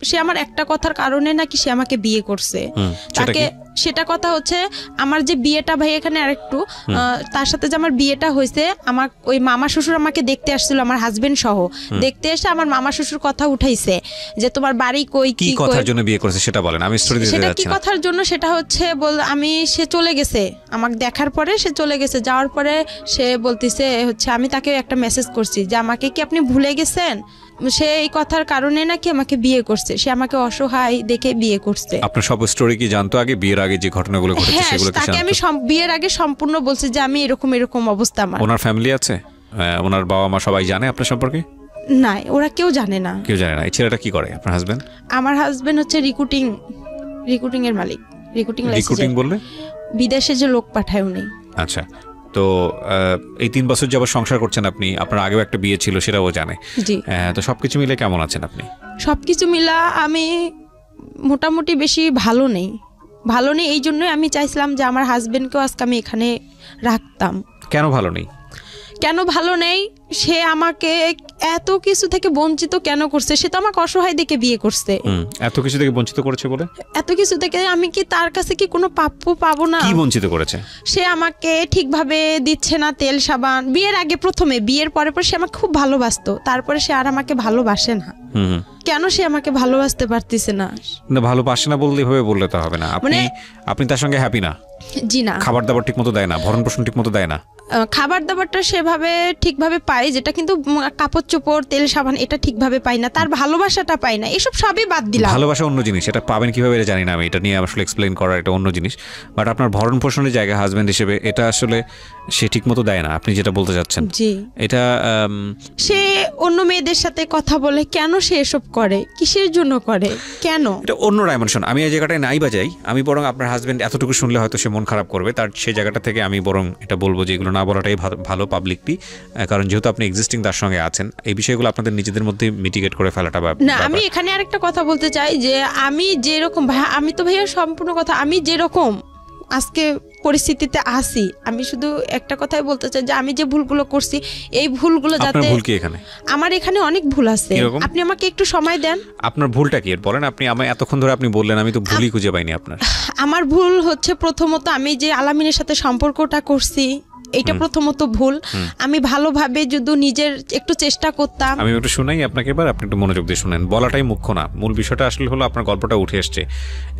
Speaker 2: সে আমার একটা কথার কারণে নাকি সে আমাকে বিয়ে করছে। তাকে সেটা কথা হচ্ছে আমার যে বিয়েটা ভাই এখানে আরেকটু তার সাথে যে আমার বিয়েটা হয়েছে, আমার ওই মামা শ্বশুর আমাকে দেখতে আসছিল, আমার হাজবেন্ড সহ দেখতে এসে আমার মামা শ্বশুর কথা উঠাইছে যে তোমার বাড়ি কই, কি
Speaker 1: কথার জন্য বিয়ে করেছে সেটা বলেন, আমি স্টোরি দিতে যাচ্ছি না।
Speaker 2: কি কথার জন্য সেটা হচ্ছে সে চলে গেছে আমাকে দেখার পরে, সে চলে গেছে। যাওয়ার পরে সে বলতিছে হচ্ছে আমি তাকে একটা মেসেজ করছি যে আমাকে কি আপনি ভুলে গেছেন। সে এই কথার কারণে নাকি আমাকে বিয়ে করছে, সে আমাকে অসহায় দেখে বিয়ে করছে।
Speaker 1: আপনার সব স্টোরি কি জানতো আগে, বিয়ের আগে যে ঘটনাগুলো ঘটেছে সেগুলো কি জানতো?
Speaker 2: তাকে আমি বিয়ের আগে সম্পূর্ণ বলছি যে আমি এরকম অবস্থা আমার।
Speaker 1: ওনার ফ্যামিলি আছে, ওনার বাবা মা সবাই জানে আপনার সম্পর্কে?
Speaker 2: না, ওরা কেউ জানে না।
Speaker 1: এই ছেলেটা কি করে আপনার হাজবেন্ড?
Speaker 2: আমার হাজবেন্ড হচ্ছে রিক্রুটিং এর মালিক।
Speaker 1: রিক্রুটিং বললে
Speaker 2: বিদেশে যে লোক পাঠায় উনি।
Speaker 1: আচ্ছা, তো এই 3 বছর যাবত সংসার করছেন আপনি, আপনার আগেও একটা বিয়ে ছিল সেটাও জানে।
Speaker 2: জি।
Speaker 1: তো সবকিছু মিলে কেমন আছেন আপনি?
Speaker 2: সবকিছু মিলা আমি মোটামুটি বেশি ভালো নেই। এই জন্যই আমি চাইছিলাম যে আমার হাজবেন্ডকেও আজকে আমি এখানে রাখতাম।
Speaker 1: কেন ভালো নেই?
Speaker 2: সে আমাকে এত কিছু থেকে বঞ্চিত কেন করছে? সে তো আমাকে অসহায় দেখে বিয়ে করছে।
Speaker 1: এত কিছু থেকে বঞ্চিত করেছে বলে?
Speaker 2: এত কিছু থেকে আমি কি তার কাছে কি কোনো প্রাপ্য পাবো না?
Speaker 1: কি বঞ্চিত করেছে?
Speaker 2: সে আমাকে ঠিকভাবে দিচ্ছে না তেল সাবান। বিয়ের আগে প্রথমে, বিয়ের পরে সে আমাকে খুব ভালোবাসতো, তারপরে সে আর আমাকে ভালোবাসে না। কেন সে আমাকে ভালোবাসতে পারতেছে না?
Speaker 1: ভালোবাসে না বললে এভাবে বললে তো হবে না। আপনি তার সঙ্গে হ্যাপি না?
Speaker 2: জি না।
Speaker 1: খাবার দাবার ঠিক মতো দেয় না, ভরণ পোষণ ঠিক মতো দেয় না?
Speaker 2: খাবার দাবারটা সেভাবে ঠিকভাবে পাই, যেটা কিন্তু কাপড় চোপড় তেল সাবান এটা ঠিকভাবে পাই না, তার ভালোবাসাটা পাই না, এসব সবই বাদ দিলাম।
Speaker 1: ভালোবাসা অন্য জিনিস, এটা পাবেন কিভাবে এটা জানি না আমি, এটা নিয়ে আসলে এক্সপ্লেইন করার এটা অন্য জিনিস। বাট আপনার ভরণ পোষণের জায়গা হাজবেন্ড হিসেবে এটা আসলে সে ঠিক মতো দেয় না, আপনি যেটা বলতে চাচ্ছেন।
Speaker 2: জি।
Speaker 1: এটা
Speaker 2: সে অন্য মেয়েদের সাথে কথা বলে, কেন সে এসব করে, কিসের জন্য করে, কেন?
Speaker 1: এটা অন্য ডাইমেনশন। আমি এই জায়গাটায় নাই বাজাই, আমি বরং আপনার হাজবেন্ড এতটুকু শুনলে হয়তো সে মন খারাপ করবে, তার সেই জায়গাটা থেকে আমি বরং এটা বলবো যে এগুলো না বলাটাই ভালো পাবলিকলি, কারণ যেহেতু আপনি এক্সিস্টিং তার সঙ্গে আছেন, এই বিষয়গুলো আপনাদের নিজেদের মধ্যে মিটিগেট করে ফেলাটা
Speaker 2: না। আমি এখানে আরেকটা কথা বলতে চাই যে আমি যেরকম আমি তো ভাইয়া সম্পূর্ণ কথা, আমি যেরকম আজকে পরিস্থিতিতে আসি, আমি শুধু একটা কথাই বলতে চাই যে আমি যে ভুলগুলো করছি এই ভুলগুলো যাতে। আমার এখানে অনেক ভুল আছে, আপনি আমাকে একটু সময় দেন।
Speaker 1: আপনার ভুলটা কি বলেন? আপনি আমায় এতক্ষণ ধরে আপনি বললেন, আমি তো ভুলই খুঁজে পাইনি আপনার।
Speaker 2: আমার ভুল হচ্ছে প্রথমত আমি যে আলামিনের সাথে সম্পর্কটা করছি এটা প্রথমত ভুল। আমি ভালোভাবে যদি নিজের একটু চেষ্টা করতাম।
Speaker 1: আমি একটু শোনাই আপনাকে এবার, আপনি একটু মনোযোগ দিয়ে শুনেন। বলাটাই মুখ্য না, মূল বিষয়টা আসলে হলো আপনার গল্পটা উঠে আসছে।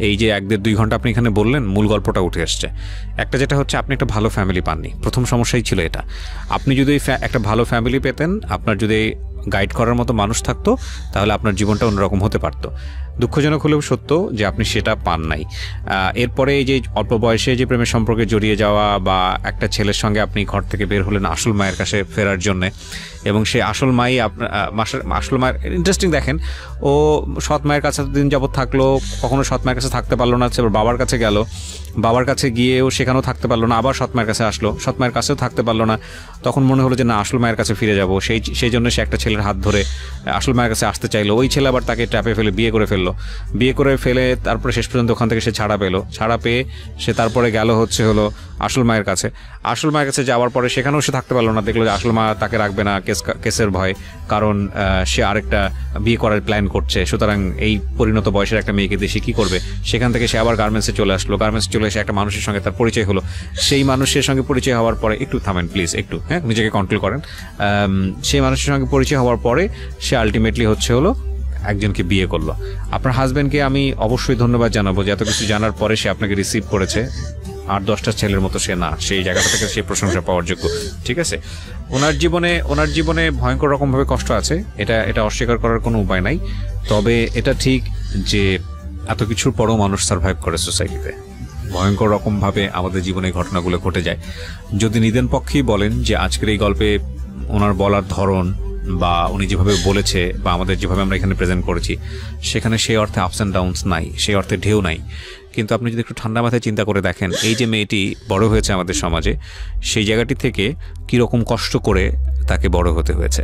Speaker 1: এই যে 1-1.5-2 ঘন্টা আপনি এখানে বললেন, মূল গল্পটা উঠে আসছে। একটা যেটা হচ্ছে আপনি একটা ভালো ফ্যামিলি পাননি, প্রথম সমস্যাই ছিল এটা। আপনি যদি একটা ভালো ফ্যামিলি পেতেন, আপনার যদি গাইড করার মতো মানুষ থাকতো তাহলে আপনার জীবনটা অন্যরকম হতে পারতো। দুঃখজনক হলেও সত্য যে আপনি সেটা পান নাই। এরপরে এই যে অল্প বয়সে যে প্রেমের সম্পর্কে জড়িয়ে যাওয়া বা একটা ছেলের সঙ্গে আপনি ঘর থেকে বের হলেন আসল মায়ের কাছে ফেরার জন্যে, এবং সেই আসল মাই আসল মায়ের ইন্টারেস্টিং দেখেন, ও সৎ মায়ের কাছে দিন যাবৎ থাকলো, কখনো সৎ মায়ের কাছে থাকতে পারলো না, এবার বাবার কাছে গেল, বাবার কাছে গিয়েও সেখানেও থাকতে পারলো না, আবার সৎ মায়ের কাছে আসলো, সৎ মায়ের কাছেও থাকতে পারলো না, তখন মনে হলো যে না আসল মায়ের কাছে ফিরে যাব। সেই জন্য সে একটা ছেলের হাত ধরে আসল মায়ের কাছে আসতে চাইলো। ওই ছেলে আবার তাকে ট্র্যাপে ফেলে বিয়ে করে ফেলে তারপরে শেষ পর্যন্ত ওখান থেকে সে ছাড়া পেয়ে সে তারপরে গেল হলো আসল মায়ের কাছে। আসল মায়ের কাছে যাওয়ার পরে সেখানেও সে থাকতে পারলো না, দেখলো যে আসল মা তাকে রাখবে না কেসের ভয়, কারণ সে আরেকটা বিয়ে করার প্ল্যান করছে। সুতরাং এই পরিণত বয়সের একটা মেয়েকে দিয়ে সে কী করবে? সেখান থেকে সে আবার গার্মেন্টসে চলে আসলো, গার্মেন্টসে চলে এসে একটা মানুষের সঙ্গে তার পরিচয় হলো। সেই মানুষের সঙ্গে পরিচয় হওয়ার পরে, একটু থামেন প্লিজ, একটু নিজেকে কন্ট্রোল করেন। সেই মানুষের সঙ্গে পরিচয় হওয়ার পরে সে আলটিমেটলি হলো একজনকে বিয়ে করলো। আপনার হাজব্যান্ডকে আমি অবশ্যই ধন্যবাদ জানাবো যে এত কিছু জানার পরে সে আপনাকে রিসিভ করেছে। 8-10টা ছেলের মতো সে না, সেই জায়গাটা থেকে সে প্রশংসা পাওয়ার যোগ্য। ঠিক আছে, ওনার জীবনে ভয়ঙ্কর রকমভাবে কষ্ট আছে, এটা অস্বীকার করার কোনো উপায় নাই। তবে এটা ঠিক যে এত কিছুর পরও মানুষ সার্ভাইভ করে সোসাইটিতে। ভয়ঙ্কর রকমভাবে আমাদের জীবনে ঘটনাগুলো ঘটে যায়। যদি নিদেন পক্ষেই বলেন যে আজকের এই গল্পে ওনার বলার ধরন বা উনি যেভাবে বলেছে বা আমাদের যেভাবে আমরা এখানে প্রেজেন্ট করেছি, সেখানে সেই অর্থে আপস অ্যান্ড ডাউনস নাই, সেই অর্থে ঢেউ নাই। কিন্তু আপনি যদি একটু ঠান্ডা মাথায় চিন্তা করে দেখেন, এই যে মেয়েটি বড় হয়েছে আমাদের সমাজে, সেই জায়গাটি থেকে কীরকম কষ্ট করে তাকে বড় হতে হয়েছে।